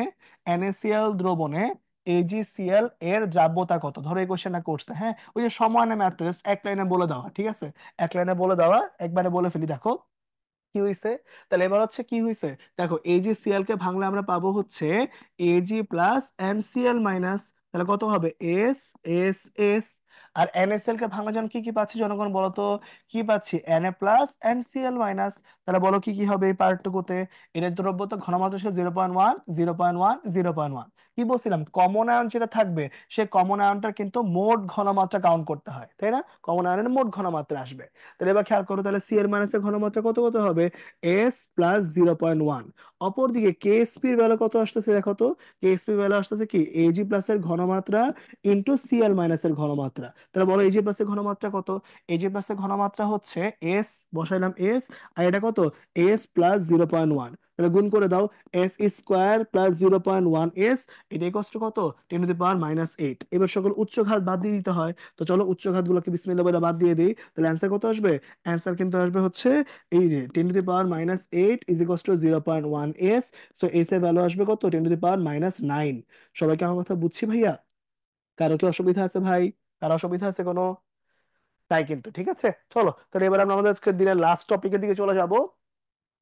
এনএসিএল দ্রবণে এজিসিএল এর দ্রাব্যতা কত, ধরো এই কোশ্চেনটা করছে, হ্যাঁ। ওই যে সমান ম্যাথ এক লাইনে বলে দেওয়া, ঠিক আছে। এক লাইনে বলে দেওয়া, একবারে বলে ফেলি, দেখো কি হয়েছে। তাহলে এবার হচ্ছে কি হয়েছে, দেখো এজি সিএল কে ভাঙলে আমরা পাবো হচ্ছে এজি প্লাস এনসিএল মাইনাস, তাহলে কত হবে, এস এস এস। আর এনএসএল কে ভাঙলে যেমন কি কি পাচ্ছি জনগণ বলো তো, কি পাচ্ছি, এনএ প্লাস এনসিএল মাইনাস। তাহলে বলো কি কি হবে এই পার্টটুকুতে, এটার দ্রব্যতা ঘনমাত্রা ছিল 0.1 0.1 0.1। কি বলছিলাম, কমন আয়ন যেটা থাকবে সে কমন আয়নটার কিন্তু মোট ঘনমাত্রা কাউন্ট করতে হয়, তাই না? কমন আয়নের মোট ঘনমাত্রা আসবে। তাহলে এবার খেয়াল করো, তাহলে সি এর মাইনাসের ঘনমাত্রা কত কত হবে, এস প্লাস 0.1। অপরদিকে কেএসপি এর ভ্যালু কত আসতেছে দেখো তো, কেএসপি ভ্যালু আসতেছে কি, এজি প্লাস এর ঘনমাত্রা ইন্টু সিএল মাইনাস এর ঘনমাত্রা। তাহলে বলো এজি প্লাস এর ঘনমাত্রা কত, এজি প্লাস এর ঘনমাত্রা হচ্ছে এস, বসাইলাম এস, আর এটা কত, এস প্লাস 0.1। তাহলে গুণ করে দাও, এস স্কোয়ার প্লাস 0.1 এস, এটা কষ্ট কত, 10 টু দি পাওয়ার -8। এবার সকল উচ্চ ঘাত বাদ দিয়ে দিতে হয়, তো চলো উচ্চ ঘাত গুলোকে বিসমিল্লাহ বলে বাদ দিয়ে দিই। তাহলে অ্যান্সার কত আসবে, অ্যান্সার কিন্তু আসবে হচ্ছে এই যে 10 to the power -8 is equals two 0.1 S. So S এর ভ্যালু আসবে কত, 10 টু দি পাওয়ার -9। সবাইকে আমার কথা বুঝছি ভাইয়া? কারো কি অসুবিধা আছে ভাই? কারো অসুবিধা আছে কোনো? তাই কিন্তু, ঠিক আছে। চলো তাহলে এবার আমরা আমাদের আজকের দিনের লাস্ট টপিকের দিকে চলে যাব।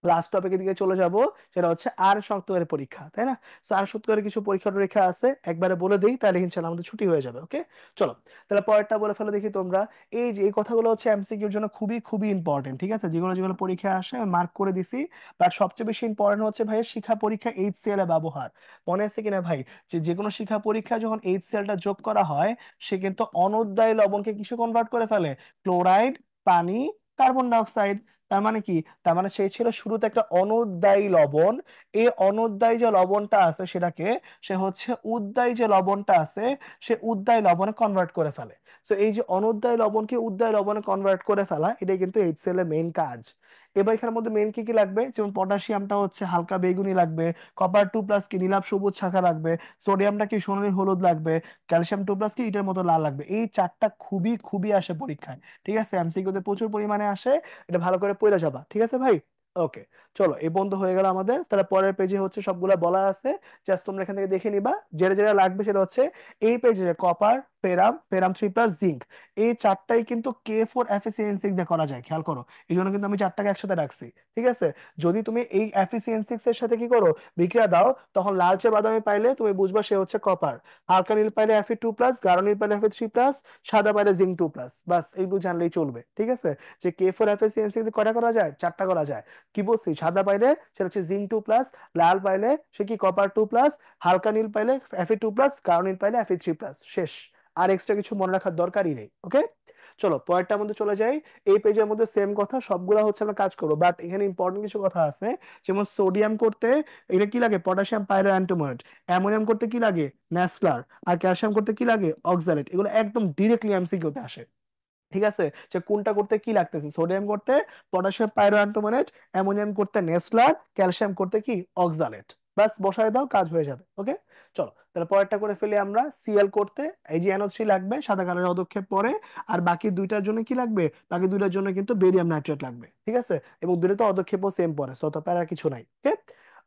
লাস্ট টপিকের দিকে চলে যাব, সেটা হচ্ছে আর শতকের পরীক্ষা, তাই না? So, আর শতকের কিছু পরীক্ষা টরীক্ষা আছে, একবারে বলে দেই তাহলে ইনশাআল্লাহ আমাদের ছুটি হয়ে যাবে, ওকে। চলো তাহলে পরেরটা বলে ফেলো দেখি তোমরা। এই যে এই কথাগুলো হচ্ছে এমসিকিউর জন্য খুবই খুবই ইম্পর্টেন্ট, ঠিক আছে। যেগুলো যেগুলো পরীক্ষা আসে মার্ক করে দিছি। বাট সবচেয়ে বেশি ইম্পর্টেন্ট হচ্ছে ভাই শিক্ষা পরীক্ষা এইচসিএল এর ব্যবহার। মনে আছে কিনা ভাই, যে যে কোনো শিক্ষা পরীক্ষা যখন এইচসিএল টা যোগ করা হয়, সে কিন্তু অনূদ্যায়ী লবণকে কিসে কনভার্ট করে ফেলে, ক্লোরাইড, পানি, কার্বন ডাই অক্সাইড। তার মানে কি, তার মানে সেই ছিল শুরুতে একটা অনুদ্বায়ী লবণ, এই অনুদ্বায়ী যে লবণটা আছে সেটাকে সে হচ্ছে উদ্বায়ী যে লবণটা আছে সে উদ্বায়ী লবণে কনভার্ট করে ফেলে। তো এই যে অনুদ্বায়ী লবণকে উদ্বায়ী লবণে কনভার্ট করে ফেলা, এটাই কিন্তু এইচসিএল এর মেইন কাজ। এবার এখানের মধ্যে মেইন কি কি লাগবে, যেমন পটাশিয়ামটা হচ্ছে হালকা বেগুনি লাগবে, কপার 2+ কি নীলাভ সবুজ শাখা লাগবে, সোডিয়ামটা কি সোনালী হলুদ লাগবে, ক্যালসিয়াম 2+ কি ইটের মতো লাল লাগবে। এই চারটা খুবই খুবই আসে পরীক্ষায়, ঠিক আছে। এমসিকিউতে প্রচুর পরিমাণে আসে, এটা ভালো করে পড়ে যাবা, ঠিক আছে ভাই। ওকে, চলো এই বন্ধ হয়ে গেল আমাদের। তাহলে পরের পেজে হচ্ছে সবগুলা বলা আছে, জাস্ট তোমরা এখান থেকে দেখে নিবা। যেটা যেটা লাগবে সেটা হচ্ছে এই পেজে কপার, ফেরাম 3+ জিঙ্ক, এই চারটাই কিন্তু K4 এফিসিয়েন্সি দিয়ে করা যায়, খেয়াল করো। এই জন্য কিন্তু আমি চারটাকে একসাথে রাখছি, ঠিক আছে। যদি তুমি এই এফিসিয়েন্সি এর সাথে কি করো, বিক্রিয়া দাও, তখন লালচে বাদামি পাইলে তুমি বুঝবা সে হচ্ছে কপার, হালকা নীল পাইলে Fe2+, গাঢ় নীল পাইলে Fe3+, সাদা পাইলে জিঙ্ক 2+। বাস এইগুলো জানলেই চলবে, ঠিক আছে। যে K4 এফিসিয়েন্সি কয়টা করা যায়, চারটা করা যায়। কি বলছি, সাদা পাইলে সেটা হচ্ছে জিঙ্ক 2+, লাল পাইলে সে কি কপার 2+, হালকা নীল পাইলে Fe2+, গাঢ় নীল পাইলে Fe3+, শেষ। আর এক্সট্রা কিছু মনে রাখার দরকারই নেই, ওকে। চলো পরেরটার মধ্যে চলে যাই। এই পেজের মধ্যে সেম কথা সবগুলা হচ্ছে আমরা কাজ করবো, বাট এখানে ইম্পর্টেন্ট কিছু কথা আছে। যেমন সোডিয়াম করতে এটা কি লাগে, পটাশিয়াম পাইরো অ্যান্টোমোনেট। অ্যামোনিয়াম করতে কি লাগে, ন্যাসলার। আর ক্যালসিয়াম করতে কি লাগে, অক্সালেট। এগুলো একদম ডিরেক্টলি এমসিকিউতে আসে, ঠিক আছে। যে কোনটা করতে কি লাগতেছে, সোডিয়াম করতে পটাশিয়াম পাইরোআন্টোমোনেট, অ্যামোনিয়াম করতে নেসলার, ক্যালসিয়াম করতে কি অক্সালেট। বাস বসায় দাও, কাজ হয়ে যাবে, ওকে। চলো তাহলে পরেরটা করে ফেলি আমরা। সিএল করতে এই যে NO3 লাগবে, সাদা কালারের পদক্ষেপ পরে। আর বাকি দুইটার জন্য কি লাগবে, বাকি দুইটার জন্য কিন্তু বেরিয়াম নাইট্রেট লাগবে, ঠিক আছে। এবং দুটো তো পদক্ষেপও সেম পড়ে, সো তো প্যারা কিছু নাই, ওকে।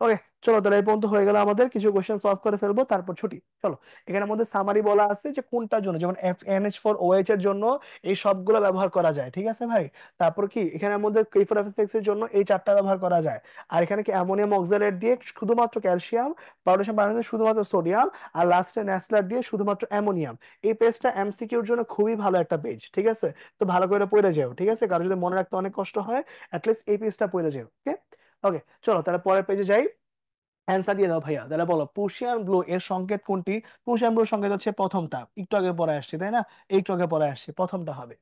ওকে, চলো তাহলে এই পর্যন্ত হয়ে গেল, আমাদের কিছু কোশ্চেন সলভ করে ফেলবো তারপর ছুটি। চলো, এখানে আমাদের সামারি বলা আছে যে কোনটার জন্য, যেমন NH4OH এর জন্য এই সবগুলো ব্যবহার করা যায়, ঠিক আছে ভাই। তারপর কি এখানে আমাদের K4FF6 এর জন্য এই চারটা ব্যবহার করা যায়। আর এখানে কি অ্যামোনিয়াম অক্সালেট দিয়ে শুধুমাত্র ক্যালসিয়াম, পটাশিয়াম পারম্যাঙ্গানেট শুধুমাত্র সোডিয়াম, আর লাস্টে ন্যাসলার দিয়ে শুধুমাত্র অ্যামোনিয়াম। এই পেজটা এমসিকিউর জন্য খুবই ভালো একটা পেজ, ঠিক আছে। তো ভালো করে পড়ে যাও, ঠিক আছে, কারণ যদি মনে রাখতে অনেক কষ্ট হয়, অ্যাটলিস্ট এই পেজটা পড়ে যাও, ওকে। ওকে, চলো তাহলে পরের পেজে যাই। অ্যান্সার দিয়ে দাও ভাইয়া, তাহলে বলো প্রুশিয়ান ব্লু এর সংকেত কোনটি? প্রুশিয়ান ব্লুর সংকেত হচ্ছে প্রথমটা, একটু আগে পড়ে আসছে তাই না, একটু আগে পড়ে আসছে, প্রথমটা হবে।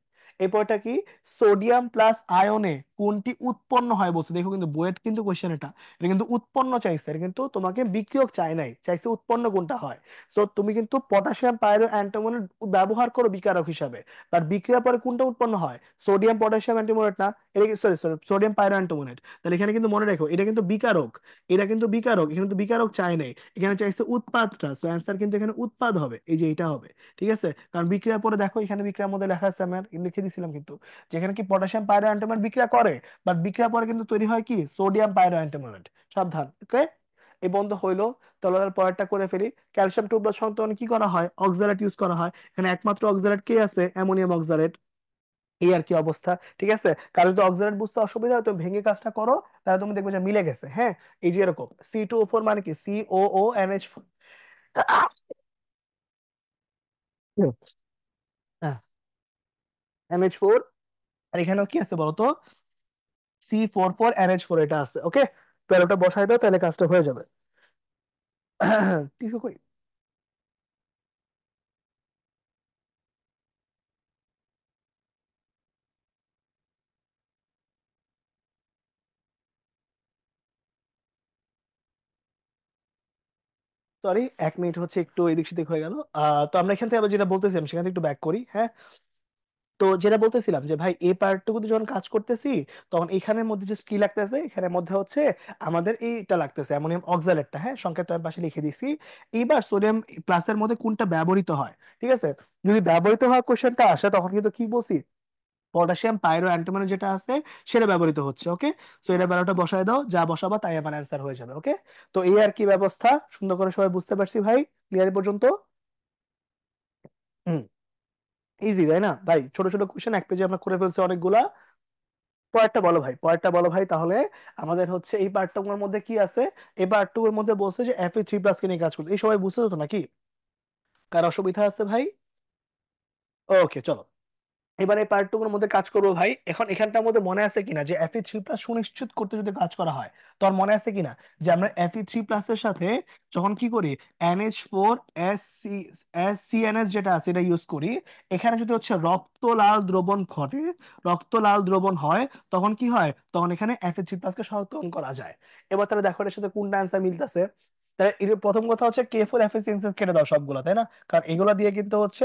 এরপরটা কি? সোডিয়াম প্লাস আয়নে কোনটি উৎপন্ন হয় বলছে, দেখো কিন্তু বুয়েট কিন্তু কোশ্চেন এটা, এটা কিন্তু উৎপন্ন চাইছে, এটা কিন্তু তোমাকে বিক্রিয়ক চাই নাই, চাইছে উৎপন্ন কোনটা হয়। সো তুমি কিন্তু পটাশিয়াম পাইরো অ্যান্টিমনি ব্যবহার করো বিকারক হিসাবে, বাট বিক্রিয়ার পরে কোনটা উৎপন্ন হয়? সোডিয়াম পটাশিয়াম অ্যান্টিমোনেট না, এটা সরি সরি সোডিয়াম পাইরো অ্যান্টিমোনেট। তাহলে এখানে কিন্তু মনে রাখো এটা কিন্তু বিকারক, এটা কিন্তু বিকারক, এখানে তো বিকারক চাই নাই, এখানে চাইছে উৎপাদটা, সো অ্যান্সার কিন্তু এখানে উৎপাদ হবে, এই যে এটা হবে, ঠিক আছে। কারণ বিক্রিয়ার পরে দেখো এখানে বিক্রিয়ার মধ্যে লেখা আছে, আমি লিখে দিছিলাম কিন্তু, যেখানে কি পটাশিয়াম পাইরো অ্যান্টিমোনেট বিক্রিয়া করে, বাট বিক্রিয়ার পরে কিন্তু তৈরি হয় কি সোডিয়াম পাইরো অ্যান্টিমোনেট। সাবধান, ওকে। এই বন্ধ হইলো, তাহলে তার পরেরটা করে ফেলি। ক্যালসিয়াম টু প্লাস সংতরণে কি করা হয়? অক্সালেট ইউজ করা হয়, এখানে একমাত্র অক্সালেট কে আছে? Ammonium oxalate. এই আর কি অবস্থা, ঠিক আছে। কারো যদি অক্সালেট বুঝতে অসুবিধা হয় তো ভেঙে কাজটা করো, তাহলে তুমি দেখবে যে মিলে গেছে, হ্যাঁ। এই যে এরকম C2O4 মানে কি COONH4, NH4, আর এখানেও কি আছে বলতো? C44NH4 এটা আছে, ওকে। তাহলে ওটা বসাই দাও, তাহলে কাজটা হয়ে যাবে। টিস্যু কই? সরি, 1 মিনিট হচ্ছে একটু এদিক সেদিক হয়ে গেল। তো আমরা এখান থেকে আবার যেটা বলতেছিলাম সেখান থেকে একটু ব্যাক করি, হ্যাঁ। তো যেটা বলতেছিলাম যে ভাই এই পার্টটুকুতে যখন কাজ করতেছি, তখন এখানের মধ্যে যে কি লাগতেছে, এখানের মধ্যে হচ্ছে আমাদের এইটা লাগতেছে অ্যামোনিয়াম অক্সালেটটা, হ্যাঁ, সংকেতটা আমি পাশে লিখে দিছি। এইবার সোডিয়াম প্লাসের মধ্যে কোনটা ব্যবহৃত হয়, ঠিক আছে। যদি ব্যবহৃত হওয়ার কোশ্চেনটা আসে তখন কিন্তু কি বলছি, পটাশিয়াম পাইরো অ্যান্টিমনি যেটা আছে সেটা ব্যবহৃত হচ্ছে, ওকে। সো এটা বেলাটা বসায় দাও, যা বসাবা তাই আমার অ্যান্সার হয়ে যাবে, ওকে। তো এই আর কি ব্যবস্থা, সুন্দর করে সবাই বুঝতে পারছি ভাই, ক্লিয়ার পর্যন্ত? হুম, ইজি তাই না ভাই, ছোট ছোট কোশ্চেন এক পেজে আমরা করে ফেলছি অনেকগুলা। পরেরটা বলো ভাই, পরেরটা বলো ভাই, তাহলে আমাদের হচ্ছে এই পার্টটুকুর মধ্যে কি আছে? এই পার্টটুকুর মধ্যে বলছে যে Fe3+ কে নিয়ে কাজ করছে, এই সবাই বুঝতে তো নাকি? কার অসুবিধা আছে ভাই? ওকে, চলো এবার এই পার্টটুকুর মধ্যে কাজ করবো ভাই। এখন এখানটার মধ্যে মনে আছে কিনা যে Fe3+ সুনিশ্চিত করতে যদি কাজ করা হয়, তোর মনে আছে কিনা যে আমরা Fe3+ এর সাথে যখন কি করি, NH4SCNS যেটা আছে এটা ইউজ করি, এখানে যদি হচ্ছে রক্ত লাল দ্রবণ ঘটে, রক্ত লাল দ্রবণ হয়, তখন কি হয়, তখন এখানে Fe3+ কে শনাক্তকরণ করা যায়। এবার তাহলে দেখো এর সাথে কোনটা অ্যান্সার মিলতেছে। তাহলে এর প্রথম কথা হচ্ছে K4 এফিসিয়েন্সি কেটে দাও সবগুলো, তাই না? কারণ এগুলো দিয়ে কিন্তু হচ্ছে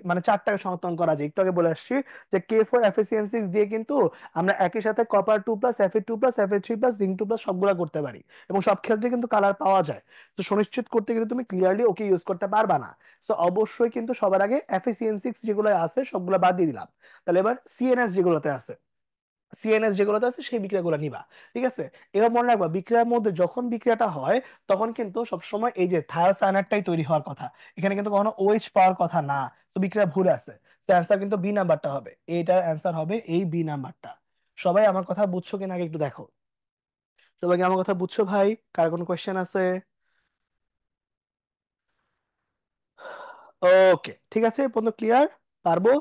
মানে চারটাকে সমর্থন করা যায়, একটু আগে বলে আসছি যে K4 এফিসিয়েন্সি দিয়ে কিন্তু আমরা একই সাথে কপার 2+ Fe2+ Fe3+ জিঙ্ক 2+ সবগুলা করতে পারি, এবং সব ক্ষেত্রে কিন্তু কালার পাওয়া যায়। তো সুনিশ্চিত করতে কিন্তু তুমি ক্লিয়ারলি ওকে ইউজ করতে পারবা না। তো অবশ্যই কিন্তু সবার আগে এফিসিয়েন্সি যেগুলো আছে সবগুলো বাদ দিয়ে দিলাম। তাহলে এবার সিএনএস যেগুলোতে আছে, সিএনএস যেগুলোতে আছে সেই বিক্রিয়াগুলো নিবা, ঠিক আছে। এবার মনে রাখবা বিক্রিয়ার মধ্যে যখন বিক্রিয়াটা হয়, তখন কিন্তু সবসময় এই যে থায়োসায়ানাইডটাই তৈরি হওয়ার কথা, এখানে কিন্তু কখনো OH পাওয়ার কথা না। তো বিক্রিয়া ভুল আছে, তো অ্যান্সার কিন্তু বি নাম্বারটা হবে, এইটার অ্যান্সার হবে এই বি নাম্বারটা। সবাই আমার কথা বুঝছো কিনা আগে একটু দেখো। সবাই কি আমার কথা বুঝছো ভাই? কার কোনো কোয়েশ্চেন আছে? ওকে, ঠিক আছে, এ পর্যন্ত ক্লিয়ার? পারবো?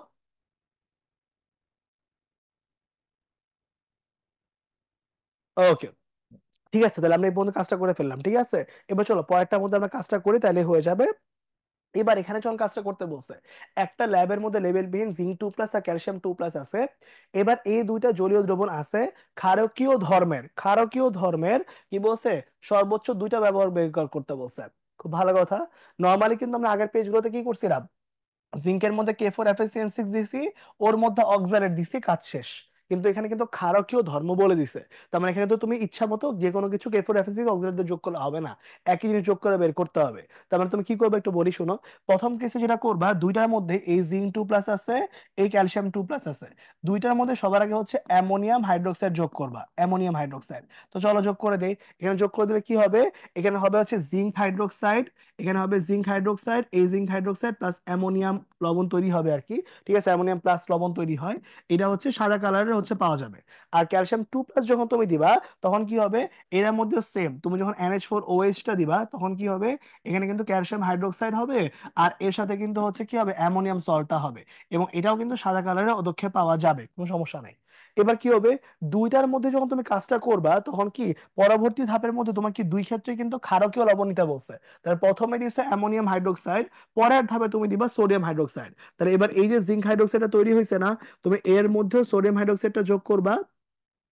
ওকে, ঠিক আছে, তাহলে আমরা এই পর্যন্ত কাজটা করে ফেললাম, ঠিক আছে। এবার চলো পরেরটার মধ্যে আমরা কাজটা করি, তাহলে হয়ে যাবে। এবার এখানে যখন কাজটা করতে বলছে, একটা ল্যাবের মধ্যে লেভেলবিহীন জিঙ্ক 2+ আর ক্যালসিয়াম 2+ আছে। এবার এই দুইটা জলীয় দ্রবণ আছে ক্ষারকীয় ধর্মের, ক্ষারকীয় ধর্মের, কি বলছে, সর্বোচ্চ দুইটা ব্যবহার বের করতে বলছে। খুব ভালো কথা। নর্মালি কিন্তু আমরা আগের পেজগুলোতে কি করছিলাম, জিঙ্কের মধ্যে K4 এফিসিয়েন্সি দিছি, ওর মধ্যে অক্সালেট দিছি, কাজ শেষ। কিন্তু এখানে কিন্তু ক্ষারকীয় ধর্ম বলে দিছে। তার মানে এখানে তো তুমি ইচ্ছা মতো যে কোনো কিছু কে ফোর এফ অক্সিজেন যোগ করলে হবে না, একই জিনিস যোগ করে বের করতে হবে। তার মানে তুমি কি করবে একটু বলি শোনো। প্রথম কেসে যেটা করবা, দুইটার মধ্যে এই জিঙ্ক 2+ আছে, এই ক্যালসিয়াম 2+ আছে, দুইটার মধ্যে সবার আগে হচ্ছে অ্যামোনিয়াম হাইড্রোক্সাইড যোগ করবা, অ্যামোনিয়াম হাইড্রোক্সাইড। তো চলো যোগ করে দেই। এখানে যোগ করে দিলে কি হবে, এখানে হবে হচ্ছে জিঙ্ক হাইড্রোক্সাইড, এখানে হবে জিঙ্ক হাইড্রোক্সাইড, এই জিঙ্ক হাইড্রোক্সাইড প্লাস অ্যামোনিয়াম লবণ তৈরি হবে আর কি। ঠিক আছে, অ্যামোনিয়াম প্লাস লবণ তৈরি হয়, এটা হচ্ছে সাদা কালারের হচ্ছে পাওয়া যাবে। আর ক্যালসিয়াম 2+ যখন তুমি দিবা তখন কি হবে, এর মধ্যে সেম তুমি যখন NH4OH টা দিবা তখন কি হবে, এখানে কিন্তু ক্যালসিয়াম হাইড্রোক্সাইড হবে, আর এর সাথে কিন্তু হচ্ছে কি হবে, অ্যামোনিয়াম সল্টটা হবে, এবং এটাও কিন্তু সাদা কালারের অদক্ষে পাওয়া যাবে, কোনো সমস্যা নাই। এবার কি হবে, দুইটার মধ্যে যখন তুমি কাজটা করবা তখন কি পরবর্তী ধাপের মধ্যে তোমার কি দুই ক্ষেত্রে কিন্তু ক্ষারকীয় লবণ নিতে বলছে। তাহলে প্রথমে দিচ্ছে অ্যামোনিয়াম হাইড্রোক্সাইড, পরের ধাপে তুমি দিবা সোডিয়াম হাইড্রোক্সাইড। তাহলে এবার এই যে জিঙ্ক হাইড্রোক্সাইডটা তৈরি হয়েছে না, তুমি এর মধ্যে সোডিয়াম হাইড্রোক্সাইডটা যোগ করবা।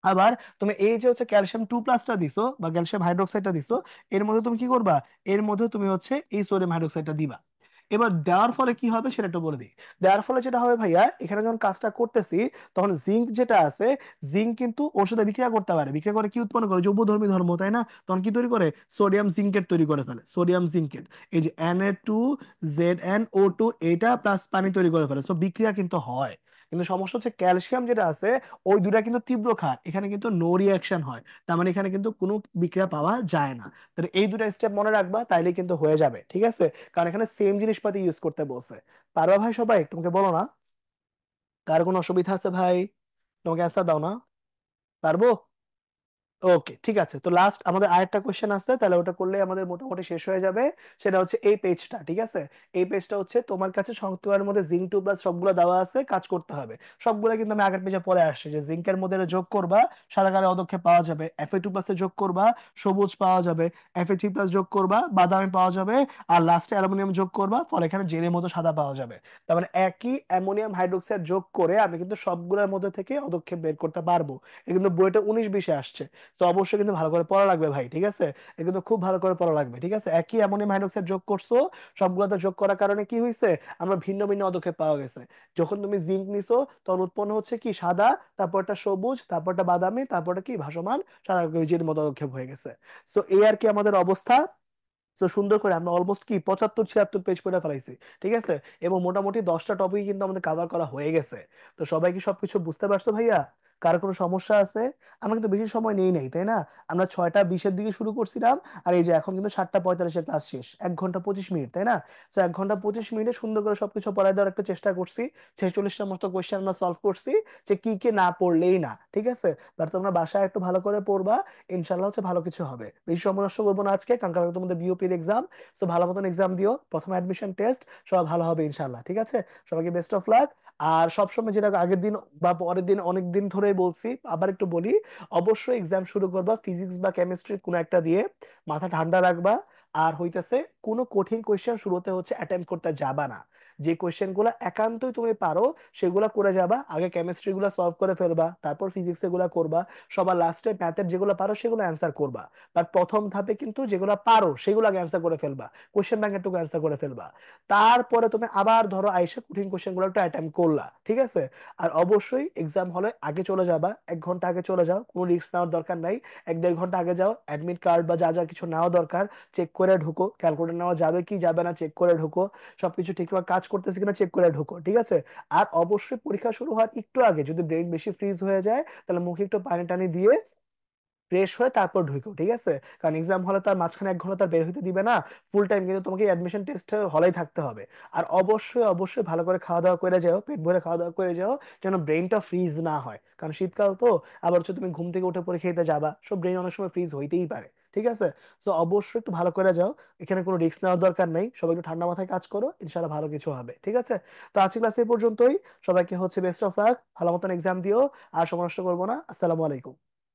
আবার তুমি এই যে হচ্ছে ক্যালসিয়াম 2+টা দিছো বা ক্যালসিয়াম হাইড্রোক্সাইডটা দিছো, এর মধ্যে তুমি কি করবা, এর মধ্যে তুমি হচ্ছে এই সোডিয়াম হাইড্রোক্সাইডটা দিবা। এবার দেওয়ার ফলে কি হবে সেটা একটু বলে দিই। দেওয়ার ফলে যেটা হবে ভাইয়া, এখানে যখন কাজটা করতেছি তখন জিঙ্ক যেটা আছে, জিঙ্ক কিন্তু ওর সাথে বিক্রিয়া করতে পারে, বিক্রিয়া করে কি উৎপন্ন করে, যৌগধর্মী ধর্ম, তাই না? তখন কি তৈরি করে, সোডিয়াম জিঙ্কেট তৈরি করে ফেলে, সোডিয়াম জিঙ্কেট। এই যে Na2ZnO2 এটা প্লাস পানি তৈরি করে ফেলে, সো বিক্রিয়া কিন্তু হয়। কিন্তু সমস্যা হচ্ছে ক্যালসিয়াম যেটা আছে, ওই দুটা কিন্তু তীব্র ক্ষার, এখানে কিন্তু নো রিয়াকশন হয়, তার মানে এখানে কিন্তু কোনো বিক্রিয়া পাওয়া যায় না। তাহলে এই দুটা স্টেপ মনে রাখবা, তাইলে কিন্তু হয়ে যাবে, ঠিক আছে? কারণ এখানে সেম জিনিসপাতি ইউজ করতে বলছে। পারবা ভাই সবাই? তোমাকে বলো না, কার কোনো অসুবিধা আছে ভাই? তোমাকে অ্যান্সার দাও না, পারবো? ওকে ঠিক আছে, তো লাস্ট আমাদের আরেকটা কোশ্চেন আছে, তাহলে ওটা করলে আমাদের মোটামুটি শেষ হয়ে যাবে। সেটা হচ্ছে এই পেজটা, ঠিক আছে? এই পেজটা হচ্ছে তোমার কাছে সংখ্যার মধ্যে জিঙ্ক 2+ সবগুলো দেওয়া আছে, কাজ করতে হবে। সবগুলো কিন্তু আমি আগের পেজে পরে আসছে, যে জিঙ্কের মধ্যে এটা যোগ করবা, সাদা কালো অদক্ষেপ পাওয়া যাবে, Fa2+ এ যোগ করবা, সবুজ পাওয়া যাবে, Fa3+ যোগ করবা, বাদামি পাওয়া যাবে, আর লাস্টে অ্যালুমিনিয়াম যোগ করবা, ফলে এখানে জেলের মতো সাদা পাওয়া যাবে। তার মানে একই অ্যামোনিয়াম হাইড্রোক্সাইড যোগ করে আমি কিন্তু সবগুলোর মধ্যে থেকে অদক্ষেপ বের করতে পারবো। এটা কিন্তু বইটা 19-20-এ আসছে। তো অবশ্যই কিন্তু ভালো করে পড়া লাগবে ভাই, ঠিক আছে? এটা কিন্তু খুব ভালো করে পড়া লাগবে, ঠিক আছে? একই অ্যামোনিয়াম হাইড্রোক্সাইড যোগ করছো, সবগুলোতে যোগ করার কারণে কি হয়েছে, আমরা ভিন্ন ভিন্ন পদক্ষেপ পাওয়া গেছে। যখন তুমি জিঙ্ক নিছো তখন উৎপন্ন হচ্ছে কি সাদা, তারপরটা সবুজ, তারপরটা বাদামি, তারপরটা কি ভাসমান সাদা যে পদক্ষেপ হয়ে গেছে। সো এই আর কি আমাদের অবস্থা। তো সুন্দর করে আমরা অলমোস্ট কি 75-76 পেজ পড়ে ফেলাইছি, ঠিক আছে? এবং মোটামুটি 10টা টপিক কিন্তু আমাদের কভার করা হয়ে গেছে। তো সবাই কি সবকিছু বুঝতে পারছো ভাইয়া? কার কোনো সমস্যা আছে? আমরা কিন্তু বেশি সময় নেই নাই, তাই না? আমরা 6টা 20-এর দিকে শুরু করছিলাম, আর এই যে এখন কিন্তু 7টা 45-এ ক্লাস শেষ, 1 ঘন্টা 25 মিনিট, তাই না? তো 1 ঘন্টা 25 মিনিটে সুন্দর করে সবকিছু পড়ায় দেওয়ার একটা চেষ্টা করছি। 46টার মতো কোয়েশ্চেন আমরা সলভ করছি, যে কি কি না পড়লেই না, ঠিক আছে? বাট তোমরা বাসায় একটু ভালো করে পড়বা, ইনশাল্লাহ হচ্ছে ভালো কিছু হবে। বেশি সময় নষ্ট করবো না আজকে, কারণ কালকে তোমাদের বিওপির এক্সাম। তো ভালো মতন এক্সাম দিও, প্রথম অ্যাডমিশন টেস্ট, সব ভালো হবে ইনশাল্লাহ, ঠিক আছে? সবাইকে বেস্ট অফ লাক। আর সবসময় যেটা আগের দিন বা পরের দিন অনেক দিন ধরেই বলছি, আবার একটু বলি, অবশ্যই এক্সাম শুরু করবা ফিজিক্স বা কেমিস্ট্রি কোনো একটা দিয়ে, মাথা ঠান্ডা রাখবা। আর হইতেছে কোনো কঠিন কোয়েশ্চেন শুরুতে হচ্ছে অ্যাটেম্প করতে যাবা না। যে কোয়েশ্চেন গুলো একান্তই তুমি পারো সেগুলো করে যাবা, আগে কেমিস্ট্রি গুলো সলভ করে ফেলবা, তারপর ফিজিক্স এগুলো করবা, সবার লাস্টে ম্যাথের যেগুলো পারো সেগুলো অ্যান্সার করবা। বাট প্রথম ধাপে কিন্তু যেগুলো পারো সেগুলো আগে অ্যান্সার করে ফেলবা, কোশ্চেন ব্যাংকের টুকু অ্যান্সার করে ফেলবা। তারপরে তুমি আবার ধরো আইসা কঠিন কোশ্চেন গুলো একটু অ্যাটেম্প করলা, ঠিক আছে? আর অবশ্যই এক্সাম হলে আগে চলে যাবা, 1 ঘন্টা আগে চলে যাও, কোনো রিস্ক নেওয়ার দরকার নাই। 1-1.5 ঘন্টা আগে যাও, অ্যাডমিট কার্ড বা যা যা কিছু নেওয়া দরকার চেক করে ঢুকো, ক্যালকুলেটর নেওয়া যাবে কি যাবে না চেক করে ঢুকো, সবকিছু ঠিকঠাক কাজ করতেছে কিনা চেক করে ঢুকো, ঠিক আছে? আর অবশ্যই পরীক্ষা শুরু হওয়ার একটু আগে যদি ব্রেন বেশি ফ্রিজ হয়ে যায়, তাহলে মুখে একটু পানি টানি দিয়ে ফ্রেশ হয়ে তারপর ঢুকো, ঠিক আছে? কারণ এক্সাম হলে তার মাঝখানে 1 ঘন্টা তার বের হতে দিবে না, ফুল টাইম কিন্তু তোমাকে অ্যাডমিশন টেস্ট হলেই থাকতে হবে। আর অবশ্যই অবশ্যই ভালো করে খাওয়া দাওয়া করে যাও, পেট ভরে খাওয়া দাওয়া করে যাও, যেন ব্রেনটা ফ্রিজ না হয়, কারণ শীতকাল তো। আবার হচ্ছে তুমি ঘুম থেকে উঠে পরে খেতে যাবা, সব ব্রেন অনেক সময় ফ্রিজ হইতেই পারে, ঠিক আছে? তো অবশ্যই একটু ভালো করে যাও, এখানে কোনো রিস্ক নেওয়ার দরকার নেই, সবাই একটু ঠান্ডা মাথায় কাজ করো, ইনশাআল্লাহ ভালো কিছু হবে, ঠিক আছে? তো আজকে ক্লাস এই পর্যন্তই। সবাইকে হচ্ছে বেস্ট অফ লাক, ভালো মতন এক্সাম দিও, আর সময় নষ্ট করবো না। আসসালামু আলাইকুম।